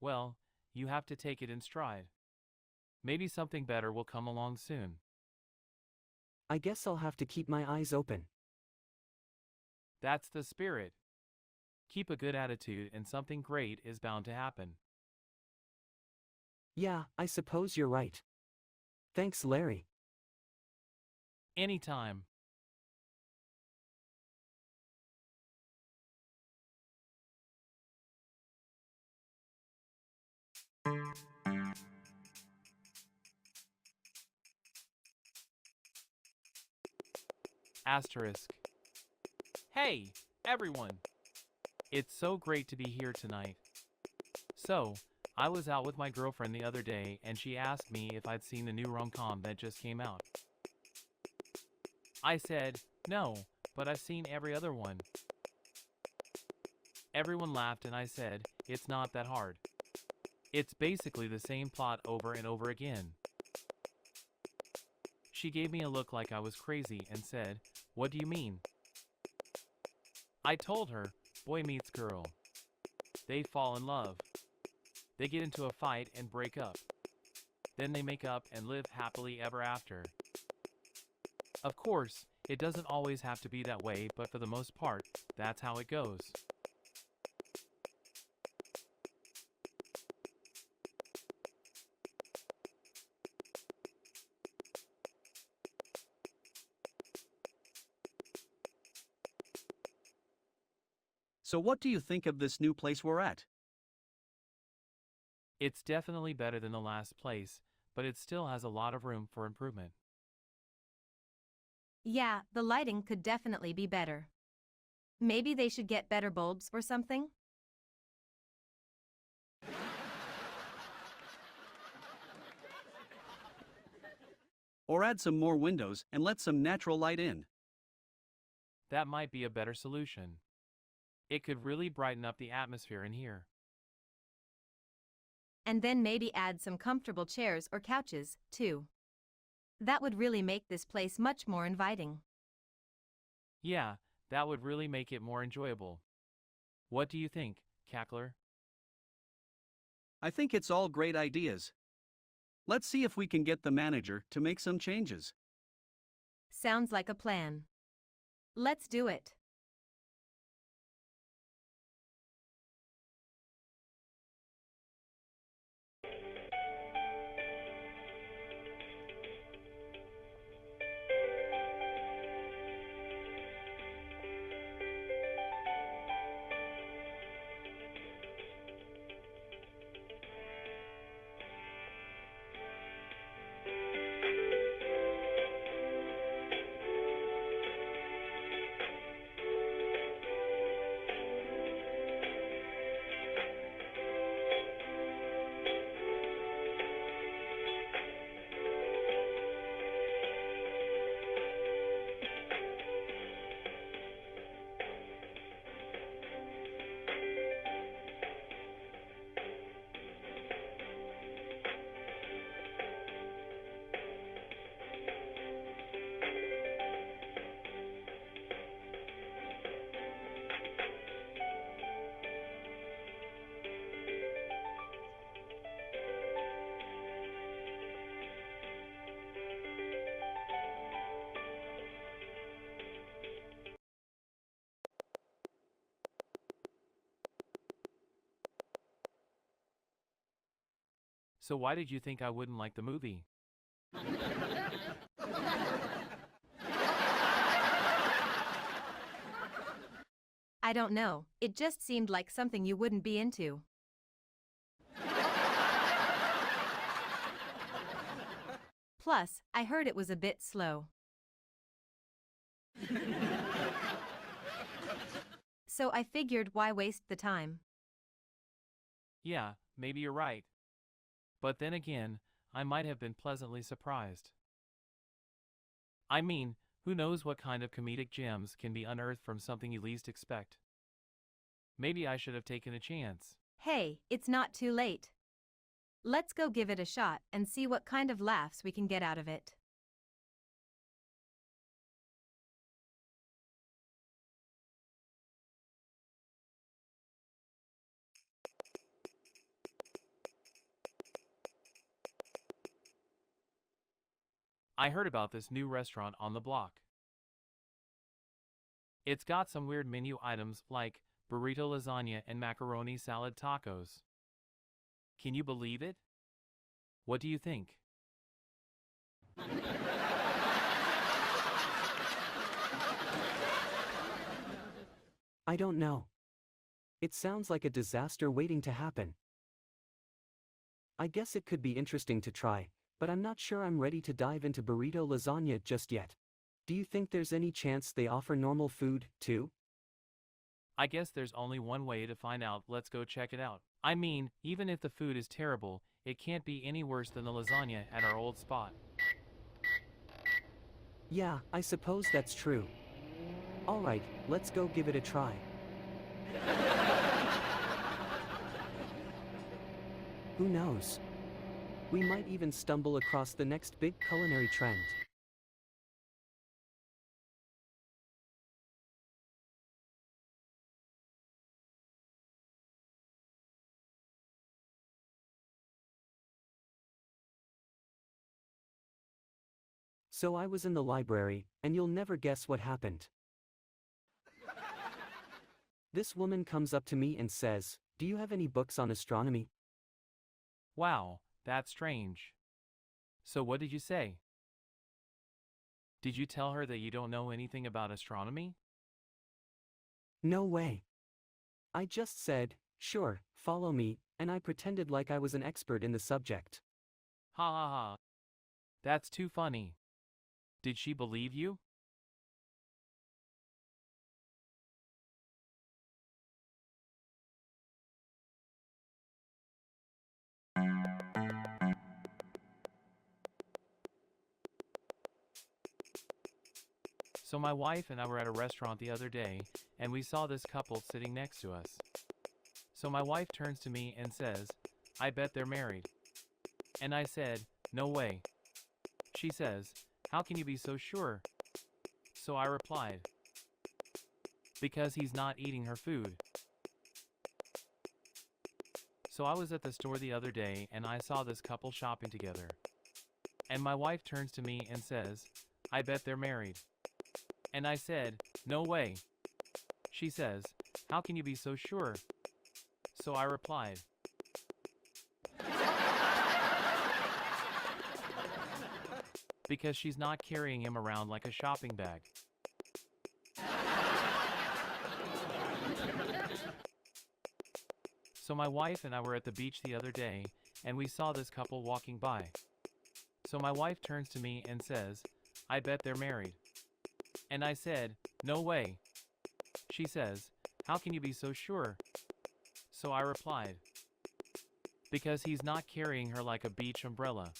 Well, you have to take it in stride. Maybe something better will come along soon. I guess I'll have to keep my eyes open. That's the spirit. Keep a good attitude and something great is bound to happen. Yeah, I suppose you're right. Thanks, Larry. Anytime. Asterisk. Hey, everyone! It's so great to be here tonight. So, I was out with my girlfriend the other day and she asked me if I'd seen the new rom-com that just came out. I said, no, but I've seen every other one. Everyone laughed and I said, it's not that hard. It's basically the same plot over and over again. She gave me a look like I was crazy and said, what do you mean? I told her, boy meets girl. They fall in love. They get into a fight and break up. Then they make up and live happily ever after. Of course, it doesn't always have to be that way, but for the most part, that's how it goes. So what do you think of this new place we're at? It's definitely better than the last place, but it still has a lot of room for improvement. Yeah, the lighting could definitely be better. Maybe they should get better bulbs or something? Or add some more windows and let some natural light in. That might be a better solution. It could really brighten up the atmosphere in here. And then maybe add some comfortable chairs or couches, too. That would really make this place much more inviting. Yeah, that would really make it more enjoyable. What do you think, Cackler? I think it's all great ideas. Let's see if we can get the manager to make some changes. Sounds like a plan. Let's do it. So why did you think I wouldn't like the movie? I don't know, it just seemed like something you wouldn't be into. Plus, I heard it was a bit slow. So I figured why waste the time? Yeah, maybe you're right. But then again, I might have been pleasantly surprised. I mean, who knows what kind of comedic gems can be unearthed from something you least expect? Maybe I should have taken a chance. Hey, it's not too late. Let's go give it a shot and see what kind of laughs we can get out of it. I heard about this new restaurant on the block. It's got some weird menu items like burrito lasagna and macaroni salad tacos. Can you believe it? What do you think? I don't know. It sounds like a disaster waiting to happen. I guess it could be interesting to try, but I'm not sure I'm ready to dive into burrito lasagna just yet. Do you think there's any chance they offer normal food, too? I guess there's only one way to find out. Let's go check it out. I mean, even if the food is terrible, it can't be any worse than the lasagna at our old spot. Yeah, I suppose that's true. Alright, let's go give it a try. Who knows? We might even stumble across the next big culinary trend. So I was in the library, and you'll never guess what happened. This woman comes up to me and says, "Do you have any books on astronomy?" Wow, that's strange. So what did you say? Did you tell her that you don't know anything about astronomy? No way. I just said, "Sure, follow me," and I pretended like I was an expert in the subject. Ha ha ha. That's too funny. Did she believe you? So my wife and I were at a restaurant the other day, and we saw this couple sitting next to us. So my wife turns to me and says, "I bet they're married." And I said, "No way." She says, "How can you be so sure?" So I replied, "Because he's not eating her food." So I was at the store the other day and I saw this couple shopping together. And my wife turns to me and says, "I bet they're married." And I said, "No way." She says, "How can you be so sure?" So I replied, "Because she's not carrying him around like a shopping bag." So my wife and I were at the beach the other day, and we saw this couple walking by. So my wife turns to me and says, "I bet they're married." And I said, "No way." She says, "How can you be so sure?" So I replied, "Because he's not carrying her like a beach umbrella."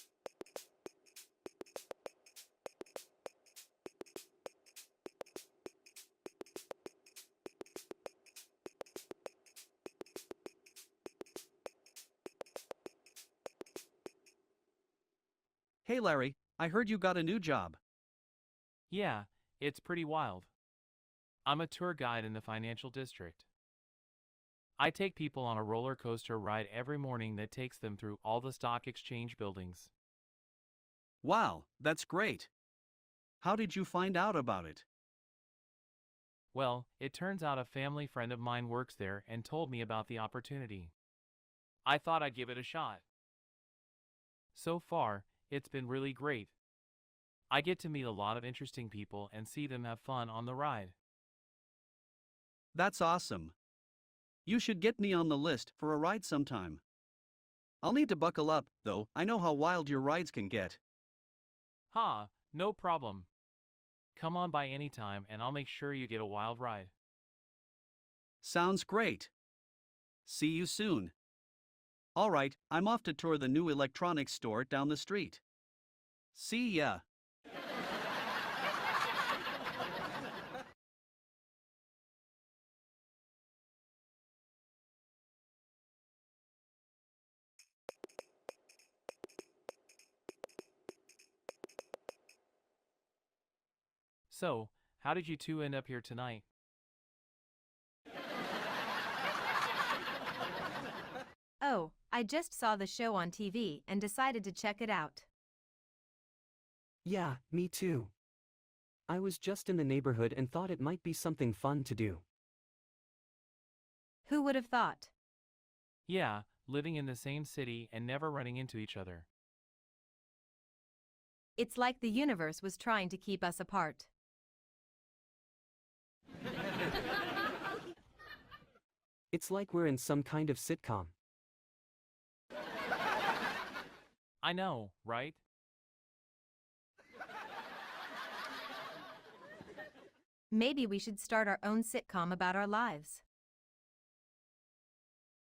Hey Larry, I heard you got a new job. Yeah, it's pretty wild. I'm a tour guide in the financial district. I take people on a roller coaster ride every morning that takes them through all the stock exchange buildings. Wow, that's great. How did you find out about it? Well, it turns out a family friend of mine works there and told me about the opportunity. I thought I'd give it a shot. So far, it's been really great. I get to meet a lot of interesting people and see them have fun on the ride. That's awesome. You should get me on the list for a ride sometime. I'll need to buckle up, though. I know how wild your rides can get. Ha, no problem. Come on by anytime and I'll make sure you get a wild ride. Sounds great. See you soon. All right, I'm off to tour the new electronics store down the street. See ya. So, how did you two end up here tonight? Oh, I just saw the show on TV and decided to check it out. Yeah, me too. I was just in the neighborhood and thought it might be something fun to do. Who would have thought? Yeah, living in the same city and never running into each other. It's like the universe was trying to keep us apart. It's like we're in some kind of sitcom. I know, right? Maybe we should start our own sitcom about our lives.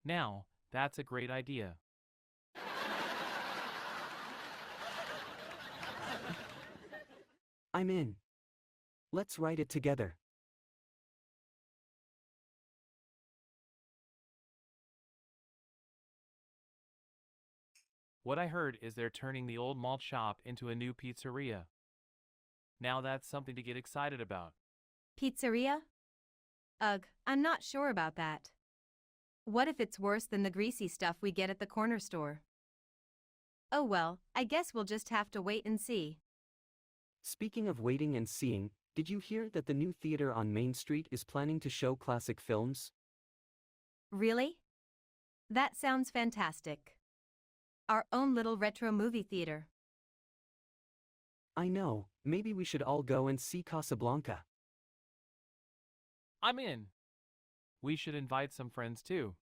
Now, that's a great idea. I'm in. Let's write it together. What I heard is they're turning the old malt shop into a new pizzeria. Now that's something to get excited about. Pizzeria? Ugh, I'm not sure about that. What if it's worse than the greasy stuff we get at the corner store? Oh well, I guess we'll just have to wait and see. Speaking of waiting and seeing, did you hear that the new theater on Main Street is planning to show classic films? Really? That sounds fantastic. Our own little retro movie theater. I know, maybe we should all go and see Casablanca. I'm in. We should invite some friends too.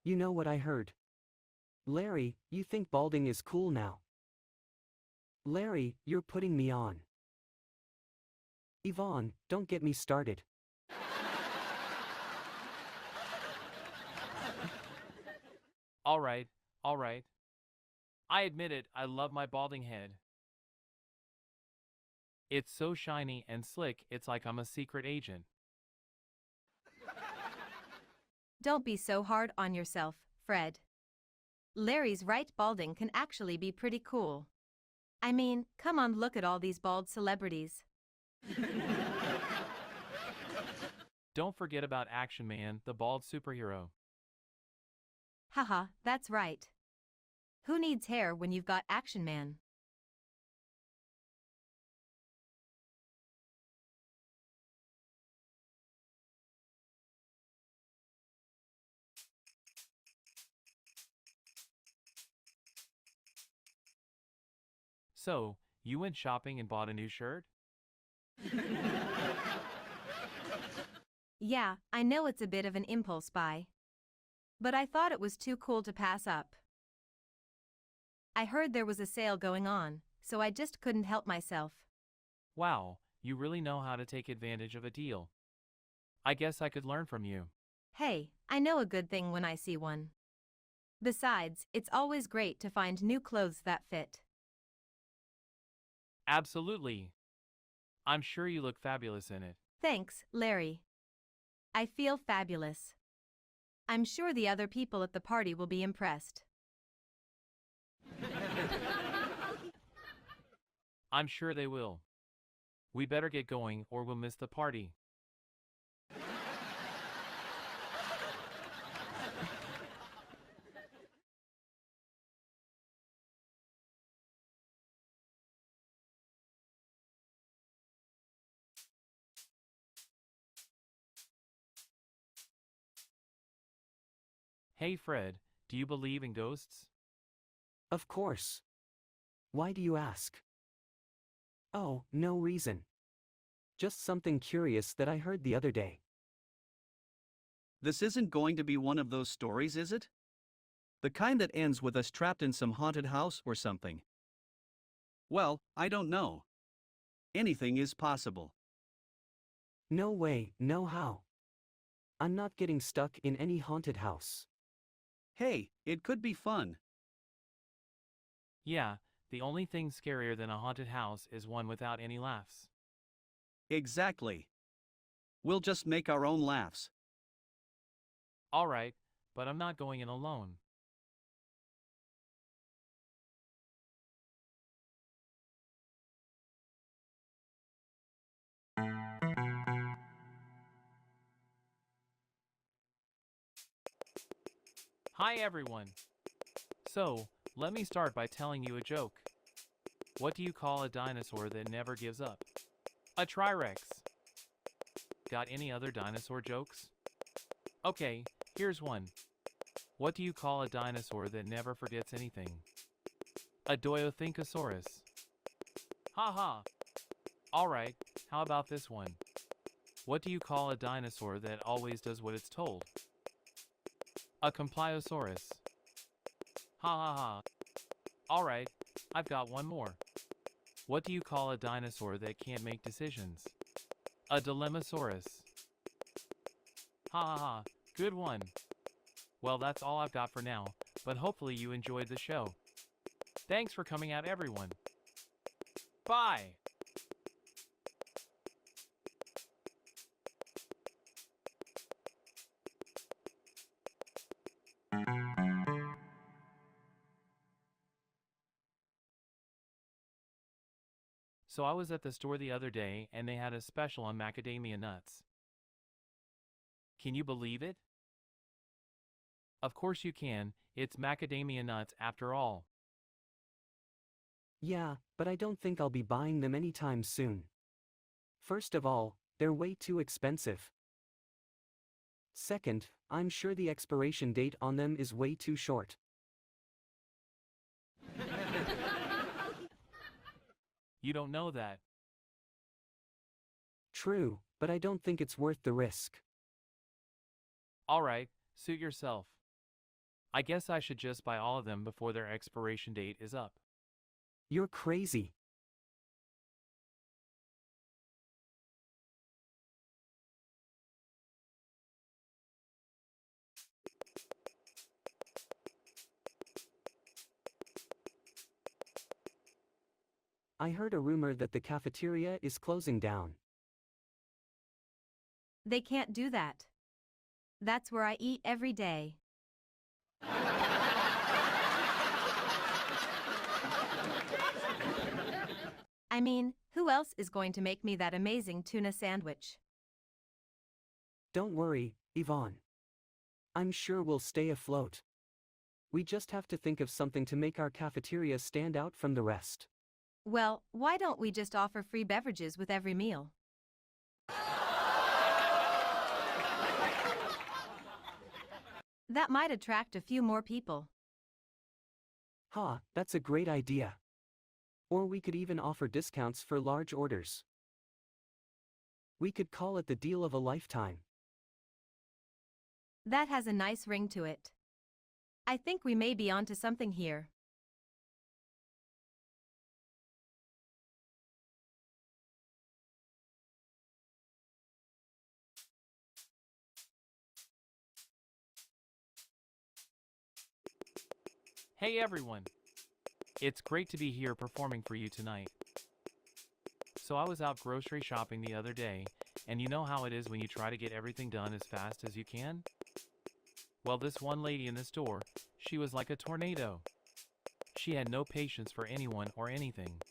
You know what I heard? Larry, you think balding is cool now. Larry, you're putting me on. Yvonne, don't get me started. All right, all right. I admit it, I love my balding head. It's so shiny and slick, it's like I'm a secret agent. Don't be so hard on yourself, Fred. Larry's right, balding can actually be pretty cool. I mean, come on, look at all these bald celebrities. Don't forget about Action Man, the bald superhero. Haha, that's right. Who needs hair when you've got Action Man? So, you went shopping and bought a new shirt? Yeah, I know it's a bit of an impulse buy. But I thought it was too cool to pass up. I heard there was a sale going on, so I just couldn't help myself. Wow, you really know how to take advantage of a deal. I guess I could learn from you. Hey, I know a good thing when I see one. Besides, it's always great to find new clothes that fit. Absolutely. I'm sure you look fabulous in it. Thanks, Larry. I feel fabulous. I'm sure the other people at the party will be impressed. I'm sure they will. We better get going or we'll miss the party. Hey Fred, do you believe in ghosts? Of course. Why do you ask? Oh, no reason. Just something curious that I heard the other day. This isn't going to be one of those stories, is it? The kind that ends with us trapped in some haunted house or something. Well, I don't know. Anything is possible. No way, no how. I'm not getting stuck in any haunted house. Hey, it could be fun. Yeah, the only thing scarier than a haunted house is one without any laughs. Exactly. We'll just make our own laughs. Alright, but I'm not going in alone. Hi everyone! So, let me start by telling you a joke. What do you call a dinosaur that never gives up? A Trirex. Got any other dinosaur jokes? Okay, here's one. What do you call a dinosaur that never forgets anything? A Doyothinkosaurus. Ha ha! Alright, how about this one? What do you call a dinosaur that always does what it's told? A Compliosaurus. Ha ha ha. Alright, I've got one more. What do you call a dinosaur that can't make decisions? A Dilemmasaurus. Ha ha ha, good one. Well, that's all I've got for now, but hopefully you enjoyed the show. Thanks for coming out, everyone. Bye! So I was at the store the other day and they had a special on macadamia nuts. Can you believe it? Of course you can, it's macadamia nuts after all. Yeah, but I don't think I'll be buying them anytime soon. First of all, they're way too expensive. Second, I'm sure the expiration date on them is way too short. You don't know that. True, but I don't think it's worth the risk. Alright, suit yourself. I guess I should just buy all of them before their expiration date is up. You're crazy. I heard a rumor that the cafeteria is closing down. They can't do that. That's where I eat every day. I mean, who else is going to make me that amazing tuna sandwich? Don't worry, Yvonne. I'm sure we'll stay afloat. We just have to think of something to make our cafeteria stand out from the rest. Well, why don't we just offer free beverages with every meal? That might attract a few more people. Ha, that's a great idea. Or we could even offer discounts for large orders. We could call it the deal of a lifetime. That has a nice ring to it. I think we may be onto something here. Hey everyone! It's great to be here performing for you tonight. So I was out grocery shopping the other day, and you know how it is when you try to get everything done as fast as you can? Well, this one lady in the store, she was like a tornado. She had no patience for anyone or anything.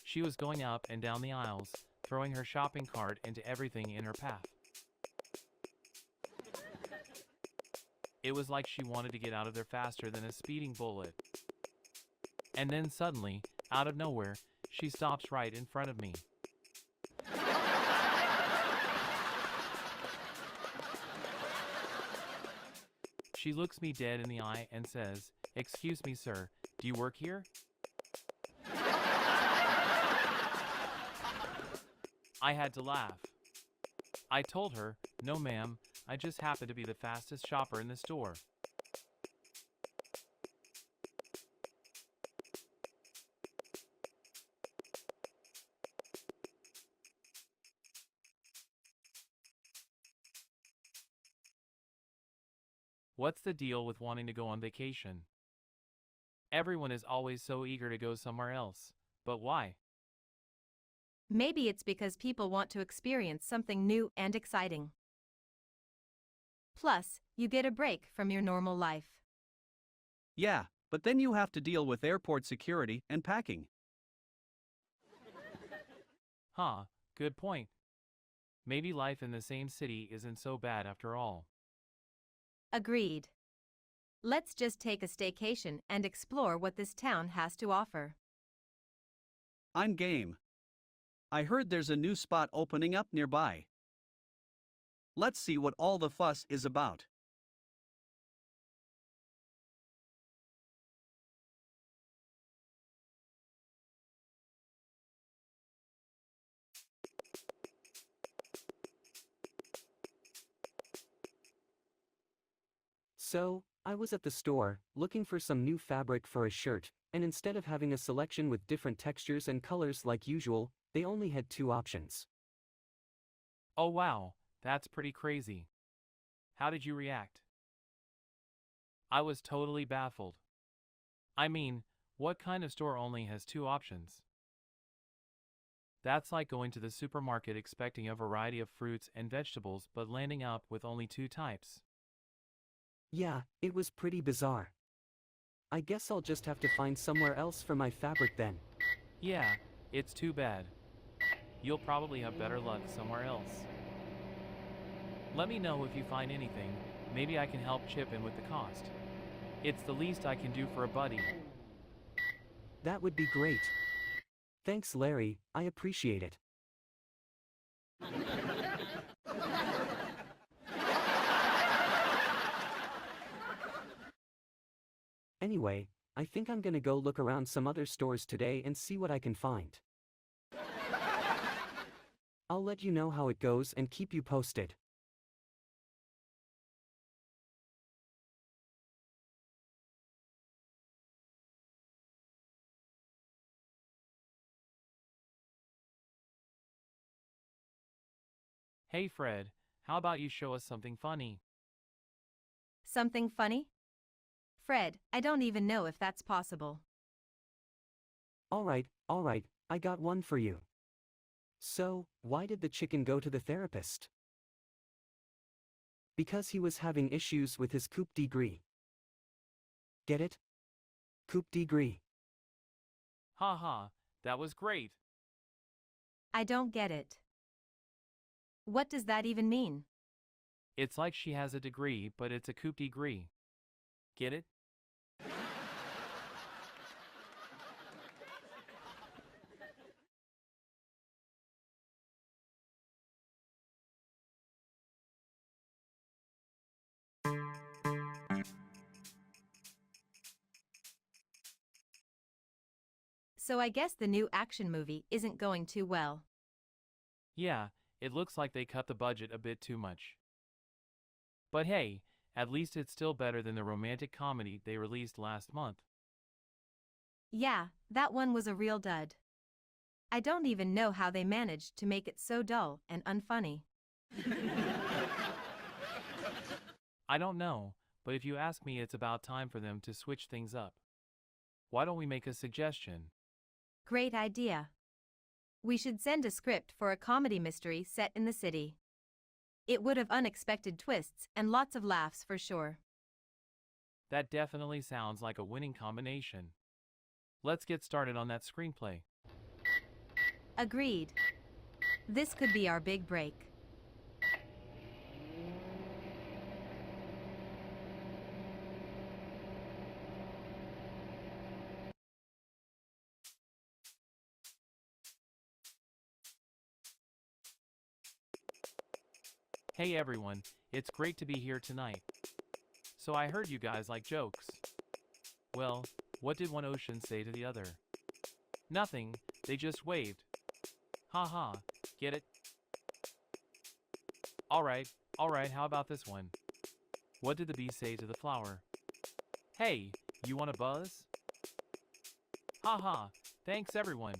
She was going up and down the aisles, throwing her shopping cart into everything in her path. It was like she wanted to get out of there faster than a speeding bullet. And then suddenly, out of nowhere, she stops right in front of me. She looks me dead in the eye and says, "Excuse me, sir, do you work here?" I had to laugh. I told her, "No ma'am, I just happen to be the fastest shopper in the store." What's the deal with wanting to go on vacation? Everyone is always so eager to go somewhere else, but why? Maybe it's because people want to experience something new and exciting. Plus, you get a break from your normal life. Yeah, but then you have to deal with airport security and packing. Huh, good point. Maybe life in the same city isn't so bad after all. Agreed. Let's just take a staycation and explore what this town has to offer. I'm game. I heard there's a new spot opening up nearby. Let's see what all the fuss is about. So, I was at the store, looking for some new fabric for a shirt, and instead of having a selection with different textures and colors like usual, they only had 2 options. Oh wow, that's pretty crazy. How did you react? I was totally baffled. I mean, what kind of store only has 2 options? That's like going to the supermarket expecting a variety of fruits and vegetables but landing up with only 2 types. Yeah, it was pretty bizarre. I guess I'll just have to find somewhere else for my fabric then. Yeah, it's too bad. You'll probably have better luck somewhere else. Let me know if you find anything, maybe I can help chip in with the cost. It's the least I can do for a buddy. That would be great. Thanks, Larry, I appreciate it. Anyway, I think I'm gonna go look around some other stores today and see what I can find. I'll let you know how it goes and keep you posted. Hey Fred, how about you show us something funny? Something funny? Fred, I don't even know if that's possible. Alright, I got one for you. So, why did the chicken go to the therapist? Because he was having issues with his coupe de gris. Get it? Coupe de gris. Haha, that was great. I don't get it. What does that even mean? It's like she has a degree, but it's a coupe de gris. Get it? So I guess the new action movie isn't going too well. Yeah, it looks like they cut the budget a bit too much. But hey, at least it's still better than the romantic comedy they released last month. Yeah, that one was a real dud. I don't even know how they managed to make it so dull and unfunny. I don't know, but if you ask me, it's about time for them to switch things up. Why don't we make a suggestion? Great idea. We should send a script for a comedy mystery set in the city. It would have unexpected twists and lots of laughs for sure. That definitely sounds like a winning combination. Let's get started on that screenplay. Agreed. This could be our big break. Hey everyone, it's great to be here tonight. So I heard you guys like jokes. Well, what did one ocean say to the other? Nothing, they just waved. Ha ha, get it? Alright, how about this one? What did the bee say to the flower? Hey, you want a buzz? Ha ha, thanks everyone.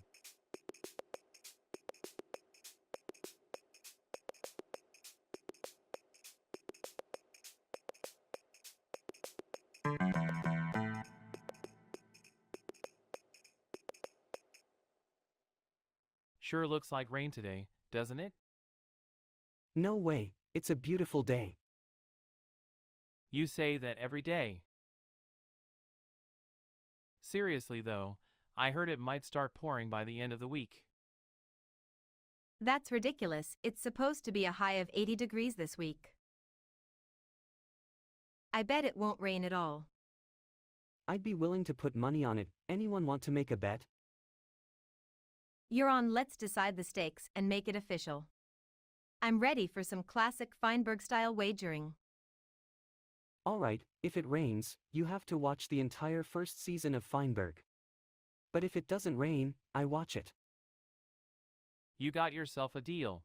Sure looks like rain today, doesn't it? No way, it's a beautiful day. You say that every day. Seriously though, I heard it might start pouring by the end of the week. That's ridiculous, it's supposed to be a high of 80 degrees this week. I bet it won't rain at all. I'd be willing to put money on it. Anyone want to make a bet? You're on. Let's decide the stakes and make it official. I'm ready for some classic Feinberg-style wagering. Alright, if it rains, you have to watch the entire first season of Feinberg. But if it doesn't rain, I watch it. You got yourself a deal.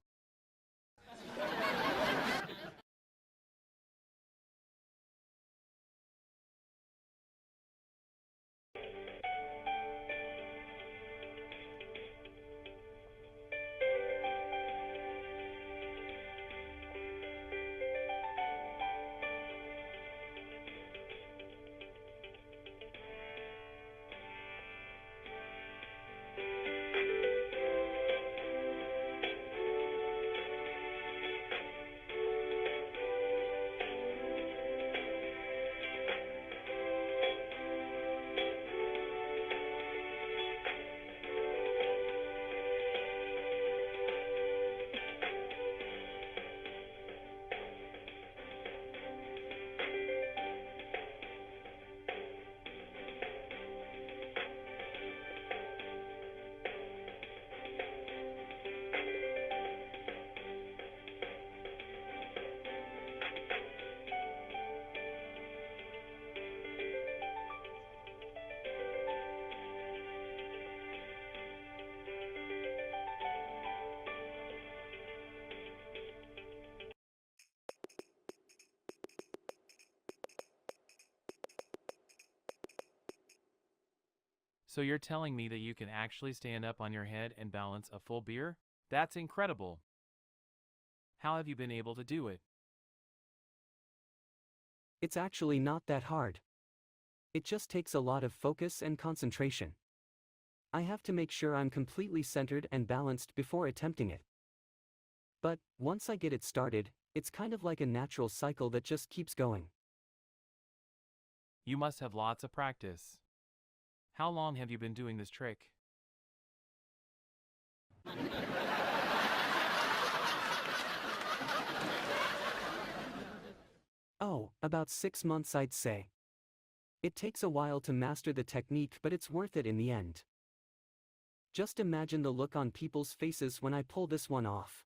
So you're telling me that you can actually stand up on your head and balance a full beer? That's incredible. How have you been able to do it? It's actually not that hard. It just takes a lot of focus and concentration. I have to make sure I'm completely centered and balanced before attempting it. But, once I get it started, it's kind of like a natural cycle that just keeps going. You must have lots of practice. How long have you been doing this trick? Oh, about 6 months I'd say. It takes a while to master the technique, but it's worth it in the end. Just imagine the look on people's faces when I pull this one off.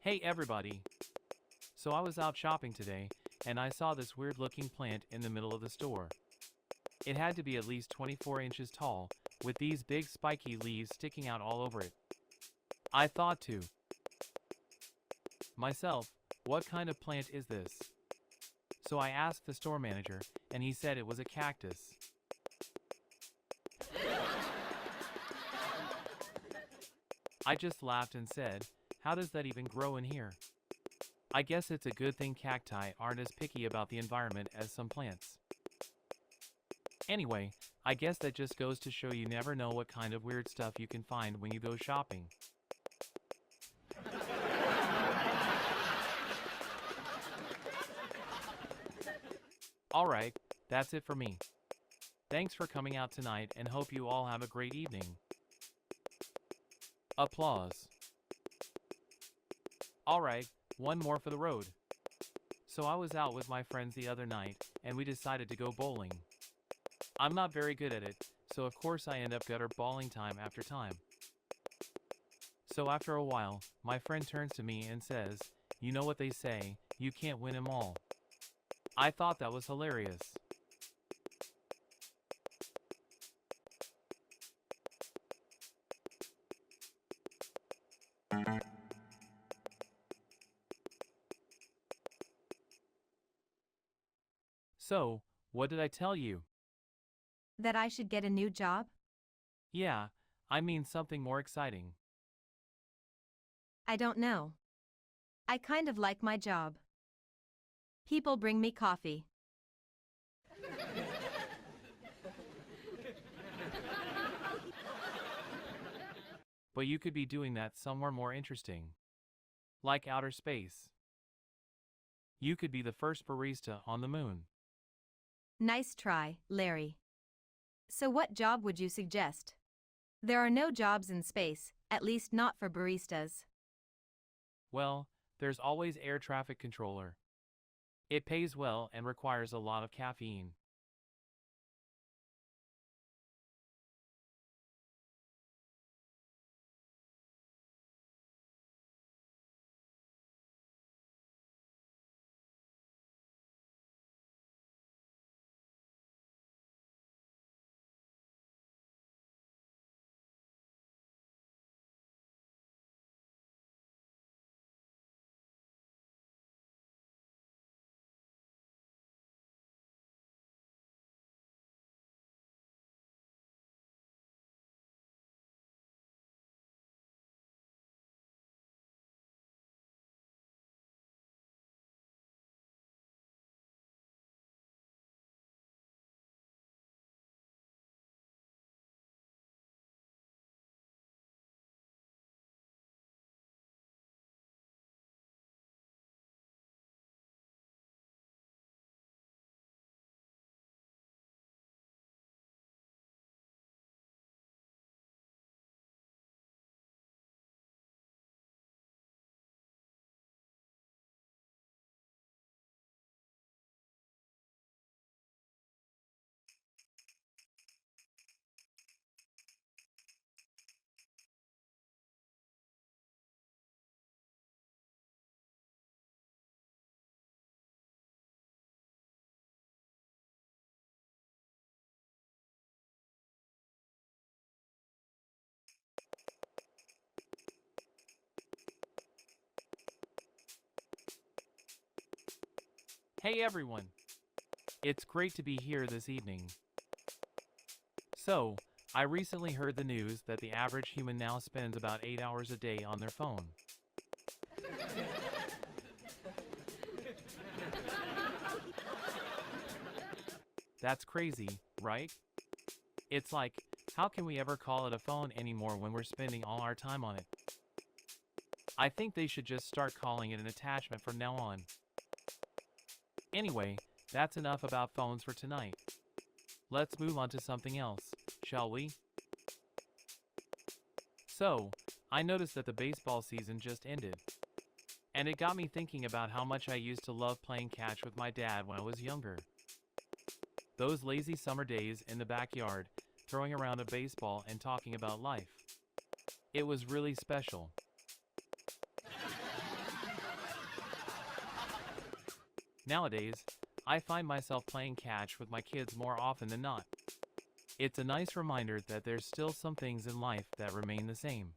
Hey everybody! So I was out shopping today, and I saw this weird looking plant in the middle of the store. It had to be at least 24 inches tall, with these big spiky leaves sticking out all over it. I thought to myself, what kind of plant is this? So I asked the store manager, and he said it was a cactus. I just laughed and said, how does that even grow in here? I guess it's a good thing cacti aren't as picky about the environment as some plants. Anyway, I guess that just goes to show you never know what kind of weird stuff you can find when you go shopping. Alright, that's it for me. Thanks for coming out tonight and hope you all have a great evening. Applause. Alright, one more for the road. So I was out with my friends the other night, and we decided to go bowling. I'm not very good at it, so of course I end up gutter balling time after time. So after a while, my friend turns to me and says, "You know what they say, you can't win 'em all." I thought that was hilarious. So, what did I tell you? That I should get a new job? Yeah, I mean something more exciting. I don't know. I kind of like my job. People bring me coffee. But you could be doing that somewhere more interesting. Like outer space. You could be the first barista on the moon. Nice try, Larry. So what job would you suggest? There are no jobs in space, at least not for baristas. Well, there's always air traffic controller. It pays well and requires a lot of caffeine. Hey everyone! It's great to be here this evening. So, I recently heard the news that the average human now spends about 8 hours a day on their phone. That's crazy, right? It's like, how can we ever call it a phone anymore when we're spending all our time on it? I think they should just start calling it an attachment from now on. Anyway, that's enough about phones for tonight. Let's move on to something else, shall we? So, I noticed that the baseball season just ended. And it got me thinking about how much I used to love playing catch with my dad when I was younger. Those lazy summer days in the backyard, throwing around a baseball and talking about life. It was really special. Nowadays, I find myself playing catch with my kids more often than not. It's a nice reminder that there's still some things in life that remain the same.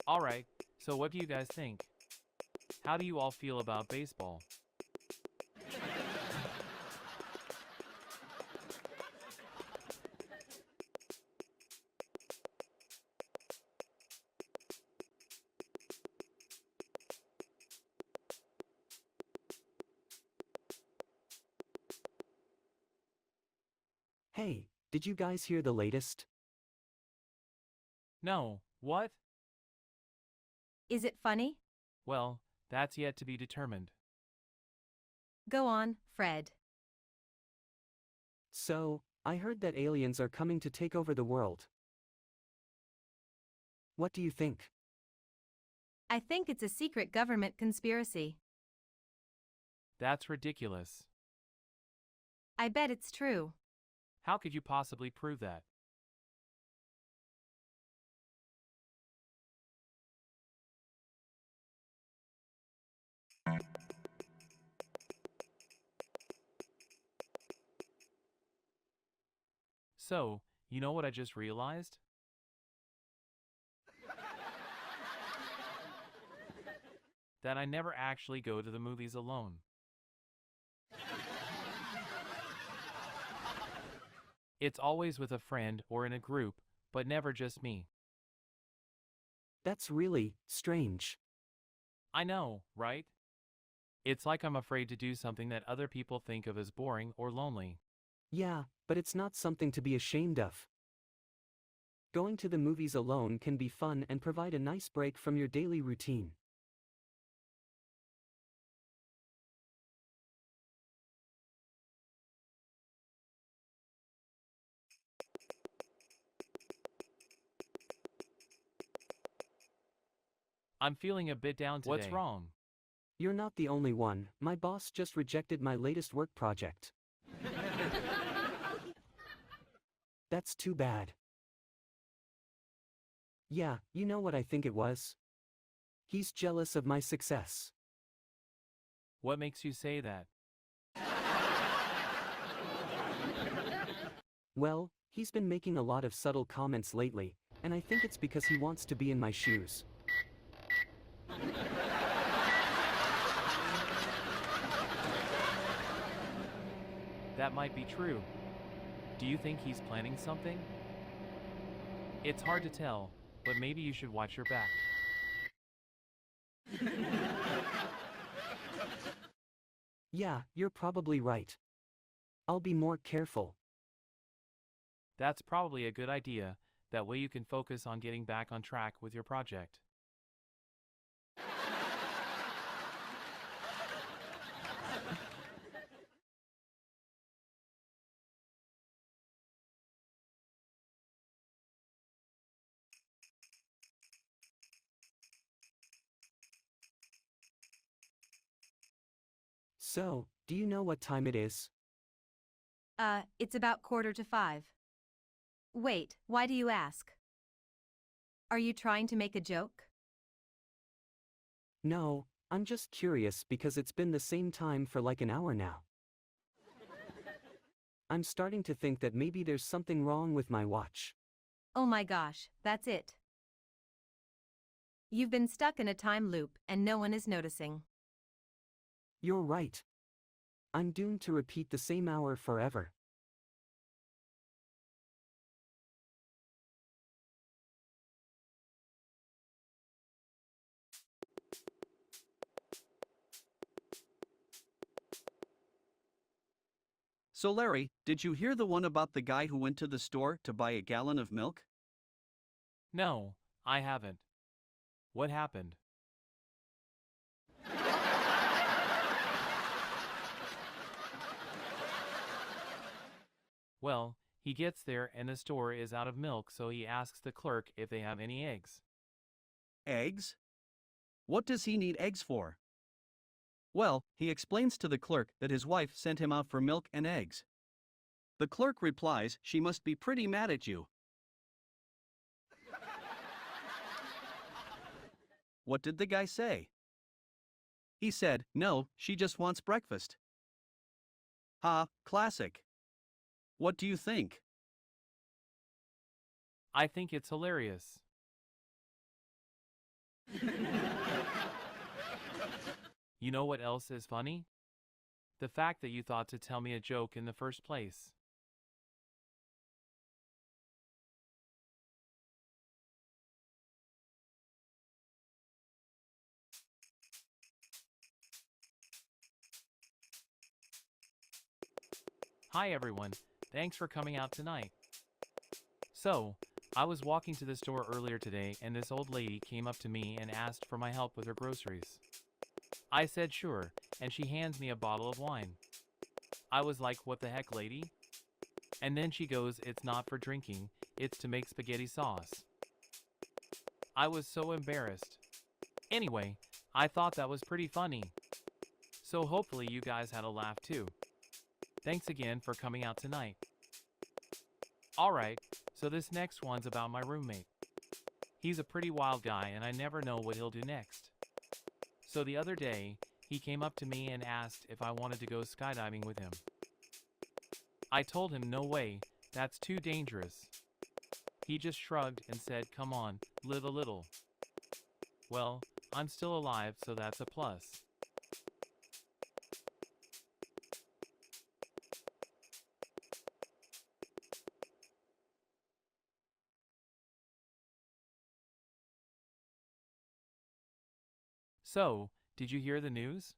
Alright, so what do you guys think? How do you all feel about baseball? Hey, did you guys hear the latest? No, what? Is it funny? Well, that's yet to be determined. Go on, Fred. So, I heard that aliens are coming to take over the world. What do you think? I think it's a secret government conspiracy. That's ridiculous. I bet it's true. How could you possibly prove that? So, you know what I just realized? That I never actually go to the movies alone. It's always with a friend or in a group, but never just me. That's really strange. I know, right? It's like I'm afraid to do something that other people think of as boring or lonely. Yeah, but it's not something to be ashamed of. Going to the movies alone can be fun and provide a nice break from your daily routine. I'm feeling a bit down today. What's wrong? You're not the only one. My boss just rejected my latest work project. That's too bad. Yeah, you know what I think it was? He's jealous of my success. What makes you say that? Well, he's been making a lot of subtle comments lately, and I think it's because he wants to be in my shoes. That might be true. Do you think he's planning something? It's hard to tell, but maybe you should watch your back. Yeah, you're probably right. I'll be more careful. That's probably a good idea. That way you can focus on getting back on track with your project. So, do you know what time it is? It's about 4:45. Wait, why do you ask? Are you trying to make a joke? No, I'm just curious because it's been the same time for like an hour now. I'm starting to think that maybe there's something wrong with my watch. Oh my gosh, that's it. You've been stuck in a time loop and no one is noticing. You're right. I'm doomed to repeat the same hour forever. So Larry, did you hear the one about the guy who went to the store to buy a gallon of milk? No, I haven't. What happened? Well, he gets there and the store is out of milk, so he asks the clerk if they have any eggs. Eggs? What does he need eggs for? Well, he explains to the clerk that his wife sent him out for milk and eggs. The clerk replies she must be pretty mad at you. What did the guy say? He said, no, she just wants breakfast. Ha, classic. What do you think? I think it's hilarious. You know what else is funny? The fact that you thought to tell me a joke in the first place. Hi everyone, thanks for coming out tonight. So, I was walking to the store earlier today and this old lady came up to me and asked for my help with her groceries. I said sure, and she hands me a bottle of wine. I was like, what the heck, lady? And then she goes, it's not for drinking, it's to make spaghetti sauce. I was so embarrassed. Anyway, I thought that was pretty funny. So hopefully you guys had a laugh too. Thanks again for coming out tonight. Alright, so this next one's about my roommate. He's a pretty wild guy and I never know what he'll do next. So the other day, he came up to me and asked if I wanted to go skydiving with him. I told him no way, that's too dangerous. He just shrugged and said, come on, live a little. Well, I'm still alive, so that's a plus. So, did you hear the news?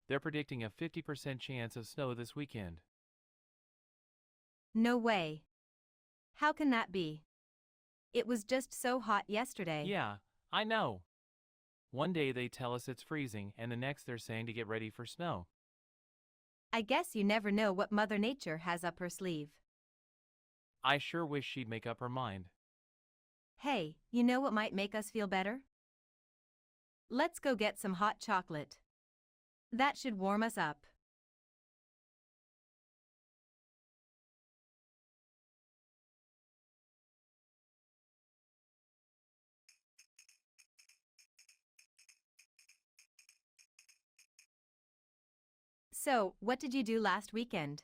They're predicting a 50% chance of snow this weekend. No way. How can that be? It was just so hot yesterday. Yeah, I know. One day they tell us it's freezing and the next they're saying to get ready for snow. I guess you never know what Mother Nature has up her sleeve. I sure wish she'd make up her mind. Hey, you know what might make us feel better? Let's go get some hot chocolate. That should warm us up. So, what did you do last weekend?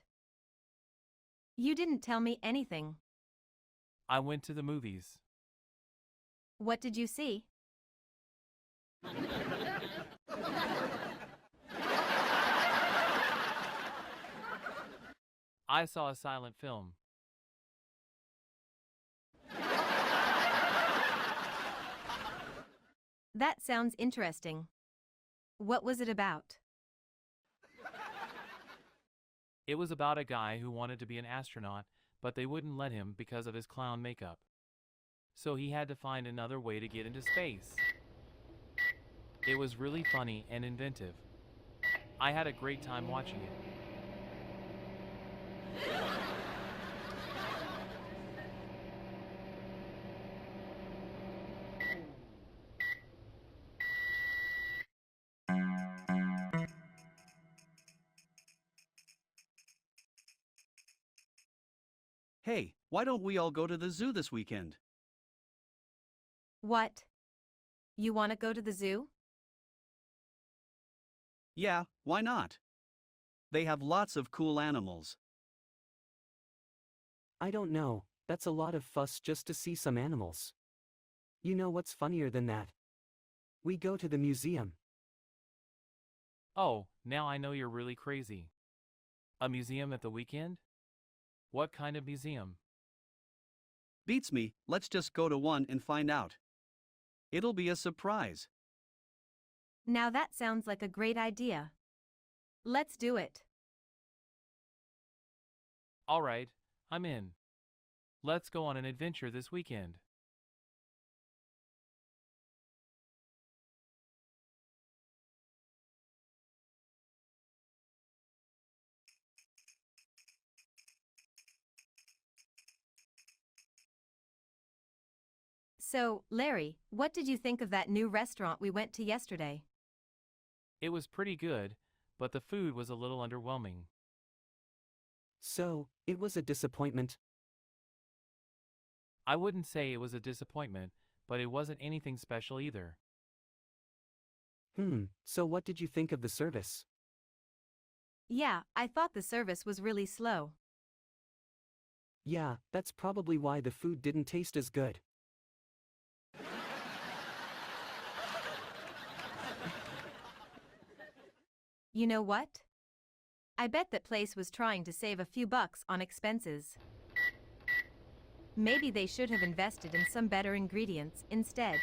You didn't tell me anything. I went to the movies. What did you see? I saw a silent film. That sounds interesting. What was it about? It was about a guy who wanted to be an astronaut, but they wouldn't let him because of his clown makeup. So he had to find another way to get into space. It was really funny and inventive. I had a great time watching it. Hey, why don't we all go to the zoo this weekend? What? You want to go to the zoo? Yeah, why not? They have lots of cool animals. I don't know, that's a lot of fuss just to see some animals. You know what's funnier than that? We go to the museum. Oh, now I know you're really crazy. A museum at the weekend? What kind of museum? Beats me, let's just go to one and find out. It'll be a surprise. Now that sounds like a great idea. Let's do it. Alright, I'm in. Let's go on an adventure this weekend. So, Larry, what did you think of that new restaurant we went to yesterday? It was pretty good, but the food was a little underwhelming. So, it was a disappointment. I wouldn't say it was a disappointment, but it wasn't anything special either. So what did you think of the service? Yeah, I thought the service was really slow. Yeah, that's probably why the food didn't taste as good. You know what? I bet that place was trying to save a few bucks on expenses. Maybe they should have invested in some better ingredients instead.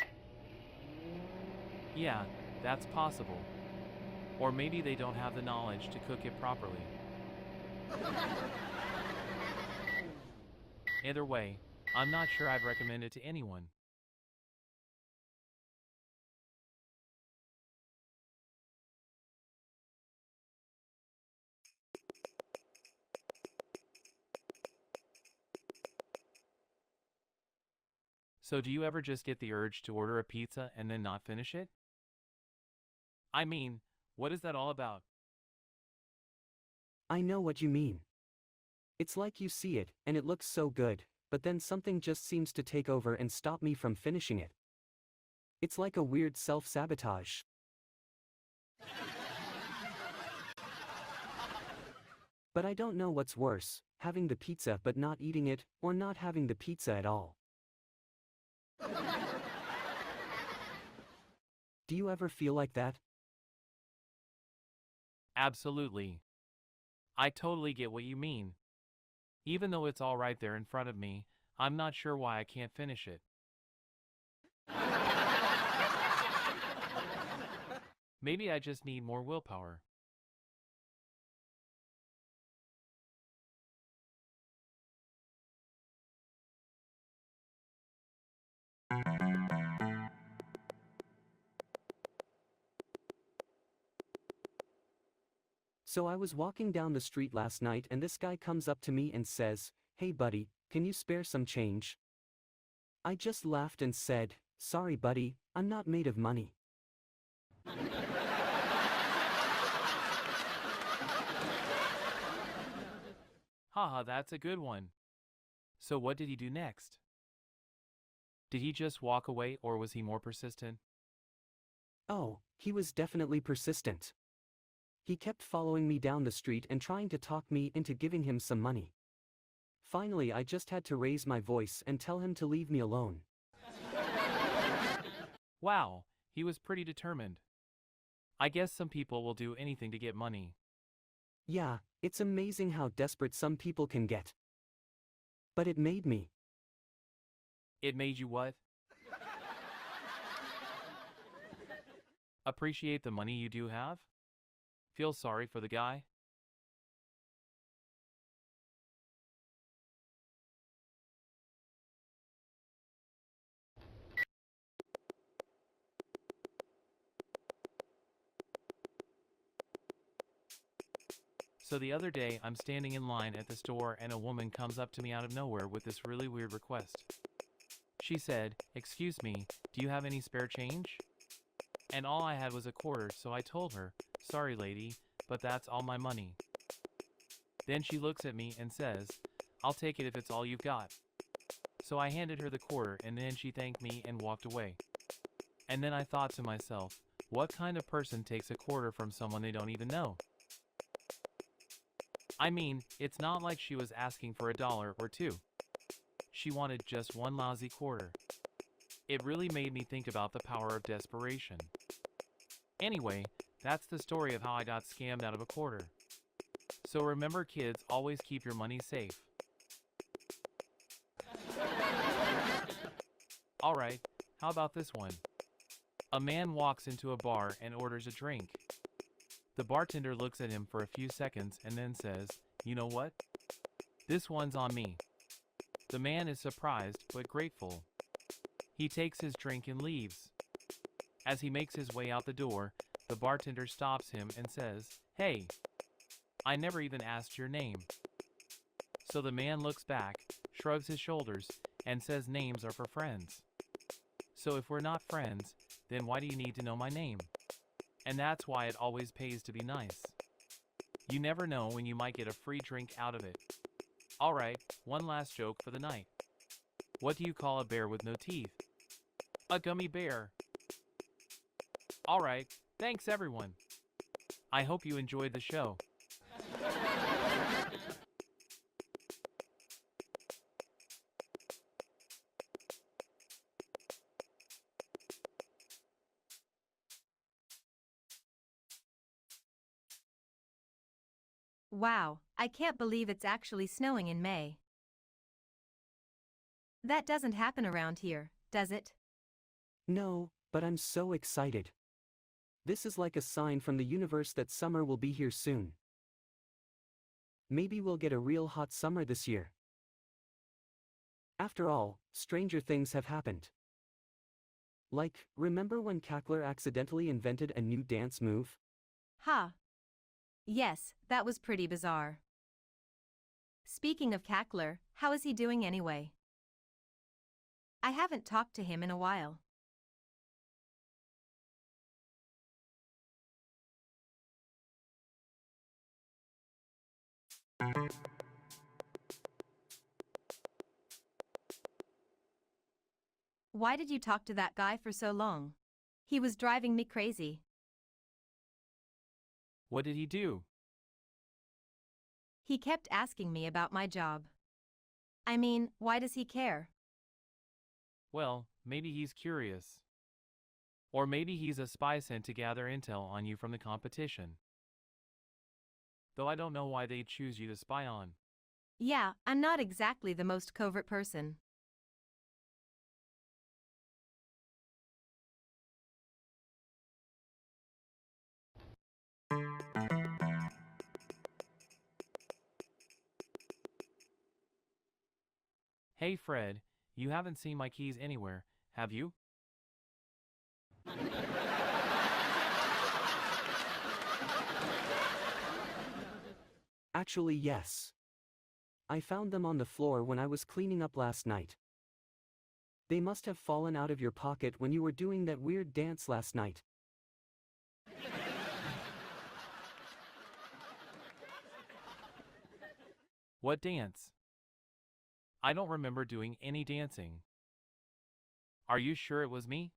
Yeah, that's possible. Or maybe they don't have the knowledge to cook it properly. Either way, I'm not sure I'd recommend it to anyone. So do you ever just get the urge to order a pizza and then not finish it? I mean, what is that all about? I know what you mean. It's like you see it, and it looks so good, but then something just seems to take over and stop me from finishing it. It's like a weird self-sabotage. But I don't know what's worse, having the pizza but not eating it, or not having the pizza at all. Do you ever feel like that? Absolutely. I totally get what you mean. Even though it's all right there in front of me, I'm not sure why I can't finish it. Maybe I just need more willpower. So I was walking down the street last night and this guy comes up to me and says, "Hey buddy, can you spare some change?" I just laughed and said, "Sorry buddy, I'm not made of money." Haha, that's a good one. So what did he do next? Did he just walk away or was he more persistent? Oh, he was definitely persistent. He kept following me down the street and trying to talk me into giving him some money. Finally, I just had to raise my voice and tell him to leave me alone. Wow, he was pretty determined. I guess some people will do anything to get money. Yeah, it's amazing how desperate some people can get. But it made me. It made you what? Appreciate the money you do have? Feel sorry for the guy? So the other day, I'm standing in line at the store and a woman comes up to me out of nowhere with this really weird request. She said, "Excuse me, do you have any spare change?" And all I had was a quarter, so I told her, "Sorry lady, but that's all my money." Then she looks at me and says, "I'll take it if it's all you've got." So I handed her the quarter and then she thanked me and walked away. And then I thought to myself, what kind of person takes a quarter from someone they don't even know? I mean, it's not like she was asking for $1 or $2. She wanted just one lousy quarter. It really made me think about the power of desperation. Anyway, that's the story of how I got scammed out of a quarter. So remember kids, always keep your money safe. Alright, how about this one? A man walks into a bar and orders a drink. The bartender looks at him for a few seconds and then says, "You know what? This one's on me." The man is surprised but grateful. He takes his drink and leaves. As he makes his way out the door, the bartender stops him and says, "Hey, I never even asked your name." So the man looks back, shrugs his shoulders, and says names are for friends. So if we're not friends, then why do you need to know my name? And that's why it always pays to be nice. You never know when you might get a free drink out of it. Alright, one last joke for the night. What do you call a bear with no teeth? A gummy bear. Alright, thanks everyone. I hope you enjoyed the show. Wow, I can't believe it's actually snowing in May. That doesn't happen around here, does it? No, but I'm so excited. This is like a sign from the universe that summer will be here soon. Maybe we'll get a real hot summer this year. After all, stranger things have happened. Like, remember when Cackler accidentally invented a new dance move? Ha! Yes, that was pretty bizarre. Speaking of Cackler, how is he doing anyway? I haven't talked to him in a while. Why did you talk to that guy for so long? He was driving me crazy. What did he do? He kept asking me about my job. I mean, why does he care? Well, maybe he's curious. Or maybe he's a spy sent to gather intel on you from the competition. Though I don't know why they'd choose you to spy on. Yeah, I'm not exactly the most covert person. Hey Fred, you haven't seen my keys anywhere, have you? Actually, yes. I found them on the floor when I was cleaning up last night. They must have fallen out of your pocket when you were doing that weird dance last night. What dance? I don't remember doing any dancing. Are you sure it was me?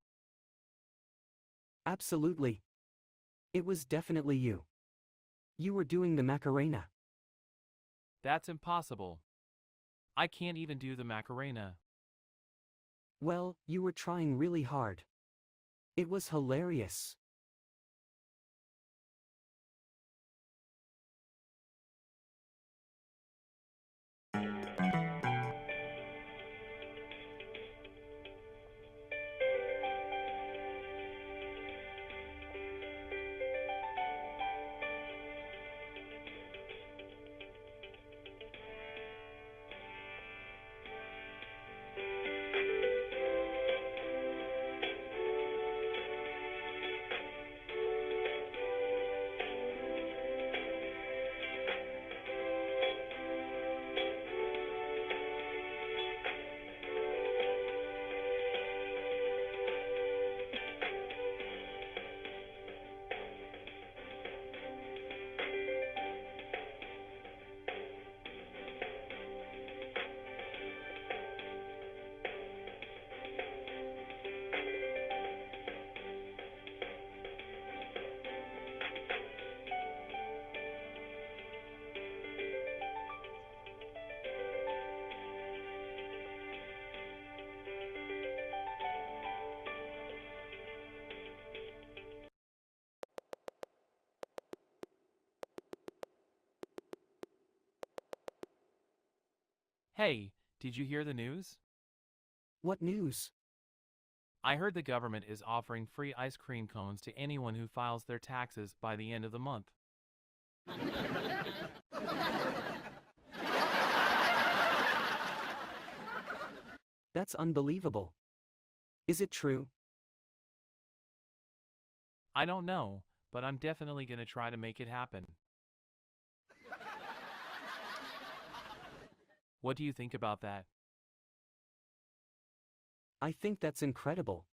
Absolutely. It was definitely you. You were doing the Macarena. That's impossible. I can't even do the Macarena. Well, you were trying really hard. It was hilarious. Hey, did you hear the news? What news? I heard the government is offering free ice cream cones to anyone who files their taxes by the end of the month. That's unbelievable. Is it true? I don't know, but I'm definitely gonna try to make it happen. What do you think about that? I think that's incredible.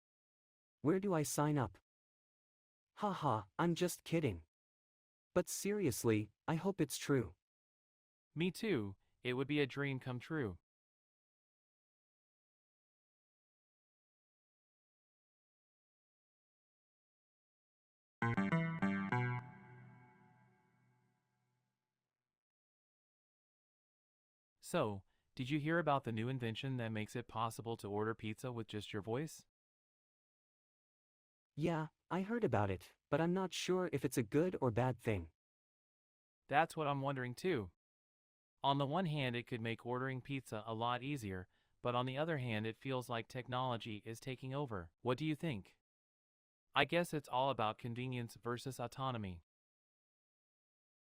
Where do I sign up? Haha, I'm just kidding. But seriously, I hope it's true. Me too, it would be a dream come true. So, did you hear about the new invention that makes it possible to order pizza with just your voice? Yeah, I heard about it, but I'm not sure if it's a good or bad thing. That's what I'm wondering too. On the one hand, it could make ordering pizza a lot easier, but on the other hand, it feels like technology is taking over. What do you think? I guess it's all about convenience versus autonomy.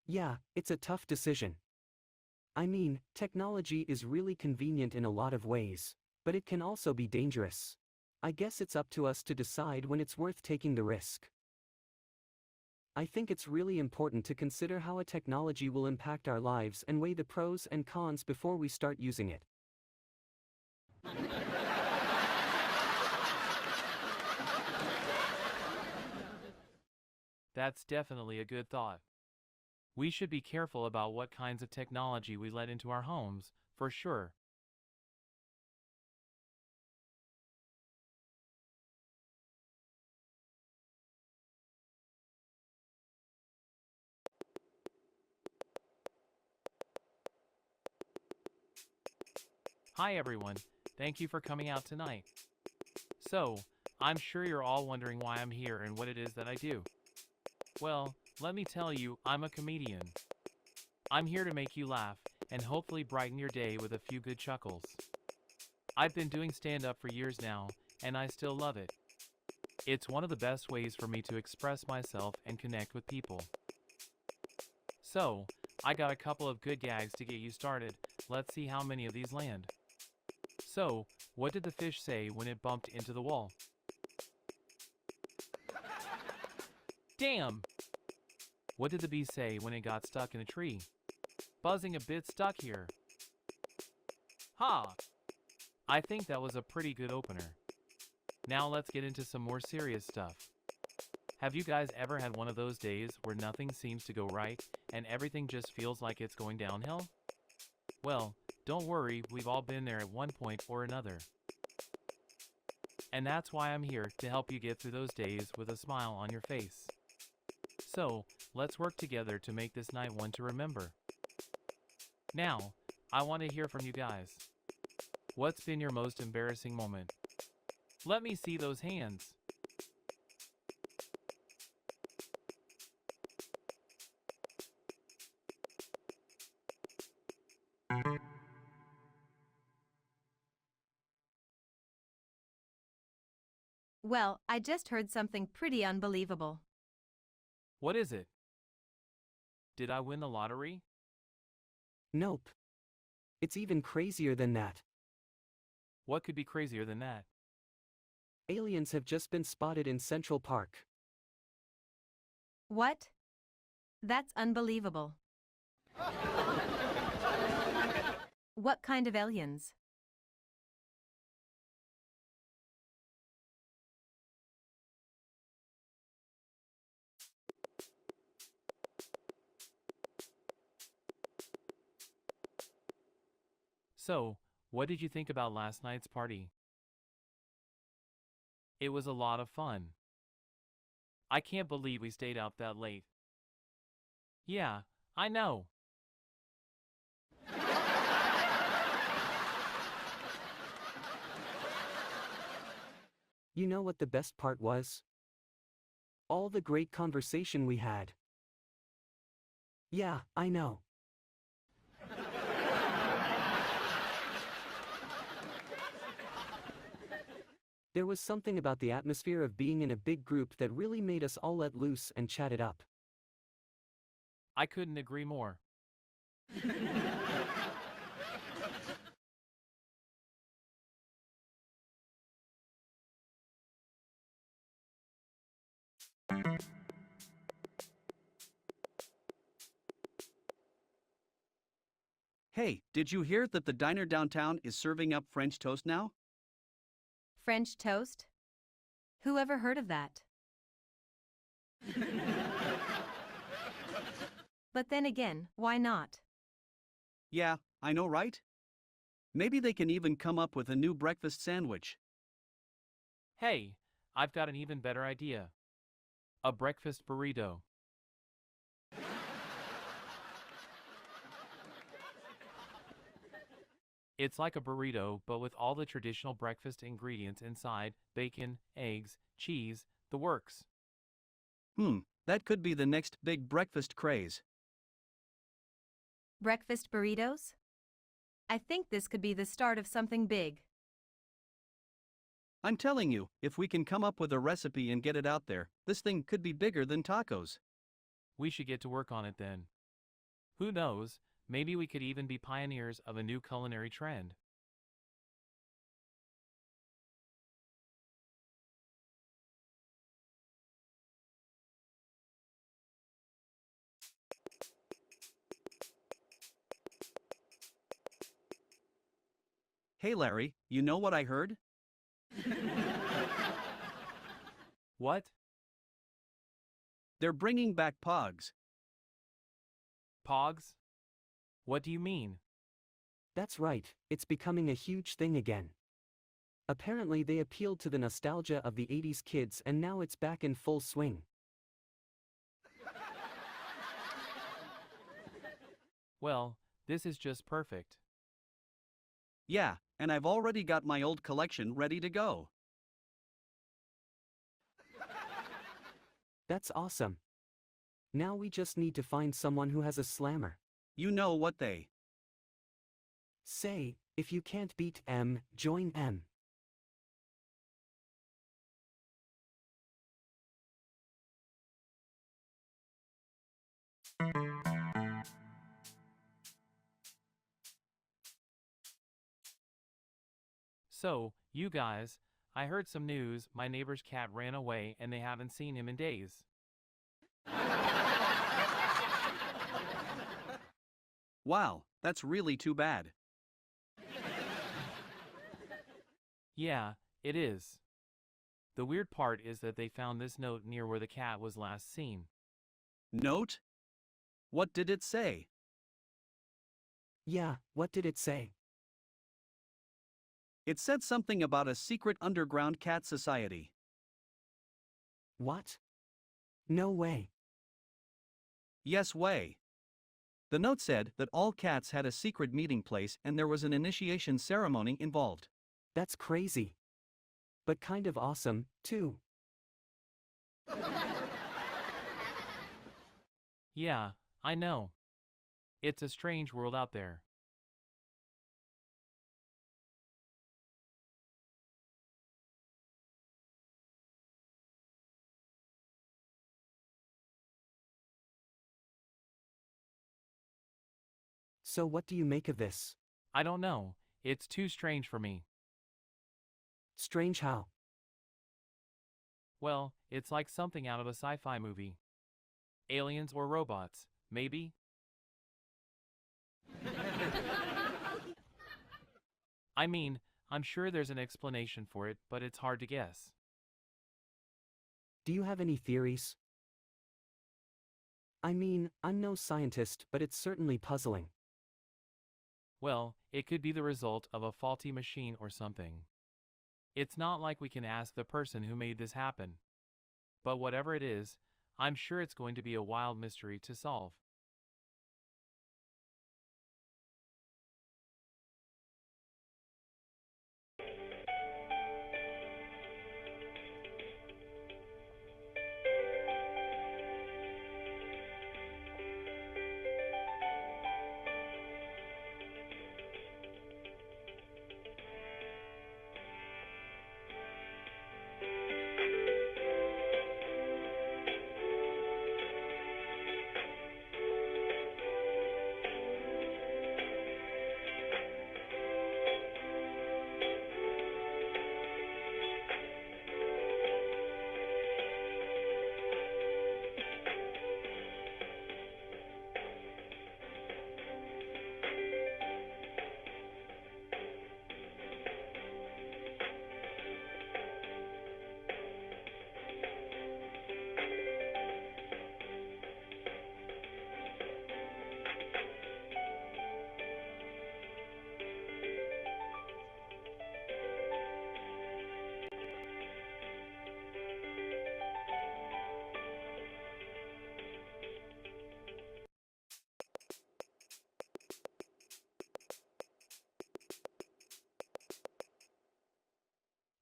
Yeah, it's a tough decision. I mean, technology is really convenient in a lot of ways, but it can also be dangerous. I guess it's up to us to decide when it's worth taking the risk. I think it's really important to consider how a technology will impact our lives and weigh the pros and cons before we start using it. That's definitely a good thought. We should be careful about what kinds of technology we let into our homes, for sure. Hi everyone, thank you for coming out tonight. So, I'm sure you're all wondering why I'm here and what it is that I do. Well, let me tell you, I'm a comedian. I'm here to make you laugh, and hopefully brighten your day with a few good chuckles. I've been doing stand-up for years now, and I still love it. It's one of the best ways for me to express myself and connect with people. So, I got a couple of good gags to get you started. Let's see how many of these land. So, what did the fish say when it bumped into the wall? Damn! What did the bee say when it got stuck in a tree? Buzzing a bit stuck here. Ha! I think that was a pretty good opener. Now let's get into some more serious stuff. Have you guys ever had one of those days where nothing seems to go right and everything just feels like it's going downhill? Well, don't worry, we've all been there at one point or another. And that's why I'm here to help you get through those days with a smile on your face. So, let's work together to make this night one to remember. Now, I want to hear from you guys. What's been your most embarrassing moment? Let me see those hands. Well, I just heard something pretty unbelievable. What is it? Did I win the lottery? Nope. It's even crazier than that. What could be crazier than that? Aliens have just been spotted in Central Park. What? That's unbelievable. What kind of aliens? So, what did you think about last night's party? It was a lot of fun. I can't believe we stayed out that late. Yeah, I know. You know what the best part was? All the great conversation we had. Yeah, I know. There was something about the atmosphere of being in a big group that really made us all let loose and chat it up. I couldn't agree more. Hey, did you hear that the diner downtown is serving up French toast now? French toast? Who ever heard of that? But then again, why not? Yeah, I know, right? Maybe they can even come up with a new breakfast sandwich. Hey, I've got an even better idea. A breakfast burrito. It's like a burrito, but with all the traditional breakfast ingredients inside: bacon, eggs, cheese, the works. That could be the next big breakfast craze. Breakfast burritos? I think this could be the start of something big. I'm telling you, if we can come up with a recipe and get it out there, this thing could be bigger than tacos. We should get to work on it then. Who knows, maybe we could even be pioneers of a new culinary trend. Hey Larry, you know what I heard? What? They're bringing back Pogs. Pogs? What do you mean? That's right, it's becoming a huge thing again. Apparently they appealed to the nostalgia of the 80s kids and now it's back in full swing. Well, this is just perfect. Yeah, and I've already got my old collection ready to go. That's awesome. Now we just need to find someone who has a slammer. You know what they Say, if you can't beat M, join M. So, you guys, I heard some news. My neighbor's cat ran away and they haven't seen him in days. Wow, that's really too bad. Yeah, it is. The weird part is that they found this note near where the cat was last seen. Note? What did it say? Yeah, what did it say? It said something about a secret underground cat society. What? No way. Yes way. The note said that all cats had a secret meeting place and there was an initiation ceremony involved. That's crazy. But kind of awesome, too. Yeah, I know. It's a strange world out there. So what do you make of this? I don't know. It's too strange for me. Strange how? Well, it's like something out of a sci-fi movie. Aliens or robots, maybe? I mean, I'm sure there's an explanation for it, but it's hard to guess. Do you have any theories? I mean, I'm no scientist, but it's certainly puzzling. Well, it could be the result of a faulty machine or something. It's not like we can ask the person who made this happen. But whatever it is, I'm sure it's going to be a wild mystery to solve.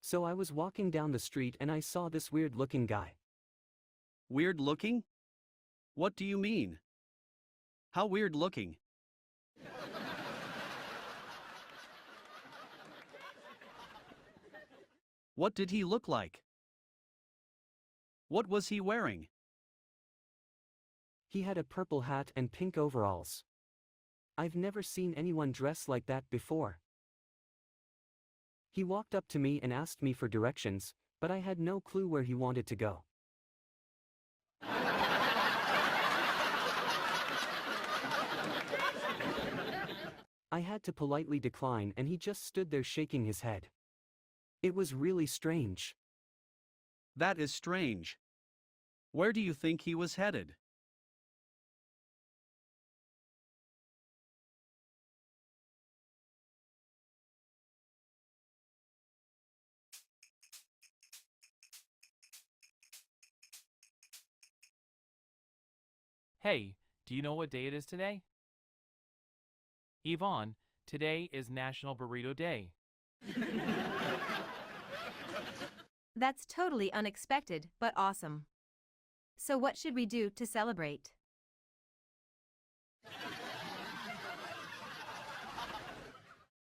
So I was walking down the street and I saw this weird-looking guy. Weird looking? What do you mean? How weird looking? What did he look like? What was he wearing? He had a purple hat and pink overalls. I've never seen anyone dress like that before. He walked up to me and asked me for directions, but I had no clue where he wanted to go. I had to politely decline and he just stood there shaking his head. It was really strange. That is strange. Where do you think he was headed? Hey, do you know what day it is today? Yvonne, today is National Burrito Day. That's totally unexpected, but awesome. So what should we do to celebrate?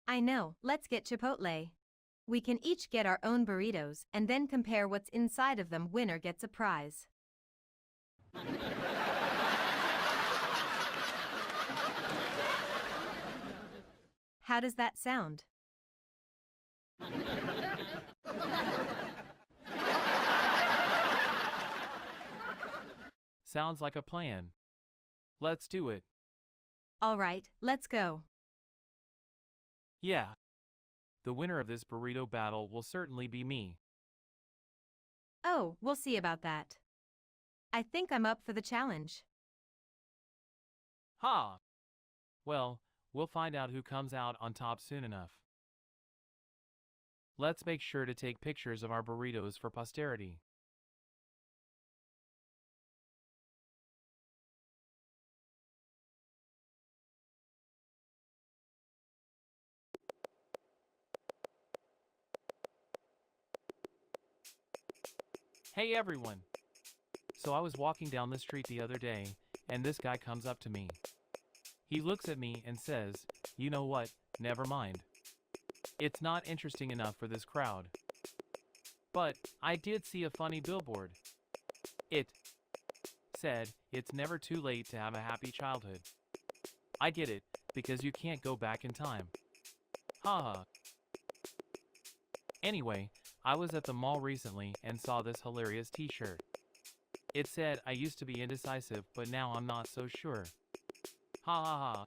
I know, let's get Chipotle. We can each get our own burritos and then compare what's inside of them. Winner gets a prize. How does that sound? Sounds like a plan. Let's do it. All right, let's go. Yeah. The winner of this burrito battle will certainly be me. Oh, we'll see about that. I think I'm up for the challenge. Ha! Well, we'll find out who comes out on top soon enough. Let's make sure to take pictures of our burritos for posterity. Hey everyone! So I was walking down the street the other day, and this guy comes up to me. He looks at me and says, "You know what, never mind. It's not interesting enough for this crowd." But I did see a funny billboard. It said, "It's never too late to have a happy childhood." I get it, because you can't go back in time. Haha. Anyway, I was at the mall recently and saw this hilarious t-shirt. It said, "I used to be indecisive, but now I'm not so sure." Ha ha ha.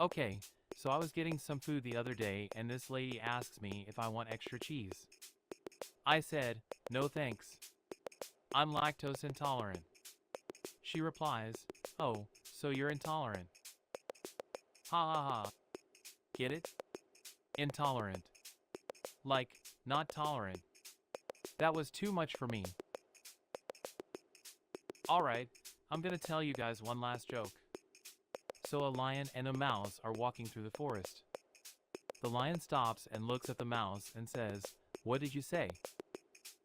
Okay, so I was getting some food the other day and this lady asks me if I want extra cheese. I said, "No thanks. I'm lactose intolerant." She replies, "Oh, so you're intolerant." Ha ha ha. Get it? Intolerant. Like, not tolerant. That was too much for me. Alright, I'm gonna tell you guys one last joke. So a lion and a mouse are walking through the forest. The lion stops and looks at the mouse and says, "What did you say?"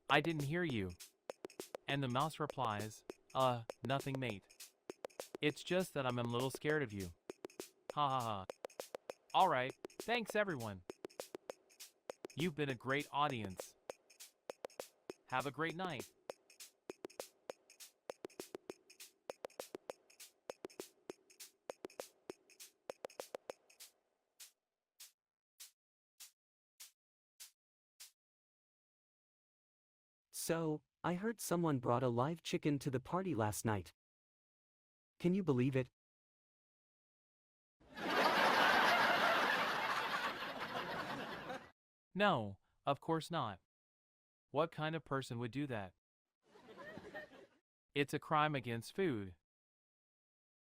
"I didn't hear you." And the mouse replies, Nothing mate. It's just that I'm a little scared of you." Ha ha ha. Alright, thanks everyone. You've been a great audience. Have a great night. So, I heard someone brought a live chicken to the party last night. Can you believe it? No, of course not. What kind of person would do that? It's a crime against food.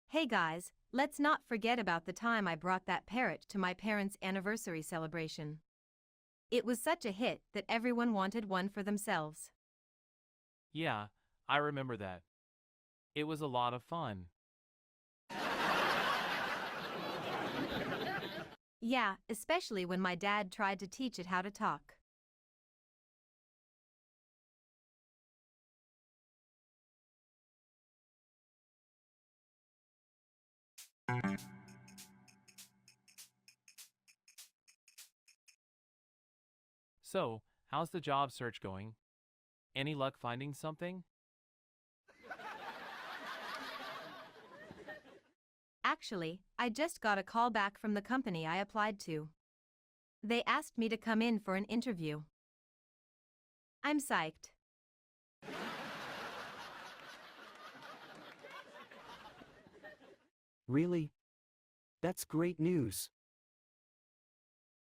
Hey guys, let's not forget about the time I brought that parrot to my parents' anniversary celebration. It was such a hit that everyone wanted one for themselves. Yeah, I remember that. It was a lot of fun. Yeah, especially when my dad tried to teach it how to talk. So, how's the job search going? Any luck finding something? Actually, I just got a call back from the company I applied to. They asked me to come in for an interview. I'm psyched. Really? That's great news.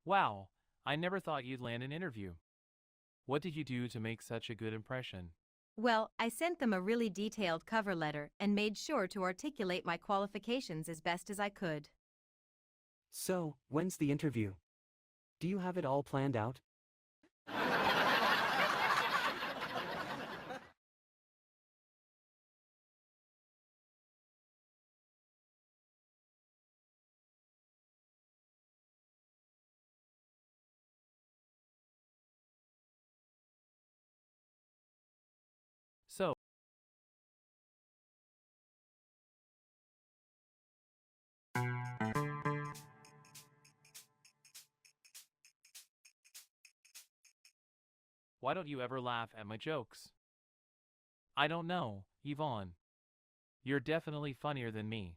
Wow, I never thought you'd land an interview. What did you do to make such a good impression? Well, I sent them a really detailed cover letter and made sure to articulate my qualifications as best as I could. So, when's the interview? Do you have it all planned out? So, why don't you ever laugh at my jokes? I don't know, Yvonne. You're definitely funnier than me.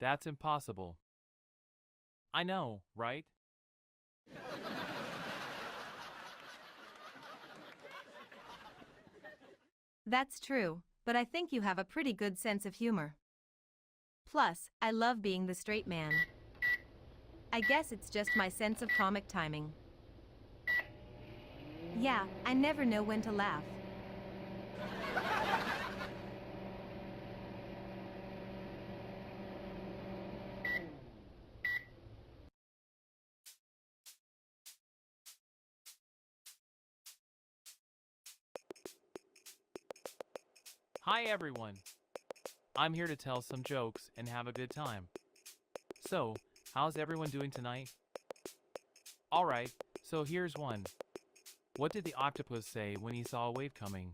That's impossible. I know, right? That's true, but I think you have a pretty good sense of humor. Plus, I love being the straight man. I guess it's just my sense of comic timing. Yeah, I never know when to laugh. Hi everyone. I'm here to tell some jokes and have a good time. So, how's everyone doing tonight? Alright, so here's one. What did the octopus say when he saw a wave coming?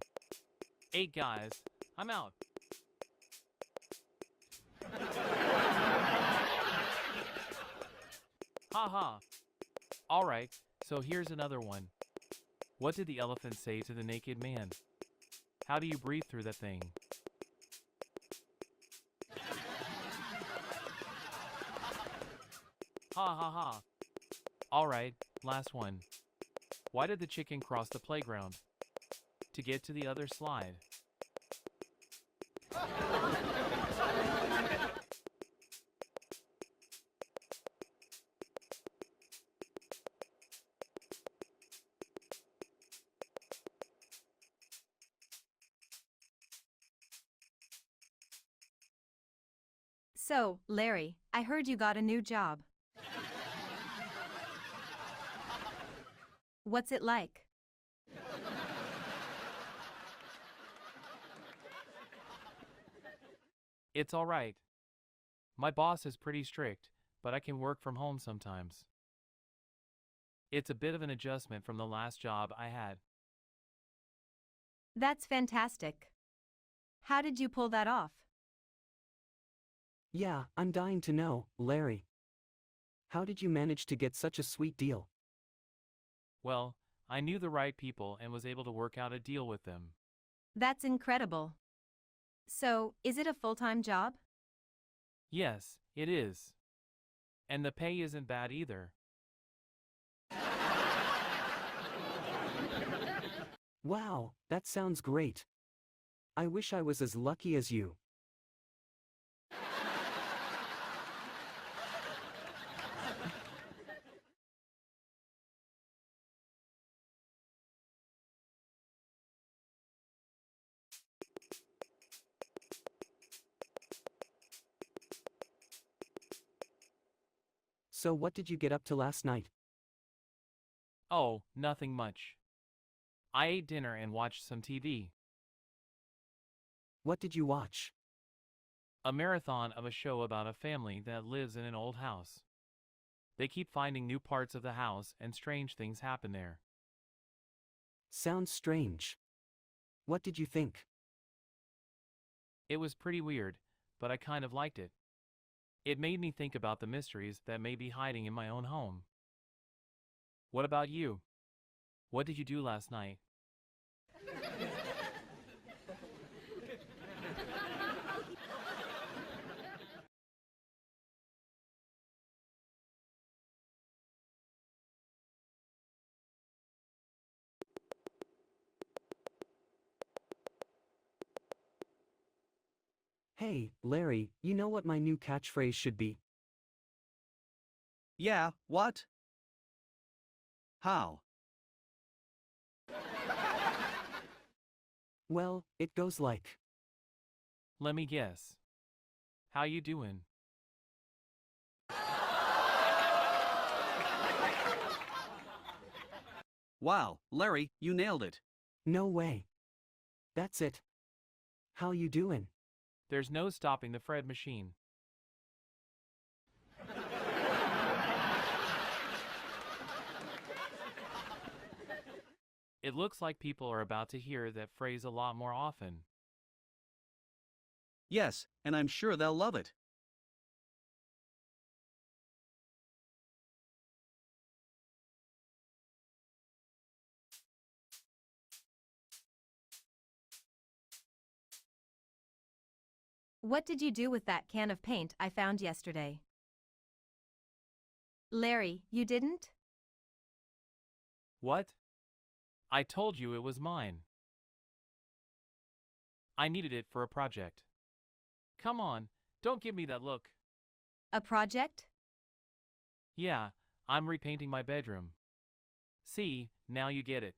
Hey guys, I'm out. Haha. Alright, so here's another one. What did the elephant say to the naked man? How do you breathe through that thing? Ha ha ha. Alright, last one. Why did the chicken cross the playground? To get to the other slide. So, Larry, I heard you got a new job. What's it like? It's alright. My boss is pretty strict, but I can work from home sometimes. It's a bit of an adjustment from the last job I had. That's fantastic. How did you pull that off? Yeah, I'm dying to know, Larry. How did you manage to get such a sweet deal? Well, I knew the right people and was able to work out a deal with them. That's incredible. So, is it a full-time job? Yes, it is. And the pay isn't bad either. Wow, that sounds great. I wish I was as lucky as you. So what did you get up to last night? Oh, nothing much. I ate dinner and watched some TV. What did you watch? A marathon of a show about a family that lives in an old house. They keep finding new parts of the house and strange things happen there. Sounds strange. What did you think? It was pretty weird, but I kind of liked it. It made me think about the mysteries that may be hiding in my own home. What about you? What did you do last night? Hey, Larry, you know what my new catchphrase should be? Yeah, what? How? Well, it goes like. Let me guess. How you doing? Wow, Larry, you nailed it. No way. That's it. How you doing? There's no stopping the Fred machine. It looks like people are about to hear that phrase a lot more often. Yes, and I'm sure they'll love it. What did you do with that can of paint I found yesterday? Larry, you didn't? What? I told you it was mine. I needed it for a project. Come on, don't give me that look. A project? Yeah, I'm repainting my bedroom. See, now you get it.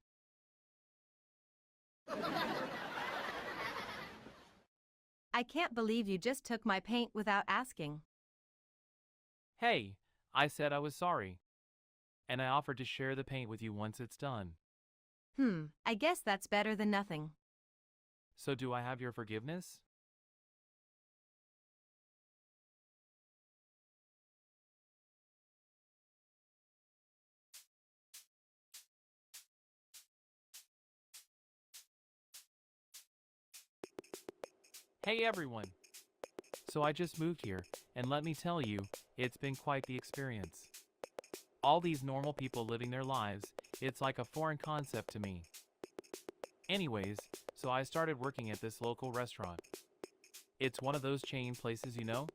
I can't believe you just took my paint without asking. Hey, I said I was sorry. And I offered to share the paint with you once it's done. I guess that's better than nothing. So do I have your forgiveness? Hey everyone! So I just moved here, and let me tell you, it's been quite the experience. All these normal people living their lives, it's like a foreign concept to me. Anyways, so I started working at this local restaurant. It's one of those chain places, you know?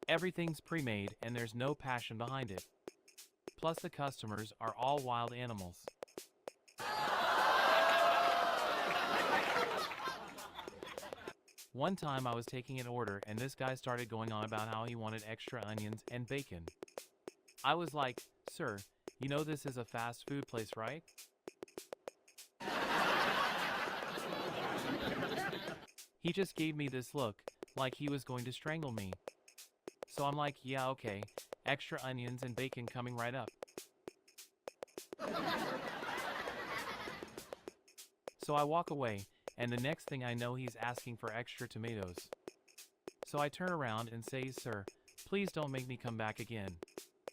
Everything's pre-made and there's no passion behind it. Plus the customers are all wild animals. One time I was taking an order and this guy started going on about how he wanted extra onions and bacon. I was like, "Sir, you know this is a fast food place, right?" He just gave me this look, like he was going to strangle me. So I'm like, yeah, okay, extra onions and bacon coming right up. So I walk away, and the next thing I know he's asking for extra tomatoes. So I turn around and say, "Sir, please don't make me come back again."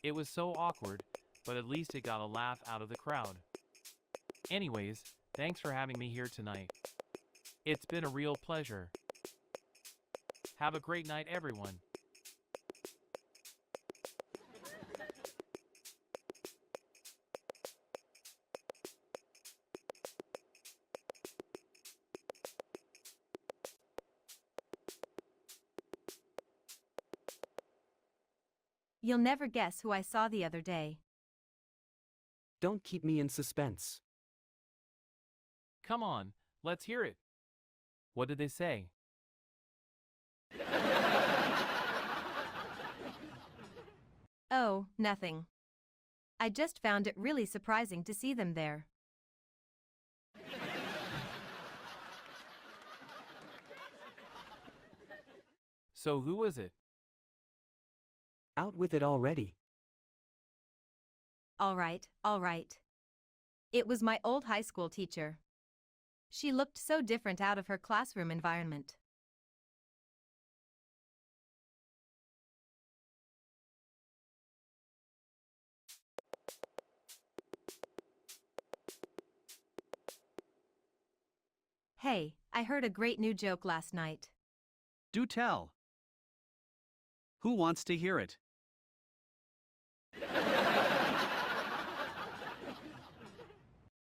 It was so awkward, but at least it got a laugh out of the crowd. Anyways, thanks for having me here tonight. It's been a real pleasure. Have a great night, everyone. You'll never guess who I saw the other day. Don't keep me in suspense. Come on, let's hear it. What did they say? Oh, nothing. I just found it really surprising to see them there. So who was it? Out with it already. All right, all right. It was my old high school teacher. She looked so different out of her classroom environment. Hey, I heard a great new joke last night. Do tell. Who wants to hear it?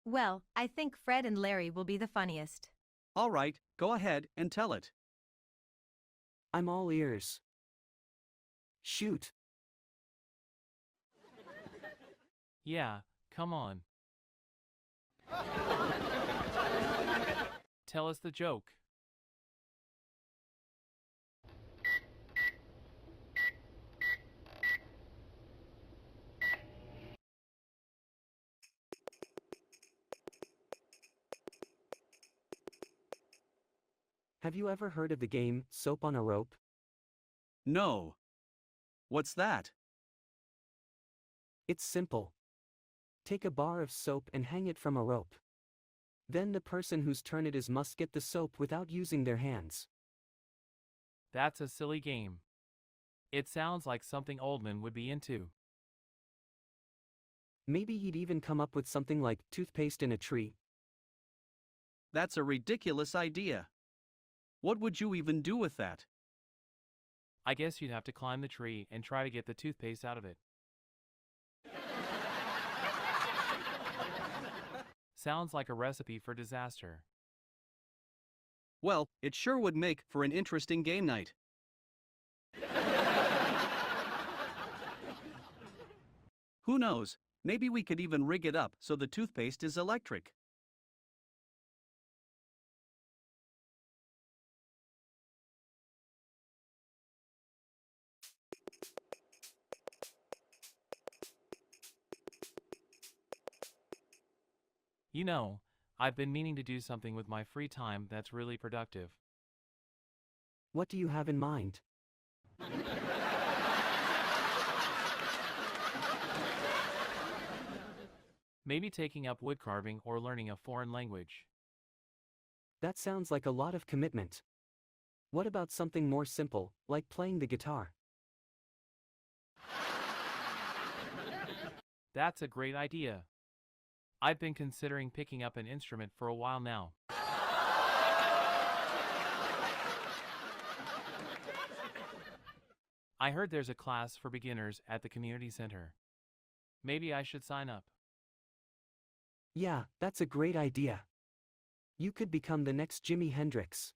Well, I think Fred and Larry will be the funniest. All right, go ahead and tell it. I'm all ears. Shoot. Yeah, come on. Tell us the joke. Have you ever heard of the game, Soap on a Rope? No. What's that? It's simple. Take a bar of soap and hang it from a rope. Then the person whose turn it is must get the soap without using their hands. That's a silly game. It sounds like something Oldman would be into. Maybe he'd even come up with something like toothpaste in a tree. That's a ridiculous idea. What would you even do with that? I guess you'd have to climb the tree and try to get the toothpaste out of it. Sounds like a recipe for disaster. Well, it sure would make for an interesting game night. Who knows, maybe we could even rig it up so the toothpaste is electric. You know, I've been meaning to do something with my free time that's really productive. What do you have in mind? Maybe taking up woodcarving or learning a foreign language. That sounds like a lot of commitment. What about something more simple, like playing the guitar? That's a great idea. I've been considering picking up an instrument for a while now. I heard there's a class for beginners at the community center. Maybe I should sign up. Yeah, that's a great idea. You could become the next Jimi Hendrix.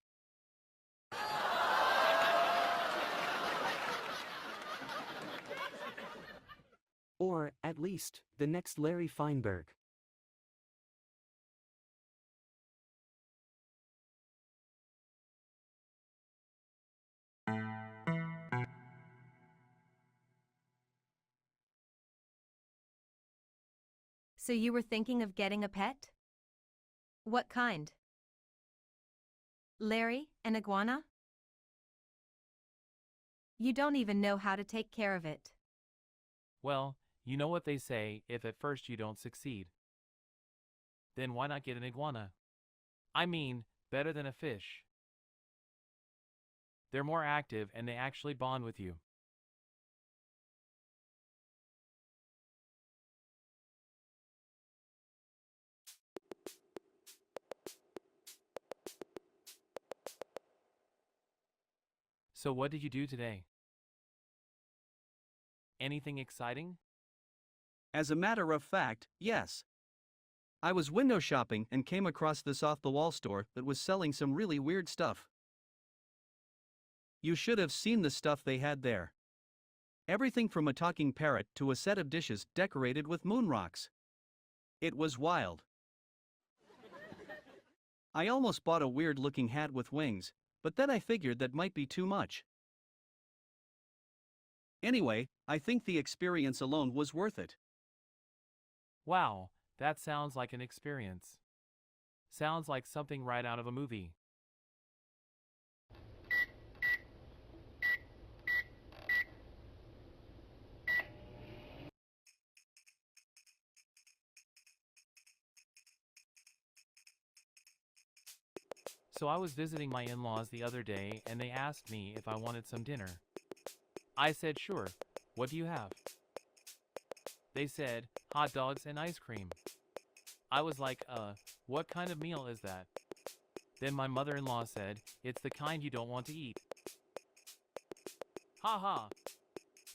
Or, at least, the next Larry Feinberg. So you were thinking of getting a pet? What kind? Larry, an iguana? You don't even know how to take care of it. Well, you know what they say, if at first you don't succeed. Then why not get an iguana? I mean, better than a fish. They're more active and they actually bond with you. So what did you do today? Anything exciting? As a matter of fact, yes. I was window shopping and came across this off-the-wall store that was selling some really weird stuff. You should have seen the stuff they had there. Everything from a talking parrot to a set of dishes decorated with moon rocks. It was wild. I almost bought a weird-looking hat with wings, but then I figured that might be too much. Anyway, I think the experience alone was worth it. Wow, that sounds like an experience. Sounds like something right out of a movie. So I was visiting my in-laws the other day and they asked me if I wanted some dinner. I said sure, what do you have? They said, hot dogs and ice cream. I was like, what kind of meal is that? Then my mother-in-law said, it's the kind you don't want to eat. Ha ha.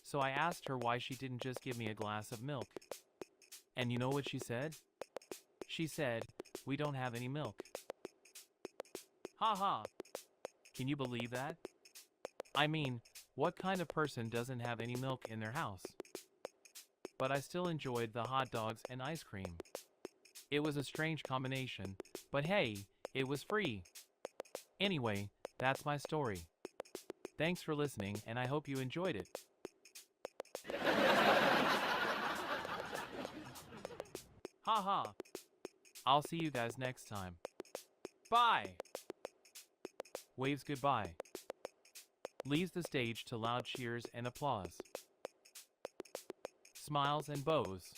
So I asked her why she didn't just give me a glass of milk. And you know what she said? She said, we don't have any milk. Ha ha. Can you believe that? I mean, what kind of person doesn't have any milk in their house? But I still enjoyed the hot dogs and ice cream. It was a strange combination, but hey, it was free. Anyway, that's my story. Thanks for listening and I hope you enjoyed it. Ha ha. I'll see you guys next time. Bye. waves goodbye, leaves the stage to loud cheers and applause, smiles and bows.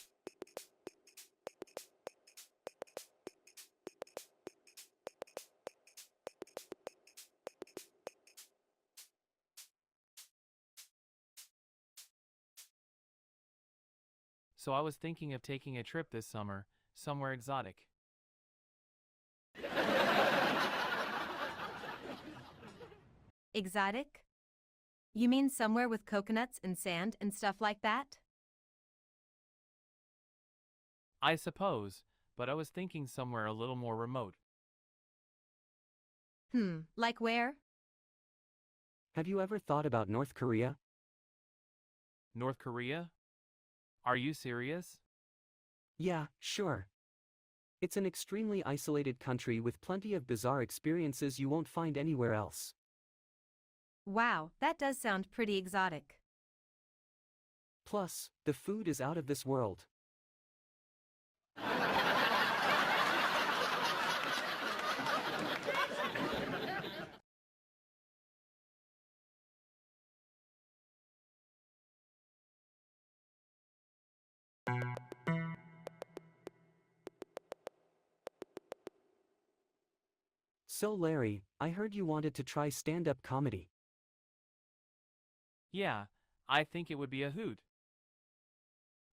So I was thinking of taking a trip this summer, somewhere exotic. Exotic? You mean somewhere with coconuts and sand and stuff like that? I suppose, but I was thinking somewhere a little more remote. Like where? Have you ever thought about North Korea? North Korea? Are you serious? Yeah, sure. It's an extremely isolated country with plenty of bizarre experiences you won't find anywhere else. Wow, that does sound pretty exotic. Plus, the food is out of this world. So Larry, I heard you wanted to try stand-up comedy. Yeah, I think it would be a hoot.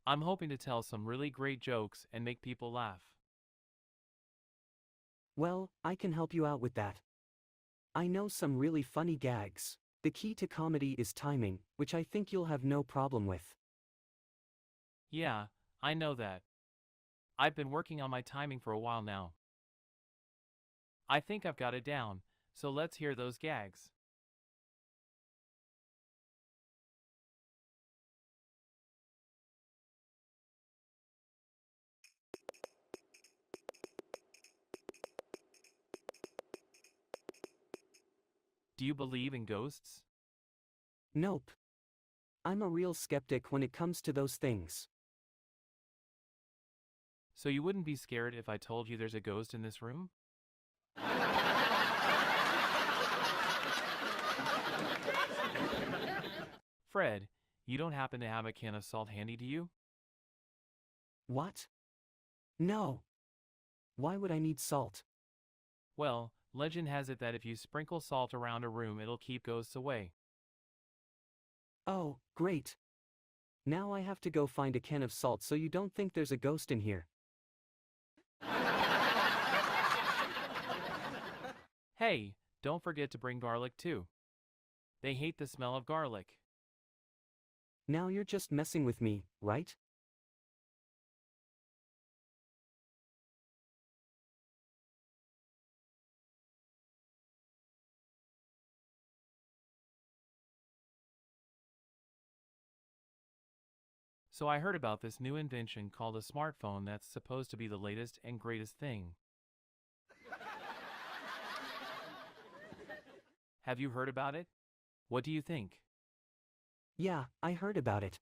I'm hoping to tell some really great jokes and make people laugh. Well, I can help you out with that. I know some really funny gags. The key to comedy is timing, which I think you'll have no problem with. Yeah, I know that. I've been working on my timing for a while now. I think I've got it down, so let's hear those gags. Do you believe in ghosts? Nope. I'm a real skeptic when it comes to those things. So you wouldn't be scared if I told you there's a ghost in this room? Fred, you don't happen to have a can of salt handy to you? What? No. Why would I need salt? Well, legend has it that if you sprinkle salt around a room, it'll keep ghosts away. Oh, great. Now I have to go find a can of salt so you don't think there's a ghost in here. Hey, don't forget to bring garlic too. They hate the smell of garlic. Now you're just messing with me, right? So I heard about this new invention called a smartphone that's supposed to be the latest and greatest thing. Have you heard about it? What do you think? Yeah, I heard about it.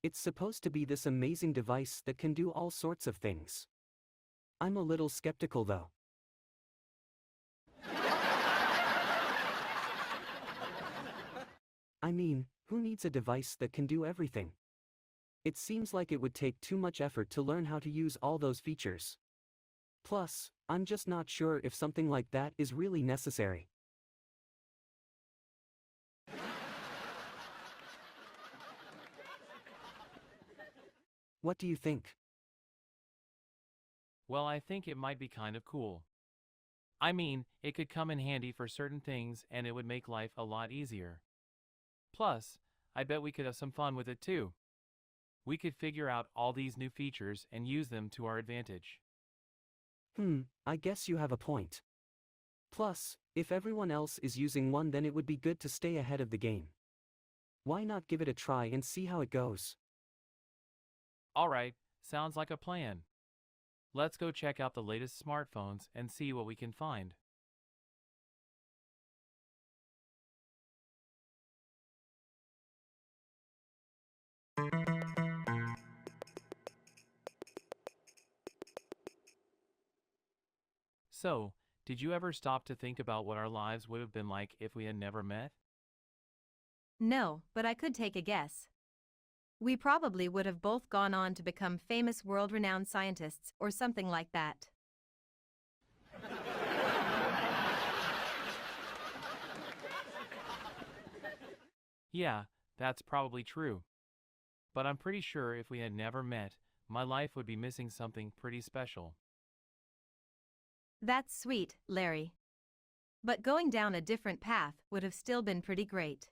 It's supposed to be this amazing device that can do all sorts of things. I'm a little skeptical though. I mean, who needs a device that can do everything? It seems like it would take too much effort to learn how to use all those features. Plus, I'm just not sure if something like that is really necessary. What do you think? Well, I think it might be kind of cool. I mean, it could come in handy for certain things and it would make life a lot easier. Plus, I bet we could have some fun with it too. We could figure out all these new features and use them to our advantage. I guess you have a point. Plus, if everyone else is using one, then it would be good to stay ahead of the game. Why not give it a try and see how it goes? Alright, sounds like a plan. Let's go check out the latest smartphones and see what we can find. So, Did you ever stop to think about what our lives would have been like if we had never met? No, but I could take a guess. We probably would have both gone on to become famous world-renowned scientists or something like that. Yeah, that's probably true. But I'm pretty sure if we had never met, my life would be missing something pretty special. That's sweet, Larry. But going down a different path would have still been pretty great.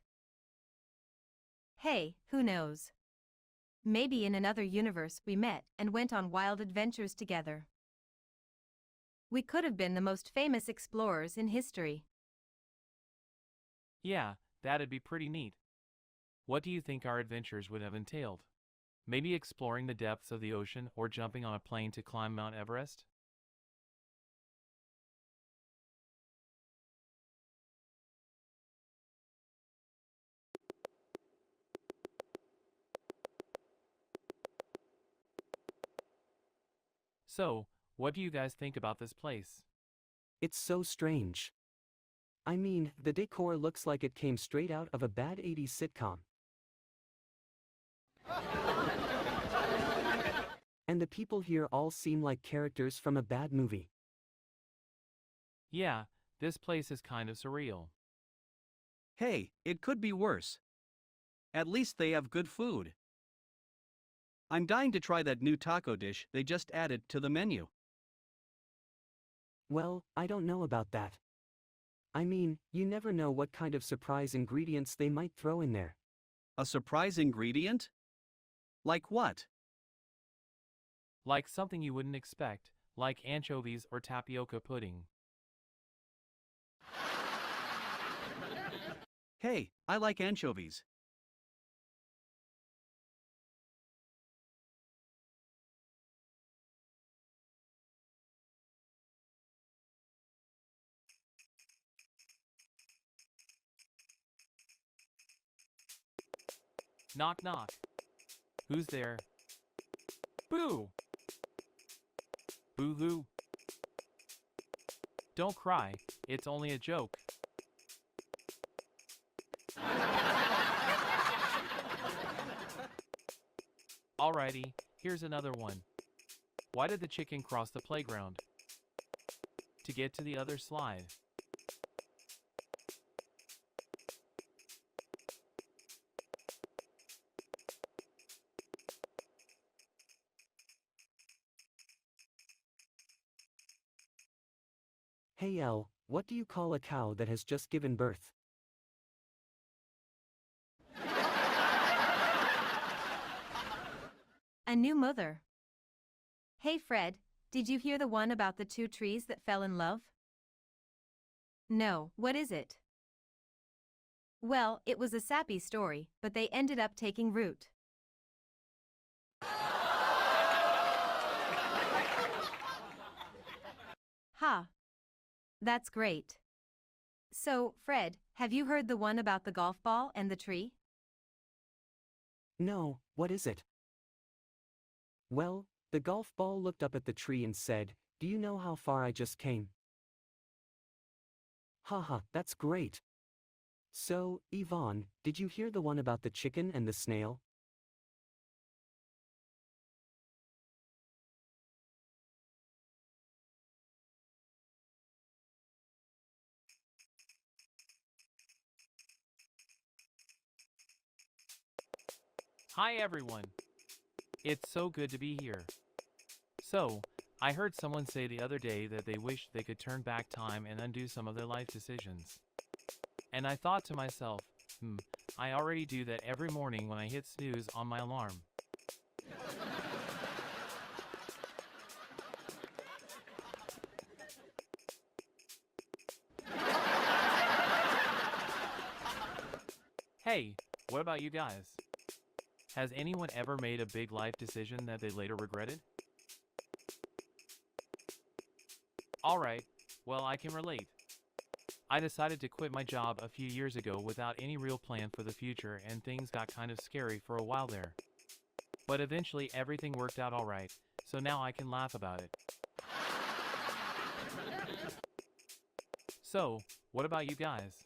Hey, who knows? Maybe in another universe we met and went on wild adventures together. We could have been the most famous explorers in history. Yeah, that'd be pretty neat. What do you think our adventures would have entailed? Maybe exploring the depths of the ocean or jumping on a plane to climb Mount Everest? So, what do you guys think about this place? It's so strange. I mean, the decor looks like it came straight out of a bad 80s sitcom. And the people here all seem like characters from a bad movie. Yeah, this place is kind of surreal. Hey, it could be worse. At least they have good food. I'm dying to try that new taco dish they just added to the menu. Well, I don't know about that. I mean, you never know what kind of surprise ingredients they might throw in there. A surprise ingredient? Like what? Like something you wouldn't expect, like anchovies or tapioca pudding. Hey, I like anchovies. Knock knock. Who's there? Boo! Boo-hoo. Don't cry, it's only a joke. Alrighty, here's another one. Why did the chicken cross the playground? To get to the other slide. Hey Elle, what do you call a cow that has just given birth? A new mother. Hey Fred, did you hear the one about the two trees that fell in love? No, what is it? Well, it was a sappy story, but they ended up taking root. Ha! That's great. So, Fred, have you heard the one about the golf ball and the tree? No, what is it? Well, the golf ball looked up at the tree and said, "Do you know how far I just came?" Haha, that's great. So, Yvonne, did you hear the one about the chicken and the snail? Hi everyone! It's so good to be here. So, I heard someone say the other day that they wished they could turn back time and undo some of their life decisions. And I thought to myself, I already do that every morning when I hit snooze on my alarm. Hey, what about you guys? Has anyone ever made a big life decision that they later regretted? Alright, well I can relate. I decided to quit my job a few years ago without any real plan for the future and things got kind of scary for a while there. But eventually everything worked out alright, so now I can laugh about it. So, what about you guys?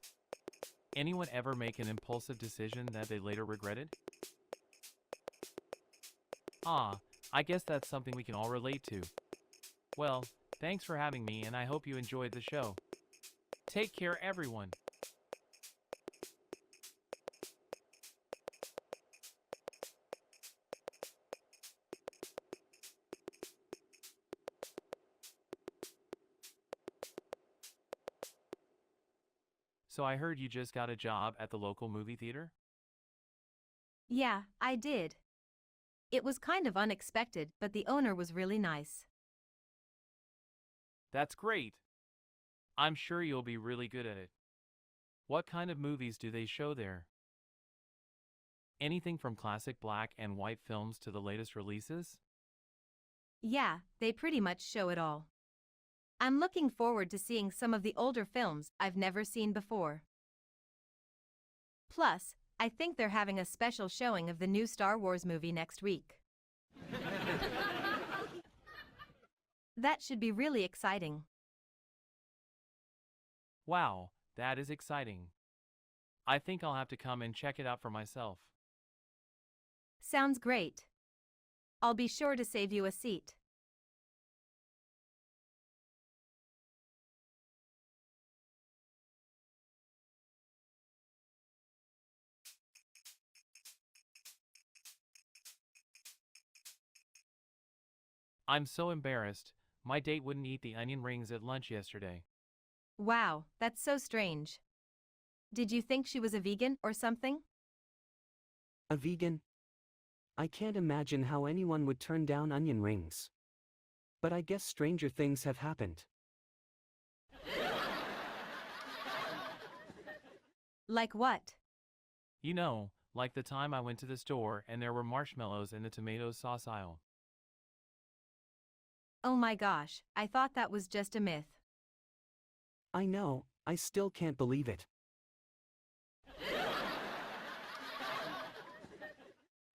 Anyone ever make an impulsive decision that they later regretted? Ah, I guess that's something we can all relate to. Well, thanks for having me and I hope you enjoyed the show. Take care, everyone. So I heard you just got a job at the local movie theater? Yeah, I did. It was kind of unexpected, but the owner was really nice. That's great. I'm sure you'll be really good at it. What kind of movies do they show there? Anything from classic black and white films to the latest releases? Yeah, they pretty much show it all. I'm looking forward to seeing some of the older films I've never seen before. Plus, I think they're having a special showing of the new Star Wars movie next week. That should be really exciting. Wow, that is exciting. I think I'll have to come and check it out for myself. Sounds great. I'll be sure to save you a seat. I'm so embarrassed. My date wouldn't eat the onion rings at lunch yesterday. Wow, that's so strange. Did you think she was a vegan or something? A vegan? I can't imagine how anyone would turn down onion rings. But I guess stranger things have happened. Like what? You know, like the time I went to the store and there were marshmallows in the tomato sauce aisle. Oh my gosh, I thought that was just a myth. I know, I still can't believe it.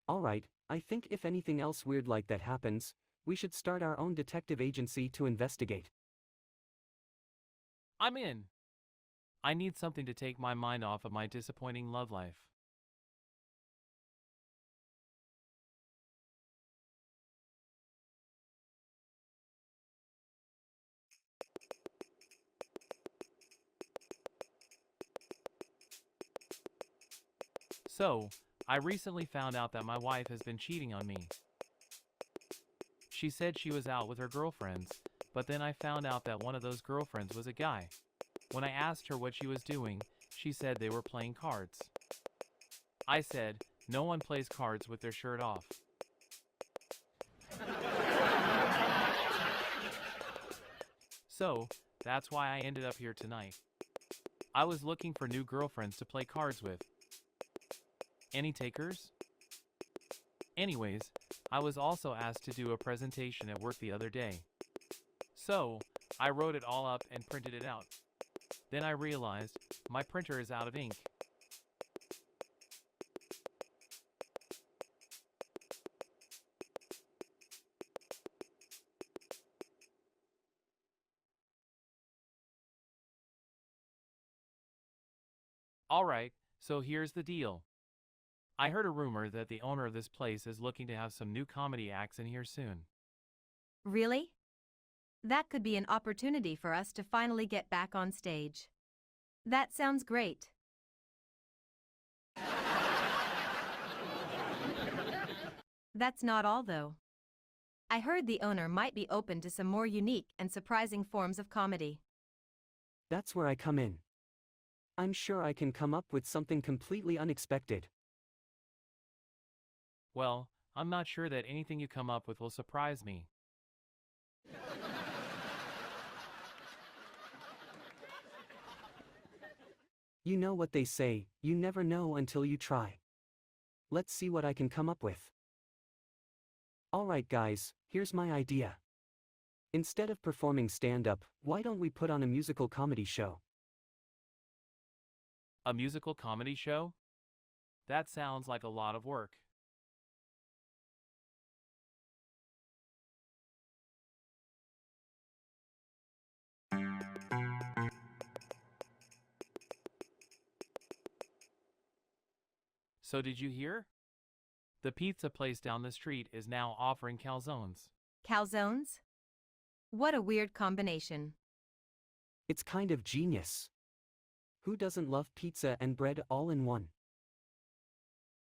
Alright, I think if anything else weird like that happens, we should start our own detective agency to investigate. I'm in. I need something to take my mind off of my disappointing love life. So, I recently found out that my wife has been cheating on me. She said she was out with her girlfriends, but then I found out that one of those girlfriends was a guy. When I asked her what she was doing, she said they were playing cards. I said, no one plays cards with their shirt off. So, that's why I ended up here tonight. I was looking for new girlfriends to play cards with. Any takers? Anyways, I was also asked to do a presentation at work the other day. So, I wrote it all up and printed it out. Then I realized, my printer is out of ink. Alright, so here's the deal. I heard a rumor that the owner of this place is looking to have some new comedy acts in here soon. Really? That could be an opportunity for us to finally get back on stage. That sounds great. That's not all though. I heard the owner might be open to some more unique and surprising forms of comedy. That's where I come in. I'm sure I can come up with something completely unexpected. Well, I'm not sure that anything you come up with will surprise me. You know what they say, you never know until you try. Let's see what I can come up with. Alright guys, here's my idea. Instead of performing stand-up, why don't we put on a musical comedy show? A musical comedy show? That sounds like a lot of work. So did you hear? The pizza place down the street is now offering calzones. Calzones? What a weird combination. It's kind of genius. Who doesn't love pizza and bread all in one?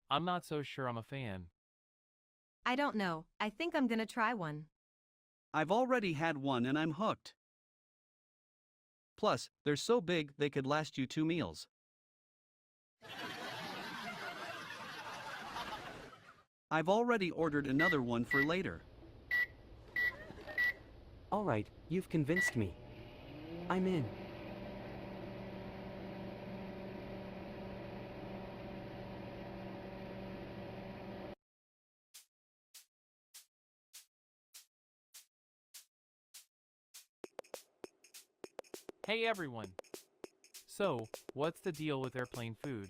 I'm not so sure I'm a fan. I don't know, I think I'm gonna try one. I've already had one and I'm hooked. Plus, they're so big they could last you 2 meals. I've already ordered another one for later. Alright, you've convinced me. I'm in. Hey everyone! So, what's the deal with airplane food?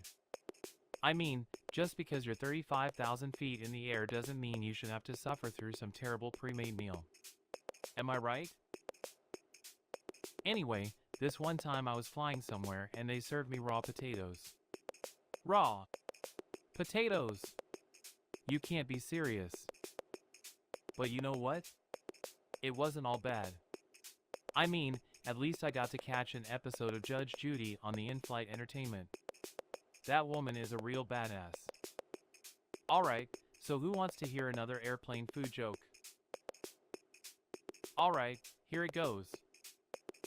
I mean, just because you're 35,000 feet in the air doesn't mean you should have to suffer through some terrible pre-made meal. Am I right? Anyway, this one time I was flying somewhere and they served me raw potatoes. Raw potatoes! You can't be serious. But you know what? It wasn't all bad. I mean, at least I got to catch an episode of Judge Judy on the in-flight entertainment. That woman is a real badass. Alright, so who wants to hear another airplane food joke? Alright, here it goes.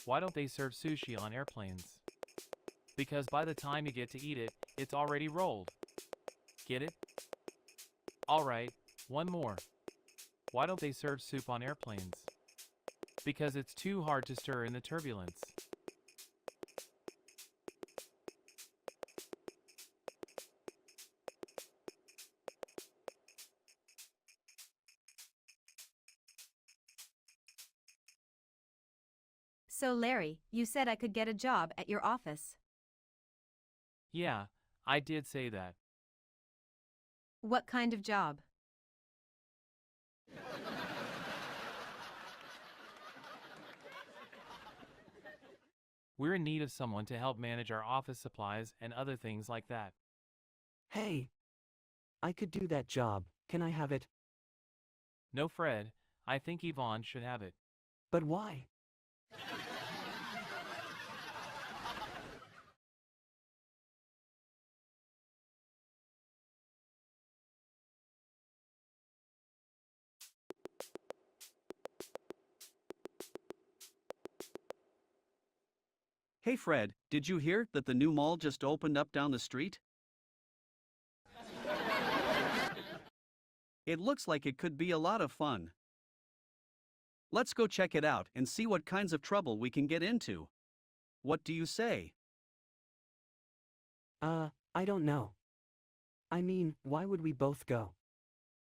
Why don't they serve sushi on airplanes? Because by the time you get to eat it, it's already rolled. Get it? Alright, one more. Why don't they serve soup on airplanes? Because it's too hard to stir in the turbulence. So Larry, you said I could get a job at your office. Yeah, I did say that. What kind of job? We're in need of someone to help manage our office supplies and other things like that. Hey! I could do that job, can I have it? No, Fred, I think Yvonne should have it. But why? Hey Fred, did you hear that the new mall just opened up down the street? It looks like it could be a lot of fun. Let's go check it out and see what kinds of trouble we can get into. What do you say? I don't know. I mean, why would we both go?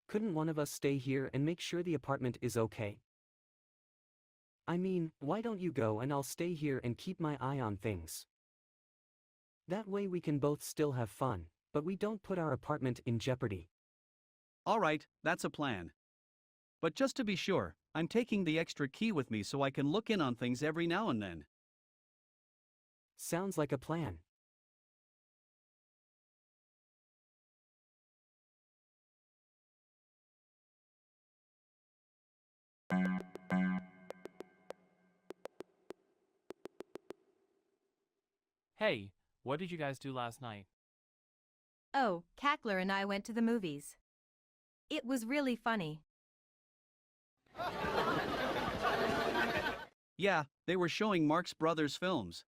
Couldn't one of us stay here and make sure the apartment is okay? I mean, why don't you go and I'll stay here and keep my eye on things? That way we can both still have fun, but we don't put our apartment in jeopardy. Alright, that's a plan. But just to be sure, I'm taking the extra key with me so I can look in on things every now and then. Sounds like a plan. Hey, what did you guys do last night? Oh, Cackler and I went to the movies. It was really funny. Yeah, they were showing Marx Brothers films.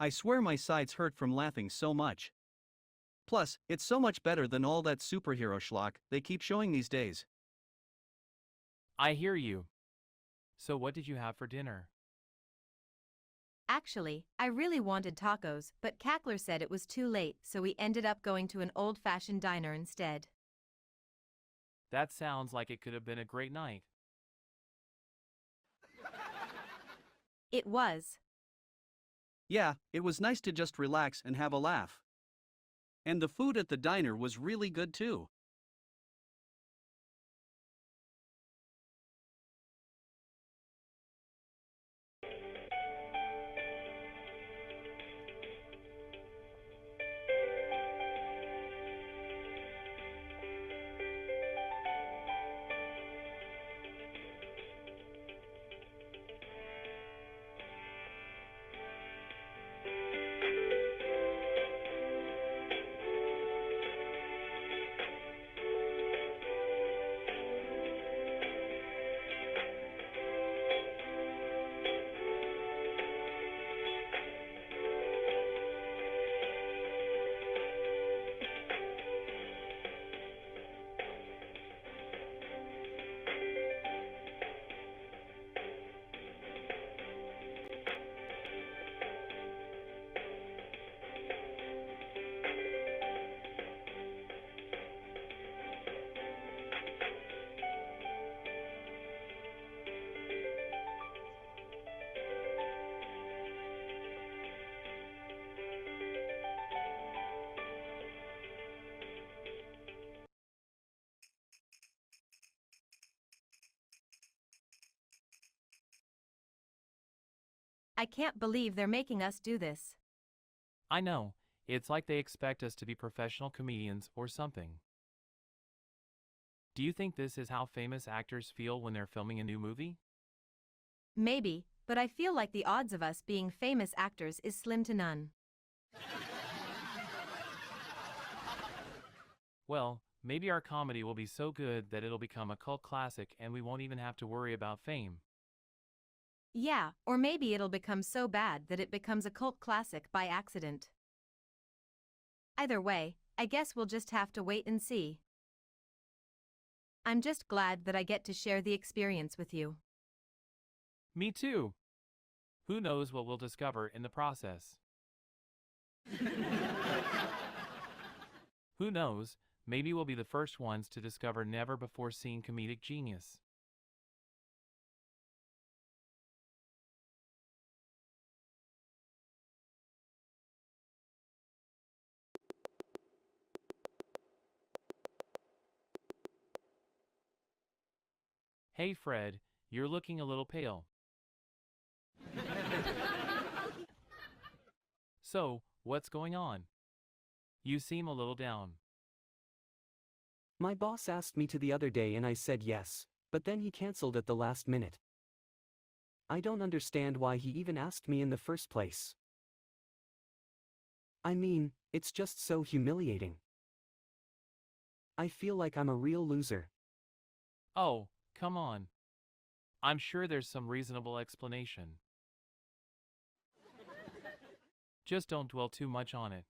I swear my sides hurt from laughing so much. Plus, it's so much better than all that superhero schlock they keep showing these days. I hear you. So what did you have for dinner? Actually, I really wanted tacos, but Cackler said it was too late, so we ended up going to an old-fashioned diner instead. That sounds like it could have been a great night. It was. Yeah, it was nice to just relax and have a laugh. And the food at the diner was really good too. I can't believe they're making us do this. I know, it's like they expect us to be professional comedians or something. Do you think this is how famous actors feel when they're filming a new movie? Maybe, but I feel like the odds of us being famous actors is slim to none. Well, maybe our comedy will be so good that it'll become a cult classic and we won't even have to worry about fame. Yeah, or maybe it'll become so bad that it becomes a cult classic by accident. Either way, I guess we'll just have to wait and see. I'm just glad that I get to share the experience with you. Me too. Who knows what we'll discover in the process? Who knows, maybe we'll be the first ones to discover never-before-seen comedic genius. Hey Fred, you're looking a little pale. So, what's going on? You seem a little down. My boss asked me to the other day and I said yes, but then he cancelled at the last minute. I don't understand why he even asked me in the first place. I mean, it's just so humiliating. I feel like I'm a real loser. Oh, come on. I'm sure there's some reasonable explanation. Just don't dwell too much on it.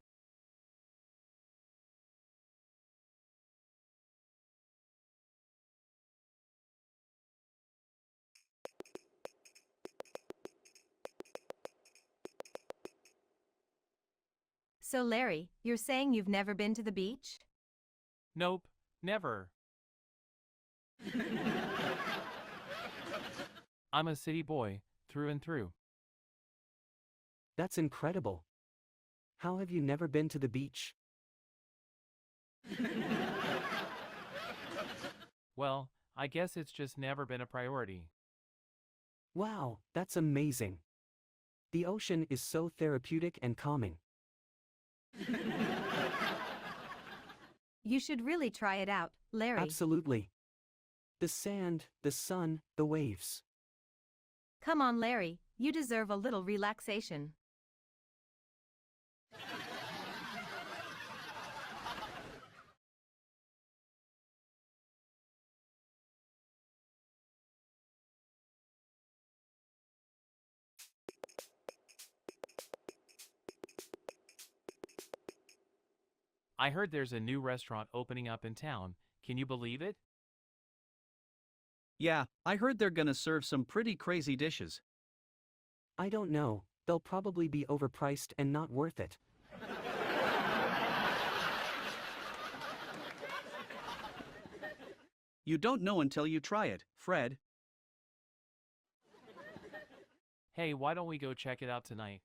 So Larry, you're saying you've never been to the beach? Nope, never. I'm a city boy, through and through. That's incredible. How have you never been to the beach? Well, I guess it's just never been a priority. Wow, that's amazing. The ocean is so therapeutic and calming. You should really try it out, Larry. Absolutely. The sand, the sun, the waves. Come on, Larry, you deserve a little relaxation. I heard there's a new restaurant opening up in town. Can you believe it? Yeah, I heard they're gonna serve some pretty crazy dishes. I don't know, they'll probably be overpriced and not worth it. You don't know until you try it, Fred. Hey, why don't we go check it out tonight?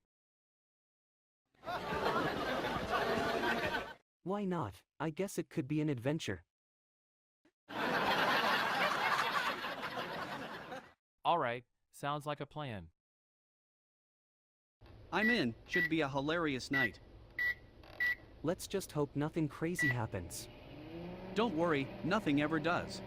Why not? I guess it could be an adventure. Alright, sounds like a plan. I'm in, should be a hilarious night. Let's just hope nothing crazy happens. Don't worry, nothing ever does.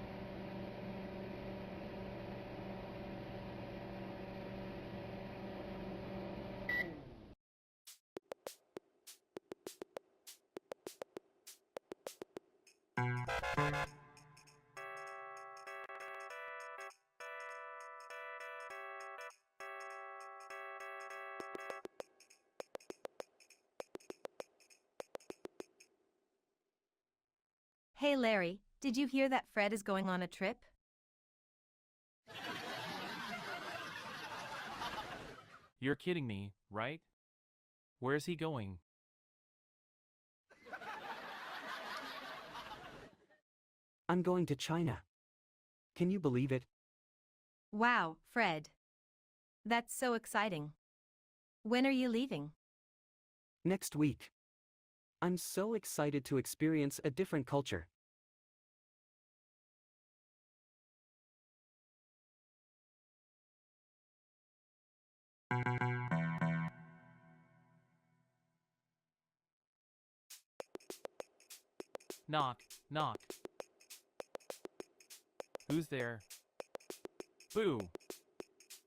Hey Larry, did you hear that Fred is going on a trip? You're kidding me, right? Where's he going? I'm going to China. Can you believe it? Wow, Fred. That's so exciting. When are you leaving? Next week. I'm so excited to experience a different culture. Knock, knock. Who's there? Boo!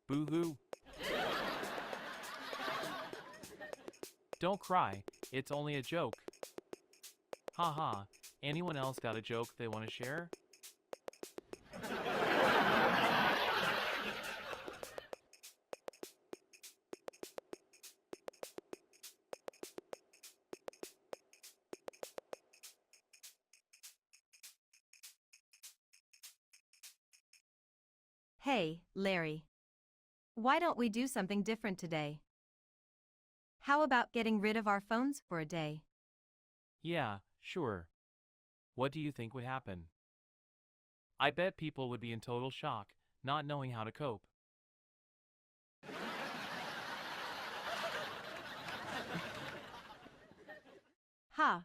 Boo-hoo! Don't cry, it's only a joke. Haha, anyone else got a joke they want to share? Hey, Larry. Why don't we do something different today? How about getting rid of our phones for a day? Yeah, sure. What do you think would happen? I bet people would be in total shock, not knowing how to cope. Ha!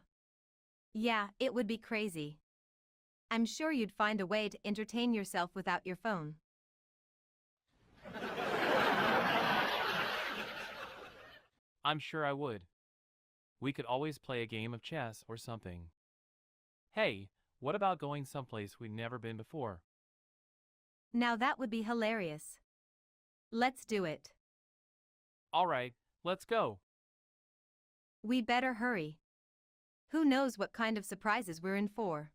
Yeah, it would be crazy. I'm sure you'd find a way to entertain yourself without your phone. I'm sure I would. We could always play a game of chess or something. Hey, what about going someplace we've never been before? Now that would be hilarious. Let's do it. Alright, let's go. We better hurry. Who knows what kind of surprises we're in for?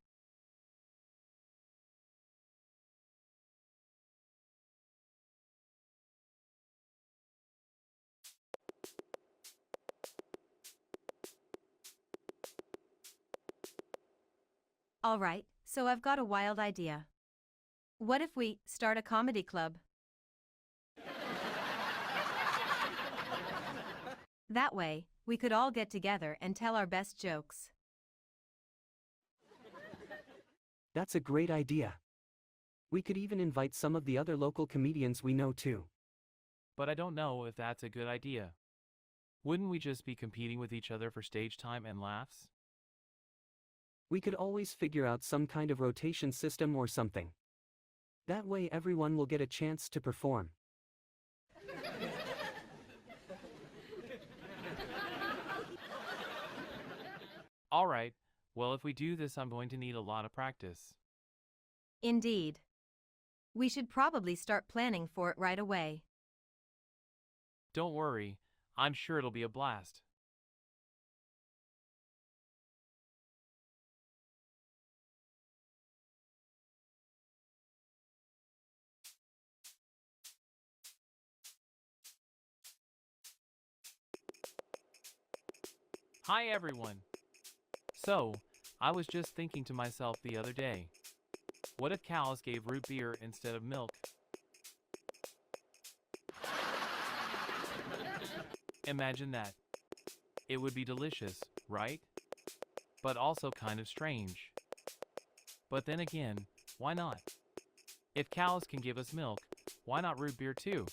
Alright, so I've got a wild idea. What if we start a comedy club? That way, we could all get together and tell our best jokes. That's a great idea. We could even invite some of the other local comedians we know too. But I don't know if that's a good idea. Wouldn't we just be competing with each other for stage time and laughs? We could always figure out some kind of rotation system or something. That way everyone will get a chance to perform. Alright, well if we do this I'm going to need a lot of practice. Indeed. We should probably start planning for it right away. Don't worry, I'm sure it'll be a blast. Hi everyone! So, I was just thinking to myself the other day, what if cows gave root beer instead of milk? Imagine that. It would be delicious, right? But also kind of strange. But then again, why not? If cows can give us milk, why not root beer too?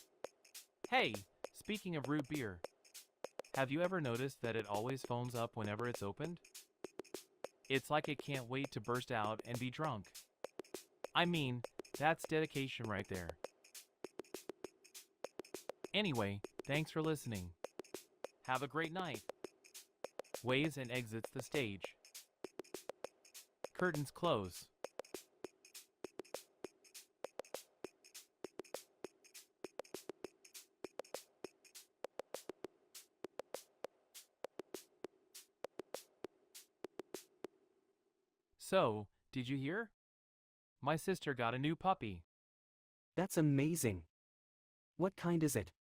Hey, speaking of root beer, have you ever noticed that it always foams up whenever it's opened? It's like it can't wait to burst out and be drunk. I mean, that's dedication right there. Anyway, thanks for listening. Have a great night. Waves and exits the stage. Curtains close. So, did you hear? My sister got a new puppy. That's amazing. What kind is it?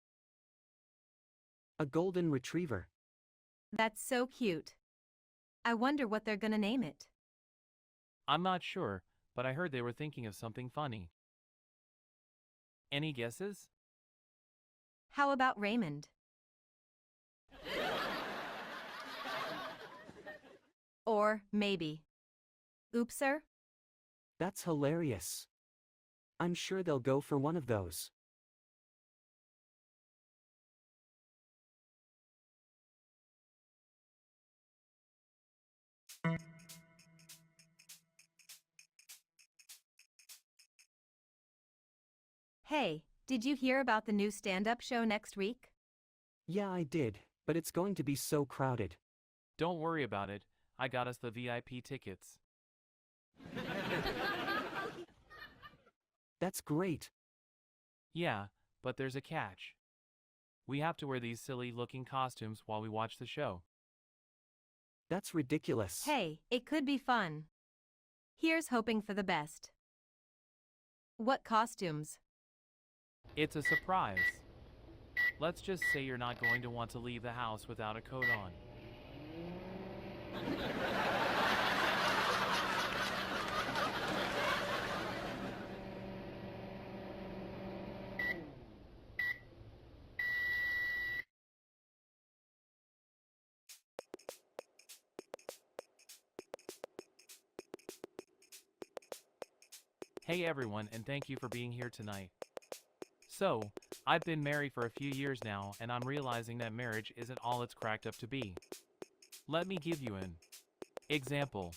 A golden retriever. That's so cute. I wonder what they're gonna name it. I'm not sure, but I heard they were thinking of something funny. Any guesses? How about Raymond? Or maybe Oopser? That's hilarious. I'm sure they'll go for one of those. Hey, did you hear about the new stand-up show next week? Yeah, I did, but it's going to be so crowded. Don't worry about it, I got us the VIP tickets. That's great. Yeah, but there's a catch. We have to wear these silly-looking costumes while we watch the show. That's ridiculous. Hey, it could be fun. Here's hoping for the best. What costumes? It's a surprise. Let's just say you're not going to want to leave the house without a coat on. Hey everyone, and thank you for being here tonight. So, I've been married for a few years now, and I'm realizing that marriage isn't all it's cracked up to be. Let me give you an example.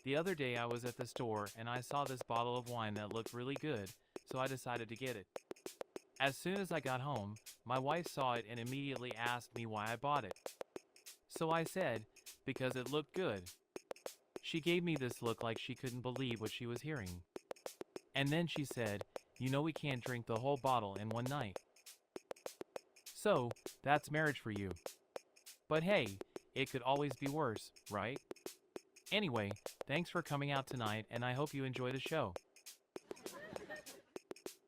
The other day I was at the store and I saw this bottle of wine that looked really good, so I decided to get it. As soon as I got home, my wife saw it and immediately asked me why I bought it. So I said, because it looked good. She gave me this look like she couldn't believe what she was hearing. And then she said, you know we can't drink the whole bottle in one night. So, that's marriage for you. But hey, it could always be worse, right? Anyway, thanks for coming out tonight and I hope you enjoy the show.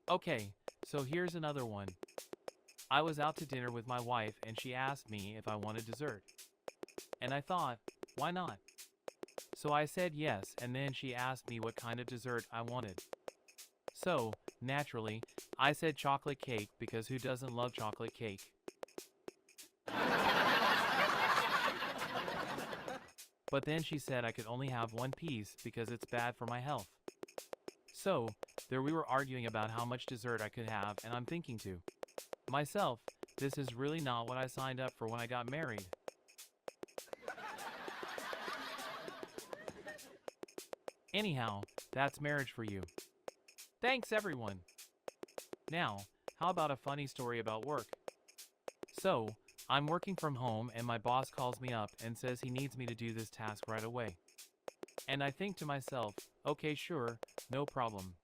Okay, so here's another one. I was out to dinner with my wife and she asked me if I wanted dessert. And I thought, why not? So I said yes, and then she asked me what kind of dessert I wanted. So, naturally, I said chocolate cake because who doesn't love chocolate cake? But then she said I could only have one piece because it's bad for my health. So, there we were arguing about how much dessert I could have, and I'm thinking to myself, this is really not what I signed up for when I got married. Anyhow, that's marriage for you. Thanks everyone. Now, how about a funny story about work? So, I'm working from home and my boss calls me up and says he needs me to do this task right away. And I think to myself, okay sure, no problem.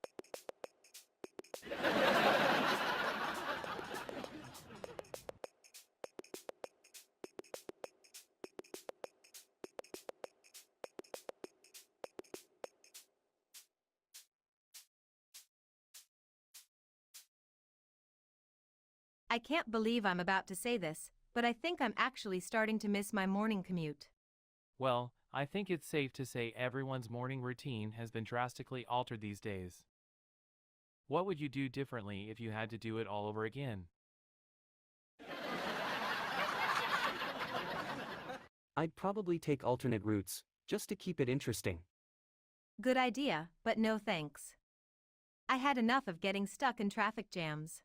I can't believe I'm about to say this, but I think I'm actually starting to miss my morning commute. Well, I think it's safe to say everyone's morning routine has been drastically altered these days. What would you do differently if you had to do it all over again? I'd probably take alternate routes, just to keep it interesting. Good idea, but no thanks. I had enough of getting stuck in traffic jams.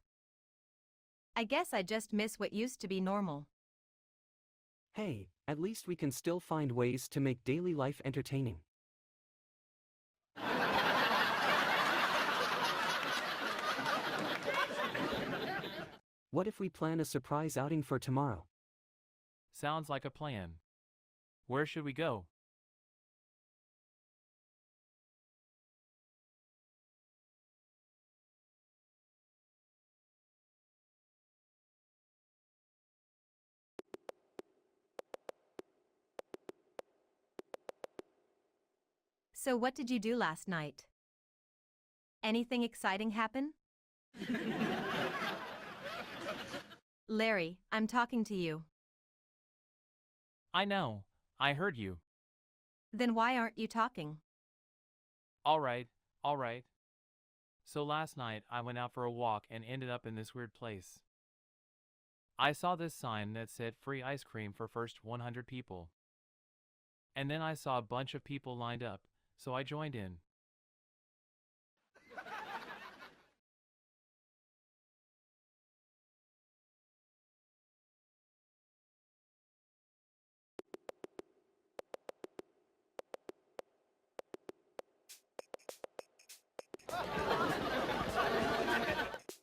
I guess I just miss what used to be normal. Hey, at least we can still find ways to make daily life entertaining. What if we plan a surprise outing for tomorrow? Sounds like a plan. Where should we go? So what did you do last night? Anything exciting happen? Larry, I'm talking to you. I know, I heard you. Then why aren't you talking? Alright. So last night I went out for a walk and ended up in this weird place. I saw this sign that said free ice cream for first 100 people. And then I saw a bunch of people lined up, so I joined in.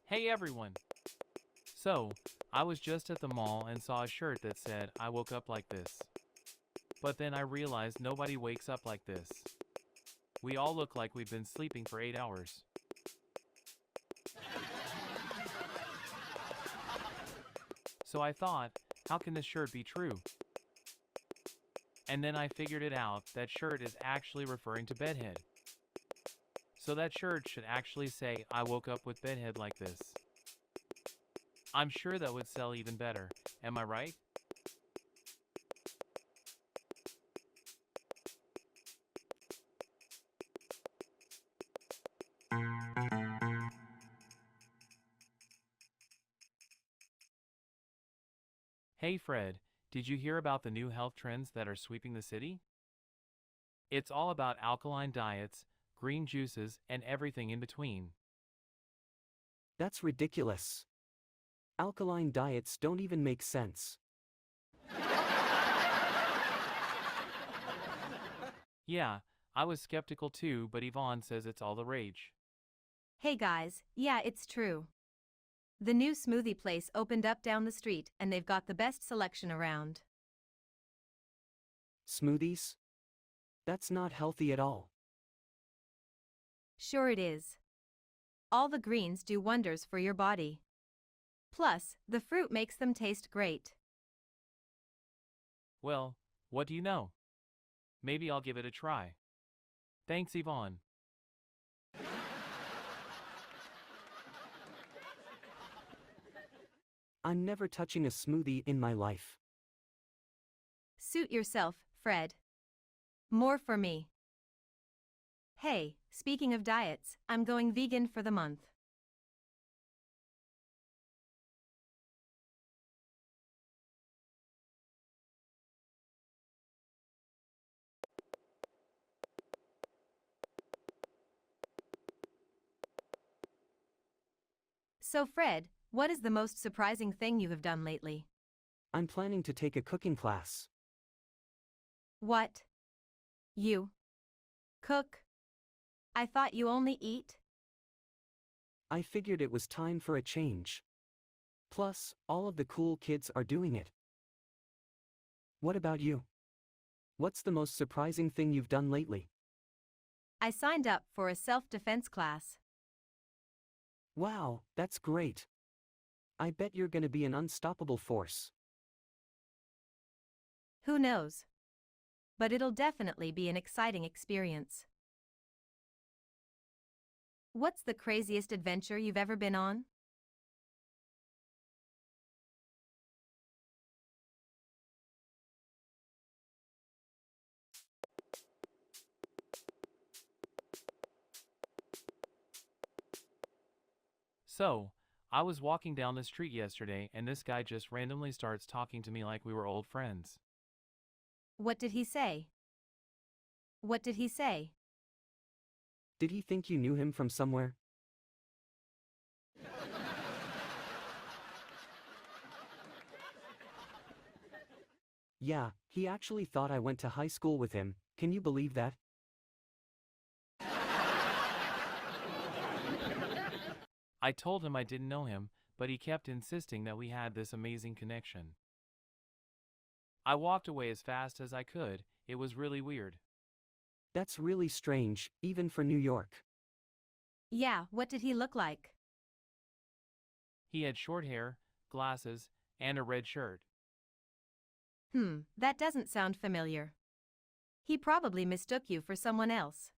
Hey everyone! So, I was just at the mall and saw a shirt that said, I woke up like this. But then I realized nobody wakes up like this. We all look like we've been sleeping for 8 hours. So I thought, how can this shirt be true? And then I figured it out, that shirt is actually referring to bedhead. So that shirt should actually say, I woke up with bedhead like this. I'm sure that would sell even better, am I right? Hey Fred, did you hear about the new health trends that are sweeping the city? It's all about alkaline diets, green juices, and everything in between. That's ridiculous. Alkaline diets don't even make sense. Yeah, I was skeptical too, but Yvonne says it's all the rage. Hey guys, yeah, it's true. The new smoothie place opened up down the street and they've got the best selection around. Smoothies? That's not healthy at all. Sure it is. All the greens do wonders for your body. Plus, the fruit makes them taste great. Well, what do you know? Maybe I'll give it a try. Thanks, Yvonne. I'm never touching a smoothie in my life. Suit yourself, Fred. More for me. Hey, speaking of diets, I'm going vegan for the month. So Fred, what is the most surprising thing you have done lately? I'm planning to take a cooking class. What? You cook? I thought you only eat? I figured it was time for a change. Plus, all of the cool kids are doing it. What about you? What's the most surprising thing you've done lately? I signed up for a self-defense class. Wow, that's great. I bet you're gonna be an unstoppable force. Who knows? But it'll definitely be an exciting experience. What's the craziest adventure you've ever been on? So, I was walking down the street yesterday and this guy just randomly starts talking to me like we were old friends. What did he say? What did he say? Did he think you knew him from somewhere? Yeah, he actually thought I went to high school with him. Can you believe that? I told him I didn't know him, but he kept insisting that we had this amazing connection. I walked away as fast as I could. It was really weird. That's really strange, even for New York. Yeah, what did he look like? He had short hair, glasses, and a red shirt. That doesn't sound familiar. He probably mistook you for someone else.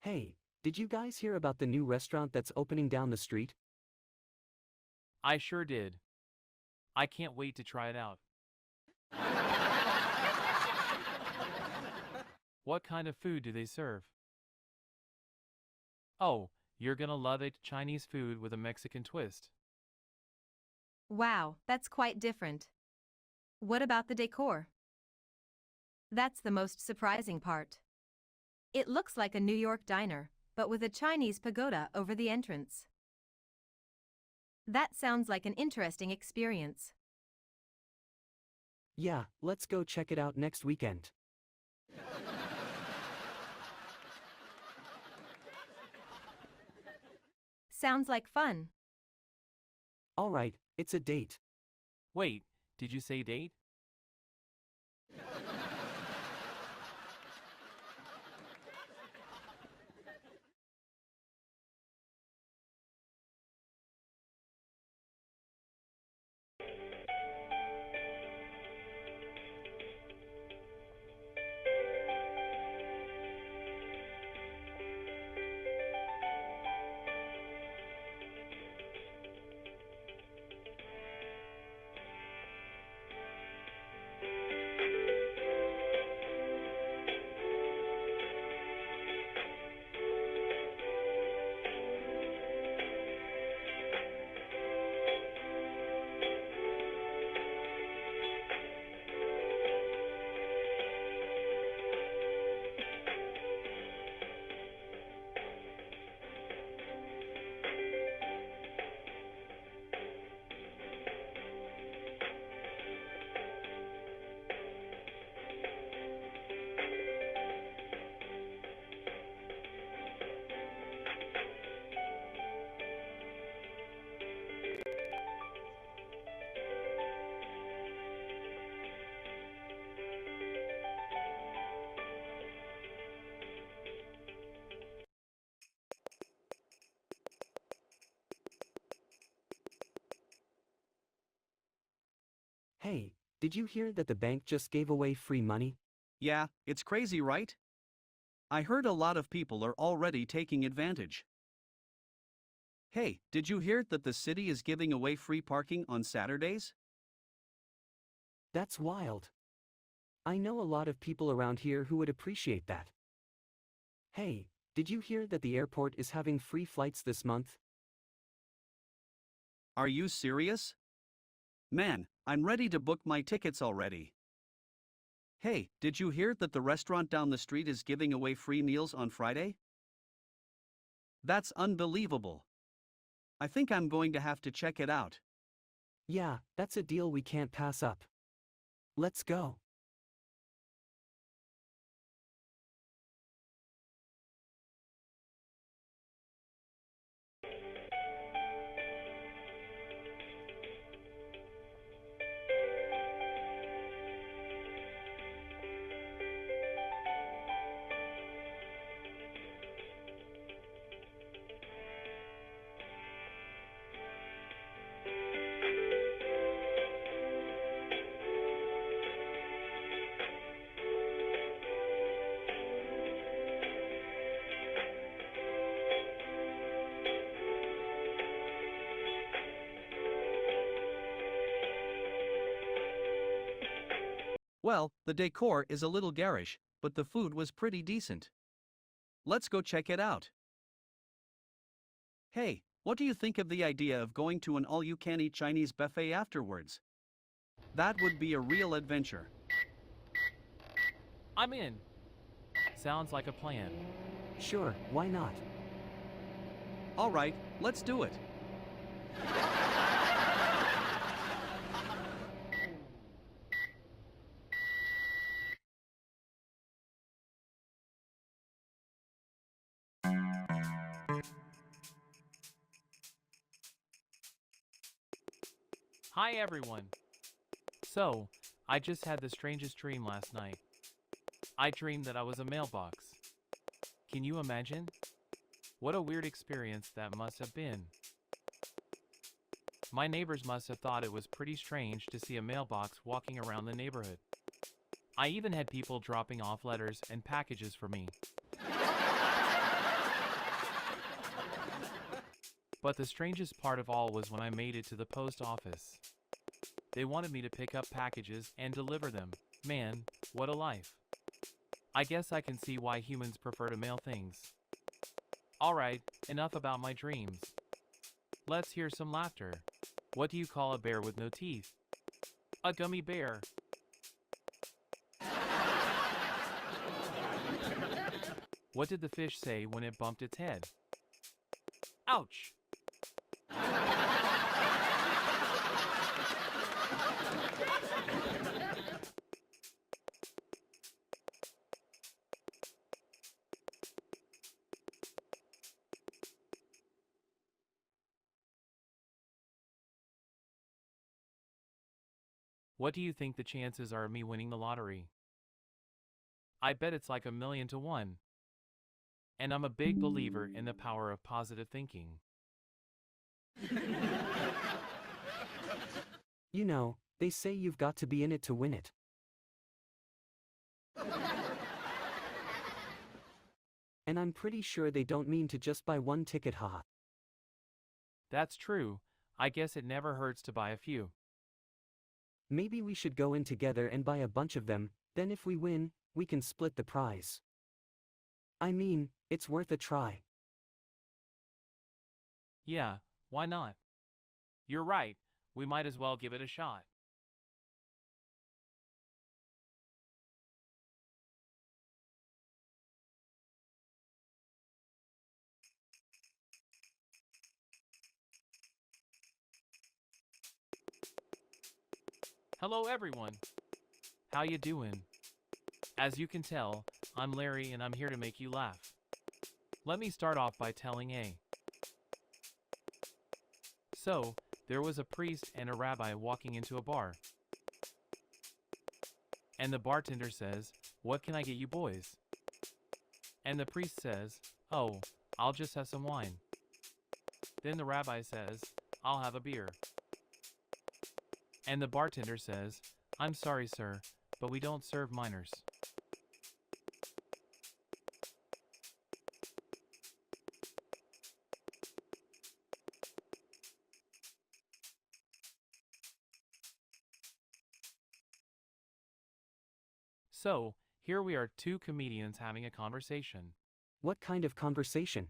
Hey, did you guys hear about the new restaurant that's opening down the street? I sure did. I can't wait to try it out. What kind of food do they serve? Oh, you're gonna love it, Chinese food with a Mexican twist. Wow, that's quite different. What about the decor? That's the most surprising part. It looks like a New York diner, but with a Chinese pagoda over the entrance. That sounds like an interesting experience. Yeah, let's go check it out next weekend. Sounds like fun. Alright, it's a date. Wait, did you say date? Hey, did you hear that the bank just gave away free money? Yeah, it's crazy, right? I heard a lot of people are already taking advantage. Hey, did you hear that the city is giving away free parking on Saturdays? That's wild. I know a lot of people around here who would appreciate that. Hey, did you hear that the airport is having free flights this month? Are you serious? Man, I'm ready to book my tickets already. Hey, did you hear that the restaurant down the street is giving away free meals on Friday? That's unbelievable. I think I'm going to have to check it out. Yeah, that's a deal we can't pass up. Let's go. Well, the decor is a little garish, but the food was pretty decent. Let's go check it out. Hey, what do you think of the idea of going to an all-you-can-eat Chinese buffet afterwards? That would be a real adventure. I'm in. Sounds like a plan. Sure, why not? Alright, let's do it. Hi everyone. So, I just had the strangest dream last night. I dreamed that I was a mailbox. Can you imagine? What a weird experience that must have been. My neighbors must have thought it was pretty strange to see a mailbox walking around the neighborhood. I even had people dropping off letters and packages for me. But the strangest part of all was when I made it to the post office. They wanted me to pick up packages and deliver them. Man, what a life. I guess I can see why humans prefer to mail things. Alright, enough about my dreams. Let's hear some laughter. What do you call a bear with no teeth? A gummy bear. What did the fish say when it bumped its head? Ouch! What do you think the chances are of me winning the lottery? I bet it's like 1,000,000 to 1. And I'm a big believer in the power of positive thinking. You know, they say you've got to be in it to win it. And I'm pretty sure they don't mean to just buy one ticket, haha. That's true. I guess it never hurts to buy a few. Maybe we should go in together and buy a bunch of them, then if we win, we can split the prize. I mean, it's worth a try. Yeah, why not? You're right, we might as well give it a shot. Hello everyone. How you doing? As you can tell, I'm Larry and I'm here to make you laugh. Let me start off by telling a. So, there was a priest and a rabbi walking into a bar. And the bartender says, "What can I get you boys?" And the priest says, "Oh, I'll just have some wine." Then the rabbi says, "I'll have a beer." And the bartender says, "I'm sorry, sir, but we don't serve minors." So, here we are, two comedians having a conversation. What kind of conversation?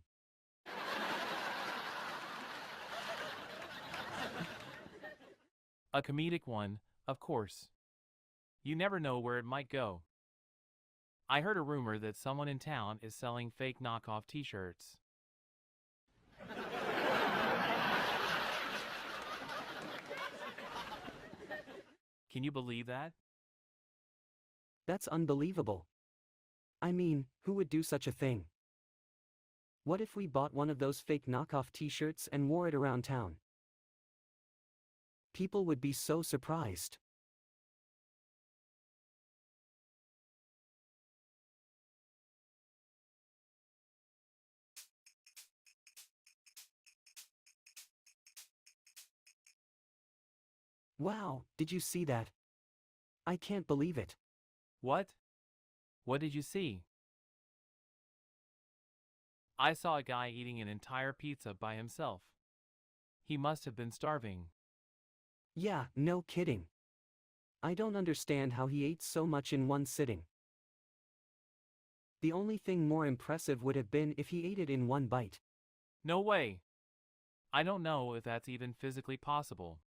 A comedic one, of course. You never know where it might go. I heard a rumor that someone in town is selling fake knockoff t-shirts. Can you believe that? That's unbelievable. I mean, who would do such a thing? What if we bought one of those fake knockoff t-shirts and wore it around town? People would be so surprised. Wow, did you see that? I can't believe it. What? What did you see? I saw a guy eating an entire pizza by himself. He must have been starving. Yeah, no kidding. I don't understand how he ate so much in one sitting. The only thing more impressive would have been if he ate it in one bite. No way. I don't know if that's even physically possible.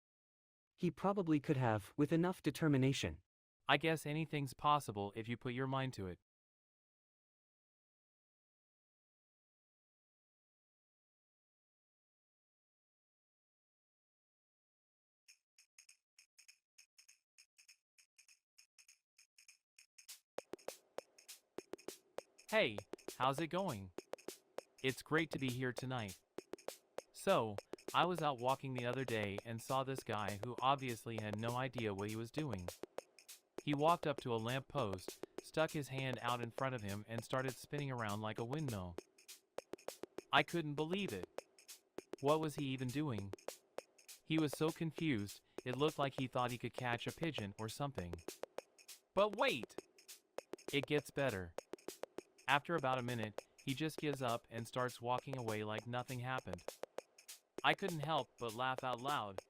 He probably could have, with enough determination. I guess anything's possible if you put your mind to it. Hey, how's it going? It's great to be here tonight. So, I was out walking the other day and saw this guy who obviously had no idea what he was doing. He walked up to a lamp post, stuck his hand out in front of him and started spinning around like a windmill. I couldn't believe it. What was he even doing? He was so confused, it looked like he thought he could catch a pigeon or something. But wait! It gets better. After about a minute, he just gives up and starts walking away like nothing happened. I couldn't help but laugh out loud.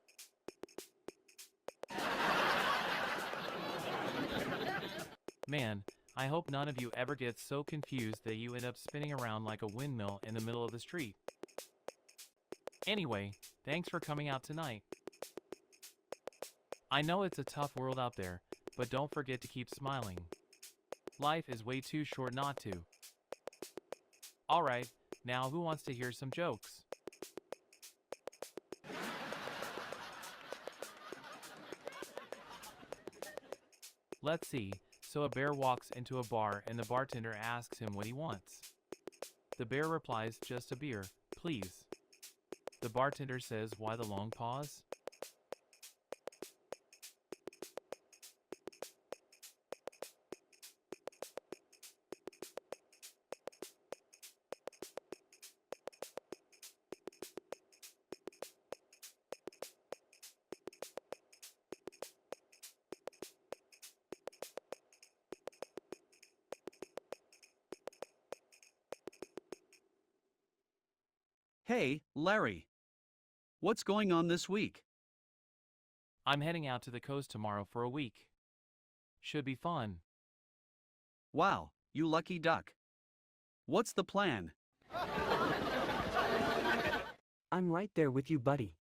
Man, I hope none of you ever get so confused that you end up spinning around like a windmill in the middle of the street. Anyway, thanks for coming out tonight. I know it's a tough world out there, but don't forget to keep smiling. Life is way too short not to. Alright, now who wants to hear some jokes? Let's see. So a bear walks into a bar and the bartender asks him what he wants. The bear replies, "Just a beer, please." The bartender says, "Why the long pause?" Hey, Larry. What's going on this week? I'm heading out to the coast tomorrow for a week. Should be fun. Wow, you lucky duck. What's the plan? I'm right there with you, buddy.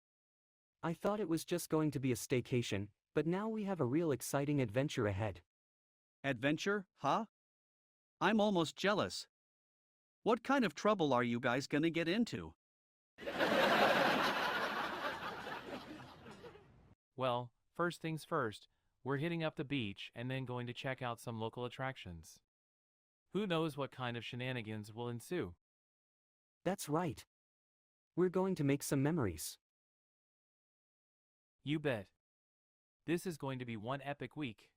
I thought it was just going to be a staycation, but now we have a real exciting adventure ahead. Adventure, huh? I'm almost jealous. What kind of trouble are you guys gonna get into? Well, first things first, we're hitting up the beach and then going to check out some local attractions. Who knows what kind of shenanigans will ensue? That's right. We're going to make some memories. You bet. This is going to be one epic week.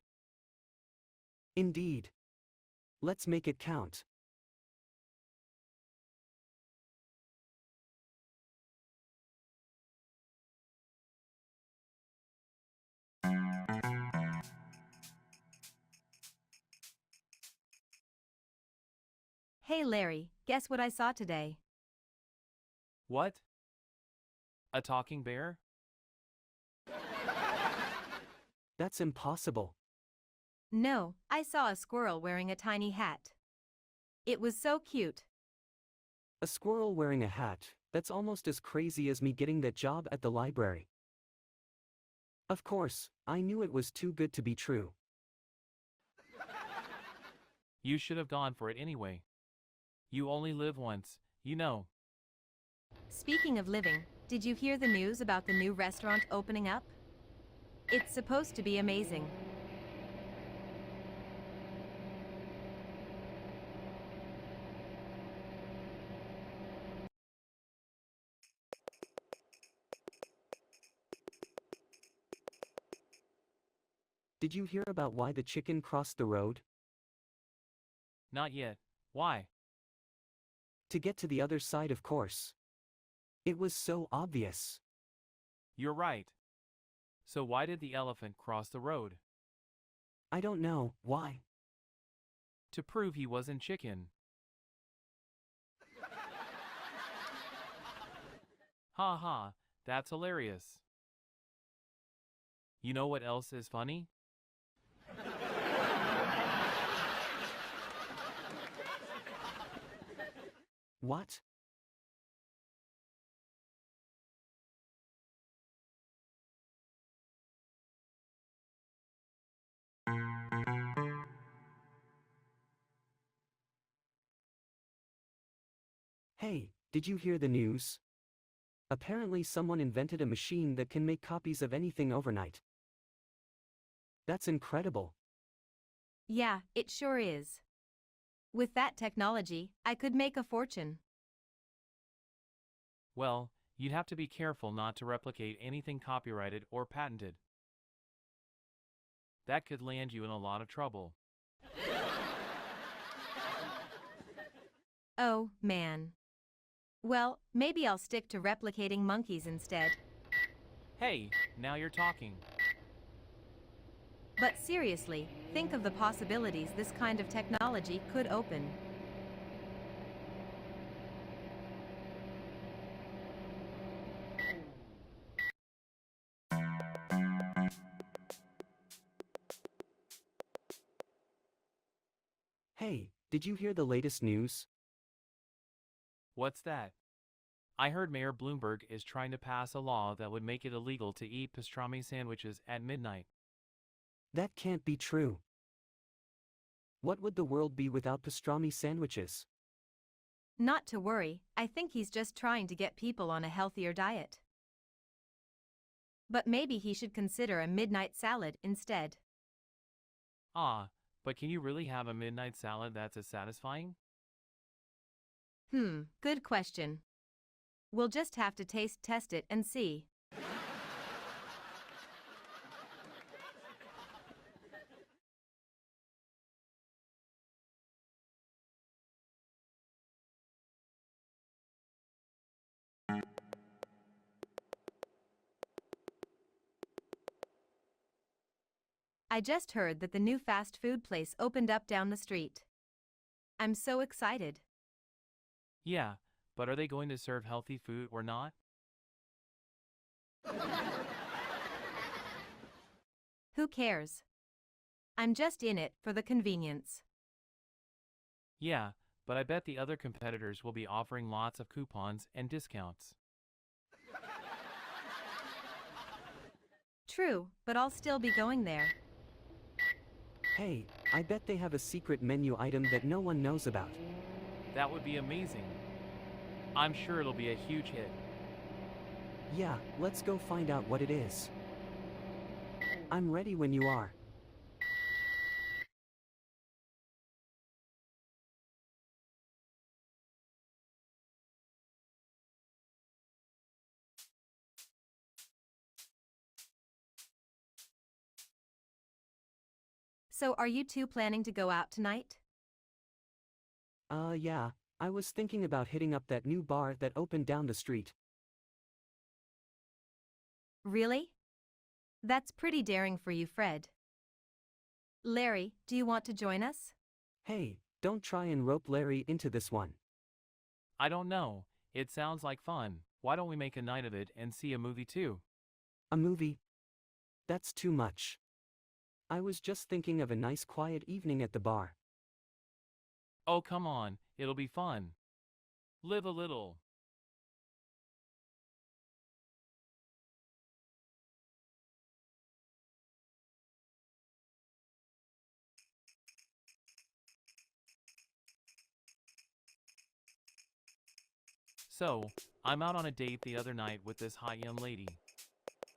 Indeed. Let's make it count. Hey Larry, guess what I saw today? What? A talking bear? That's impossible. No, I saw a squirrel wearing a tiny hat. It was so cute. A squirrel wearing a hat, that's almost as crazy as me getting that job at the library. Of course, I knew it was too good to be true. You should have gone for it anyway. You only live once, you know. Speaking of living, did you hear the news about the new restaurant opening up? It's supposed to be amazing. Did you hear about why the chicken crossed the road? Not yet. Why? To get to the other side, of course. It was so obvious. You're right. So why did the elephant cross the road? I don't know, why? To prove he wasn't chicken. Ha ha, that's hilarious. You know what else is funny? What? Hey, did you hear the news? Apparently someone invented a machine that can make copies of anything overnight. That's incredible. Yeah, it sure is. With that technology, I could make a fortune. Well, you'd have to be careful not to replicate anything copyrighted or patented. That could land you in a lot of trouble. Oh, man. Well, maybe I'll stick to replicating monkeys instead. Hey, now you're talking. But seriously, think of the possibilities this kind of technology could open. Hey, did you hear the latest news? What's that? I heard Mayor Bloomberg is trying to pass a law that would make it illegal to eat pastrami sandwiches at midnight. That can't be true. What would the world be without pastrami sandwiches? Not to worry, I think he's just trying to get people on a healthier diet. But maybe he should consider a midnight salad instead. Ah, but can you really have a midnight salad that's as satisfying? Good question. We'll just have to taste test it and see. I just heard that the new fast food place opened up down the street. I'm so excited. Yeah, But are they going to serve healthy food or not? Who cares? I'm just in it for the convenience. Yeah, but I bet the other competitors will be offering lots of coupons and discounts. True, but I'll still be going there. Hey, I bet they have a secret menu item that no one knows about. That would be amazing. I'm sure it'll be a huge hit. Yeah, let's go find out what it is. I'm ready when you are. So are you two planning to go out tonight? Yeah, I was thinking about hitting up that new bar that opened down the street. Really? That's pretty daring for you, Fred. Larry, do you want to join us? Hey, don't try and rope Larry into this one. I don't know. It sounds like fun. Why don't we make a night of it and see a movie too? A movie? That's too much. I was just thinking of a nice quiet evening at the bar. Oh, come on. It'll be fun. Live a little. So, I'm out on a date the other night with this hot young lady.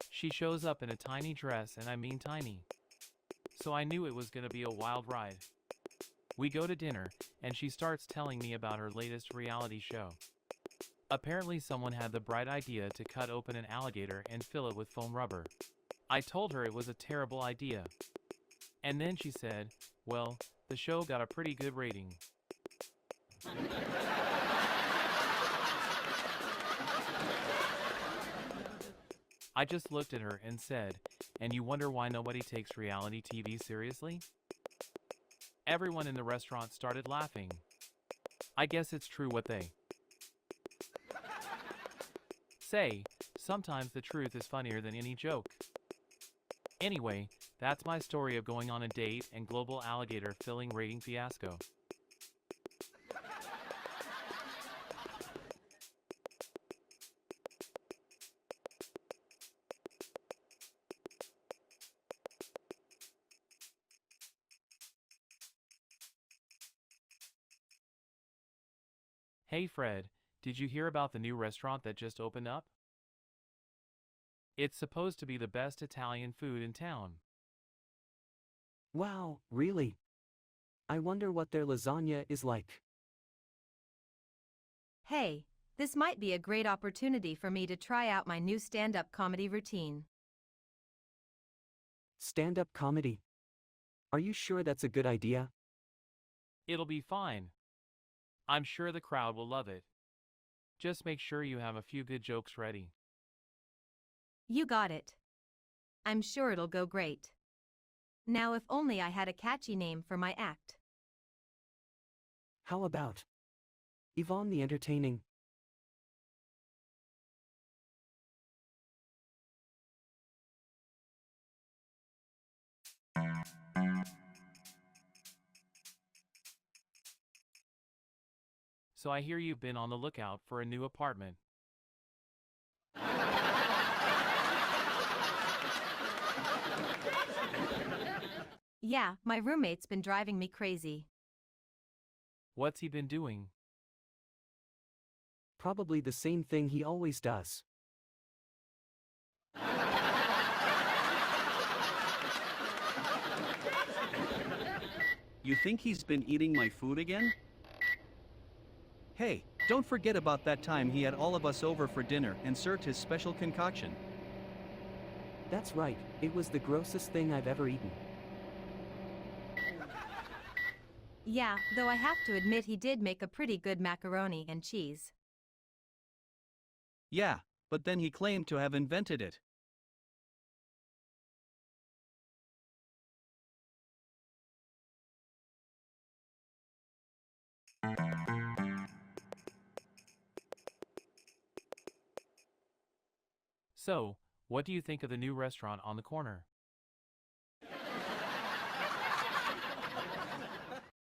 She shows up in a tiny dress, and I mean tiny. So I knew it was gonna be a wild ride. We go to dinner, and she starts telling me about her latest reality show. Apparently someone had the bright idea to cut open an alligator and fill it with foam rubber. I told her it was a terrible idea. And then she said, well, the show got a pretty good rating. I just looked at her and said, and you wonder why nobody takes reality TV seriously? Everyone in the restaurant started laughing. I guess it's true what they say. Sometimes the truth is funnier than any joke. Anyway, that's my story of going on a date and global alligator filling rating fiasco. Hey Fred, did you hear about the new restaurant that just opened up? It's supposed to be the best Italian food in town. Wow, really? I wonder what their lasagna is like. Hey, this might be a great opportunity for me to try out my new stand-up comedy routine. Stand-up comedy? Are you sure that's a good idea? It'll be fine. I'm sure the crowd will love it. Just make sure you have a few good jokes ready. You got it. I'm sure it'll go great. Now if only I had a catchy name for my act. How about Yvonne the Entertaining? So I hear you've been on the lookout for a new apartment. Yeah, my roommate's been driving me crazy. What's he been doing? Probably the same thing he always does. You think he's been eating my food again? Hey, don't forget about that time he had all of us over for dinner and served his special concoction. That's right, it was the grossest thing I've ever eaten. Yeah, though I have to admit he did make a pretty good macaroni and cheese. Yeah, but then he claimed to have invented it. So, what do you think of the new restaurant on the corner?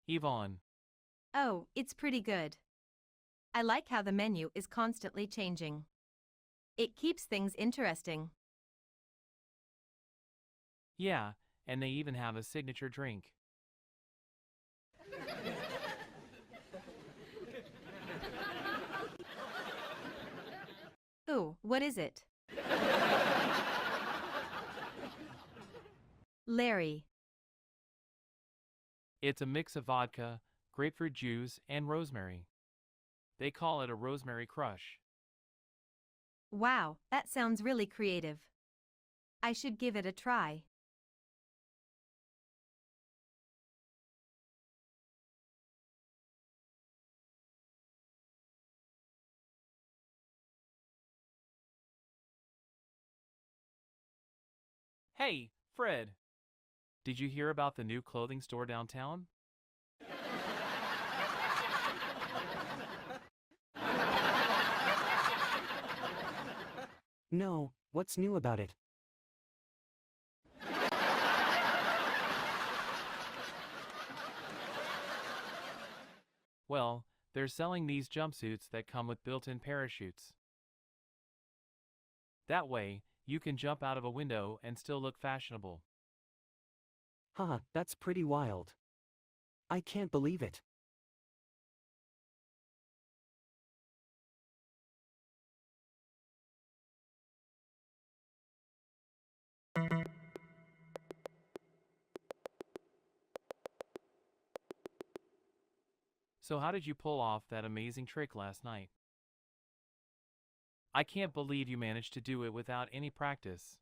Yvonne. Oh, it's pretty good. I like how the menu is constantly changing. It keeps things interesting. Yeah, and they even have a signature drink. Ooh, what is it? Larry. It's a mix of vodka, grapefruit juice, and rosemary. They call it a rosemary crush. Wow, that sounds really creative. I should give it a try. Hey, Fred. Did you hear about the new clothing store downtown? No, what's new about it? Well, they're selling these jumpsuits that come with built-in parachutes. That way, you can jump out of a window and still look fashionable. Haha, that's pretty wild. I can't believe it. So how did you pull off that amazing trick last night? I can't believe you managed to do it without any practice.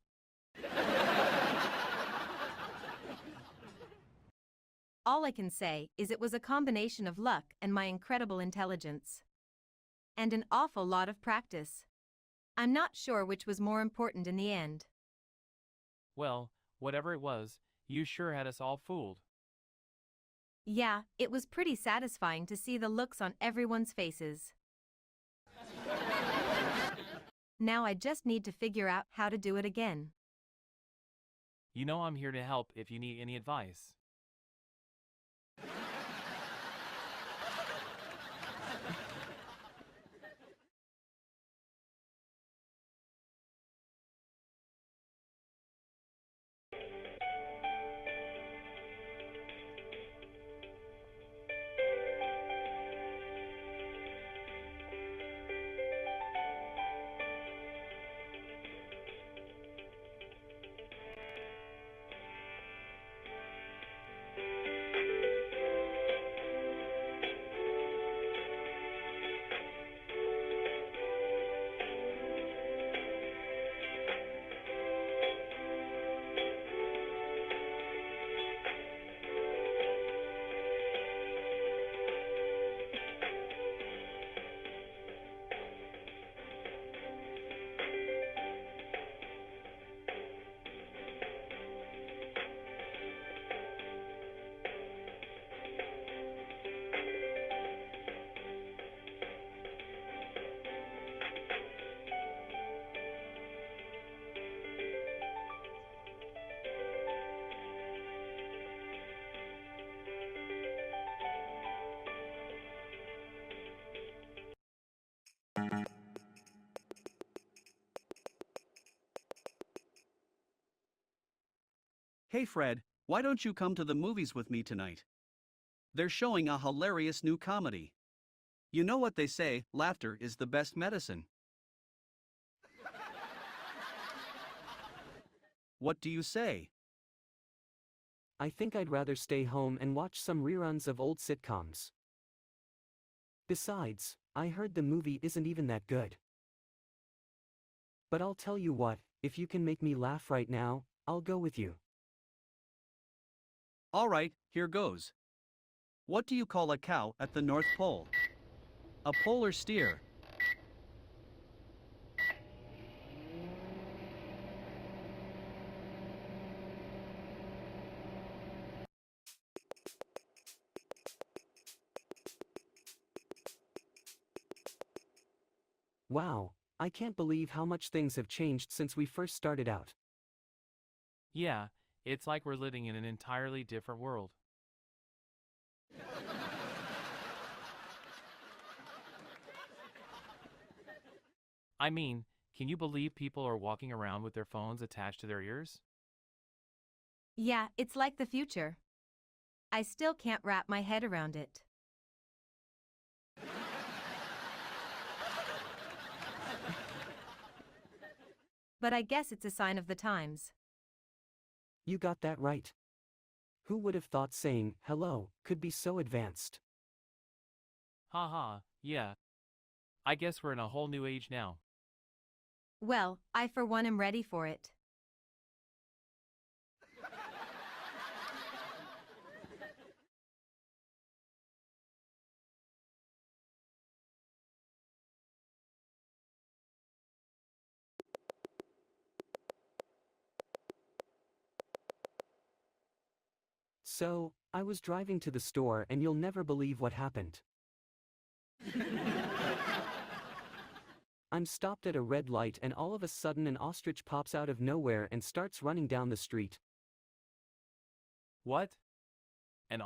All I can say is it was a combination of luck and my incredible intelligence. And an awful lot of practice. I'm not sure which was more important in the end. Well, whatever it was, you sure had us all fooled. Yeah, it was pretty satisfying to see the looks on everyone's faces. Now I just need to figure out how to do it again. You know I'm here to help if you need any advice. Hey Fred, why don't you come to the movies with me tonight? They're showing a hilarious new comedy. You know what they say, laughter is the best medicine. What do you say? I think I'd rather stay home and watch some reruns of old sitcoms. Besides, I heard the movie isn't even that good. But I'll tell you what, if you can make me laugh right now, I'll go with you. Alright, here goes. What do you call a cow at the North Pole? A polar steer. Wow, I can't believe how much things have changed since we first started out. Yeah, it's like we're living in an entirely different world. I mean, can you believe people are walking around with their phones attached to their ears? Yeah, it's like the future. I still can't wrap my head around it. But I guess it's a sign of the times. You got that right. Who would have thought saying hello could be so advanced? Haha, yeah. I guess we're in a whole new age now. Well, I for one am ready for it. So, I was driving to the store and you'll never believe what happened. I'm stopped at a red light and all of a sudden an ostrich pops out of nowhere and starts running down the street. What? An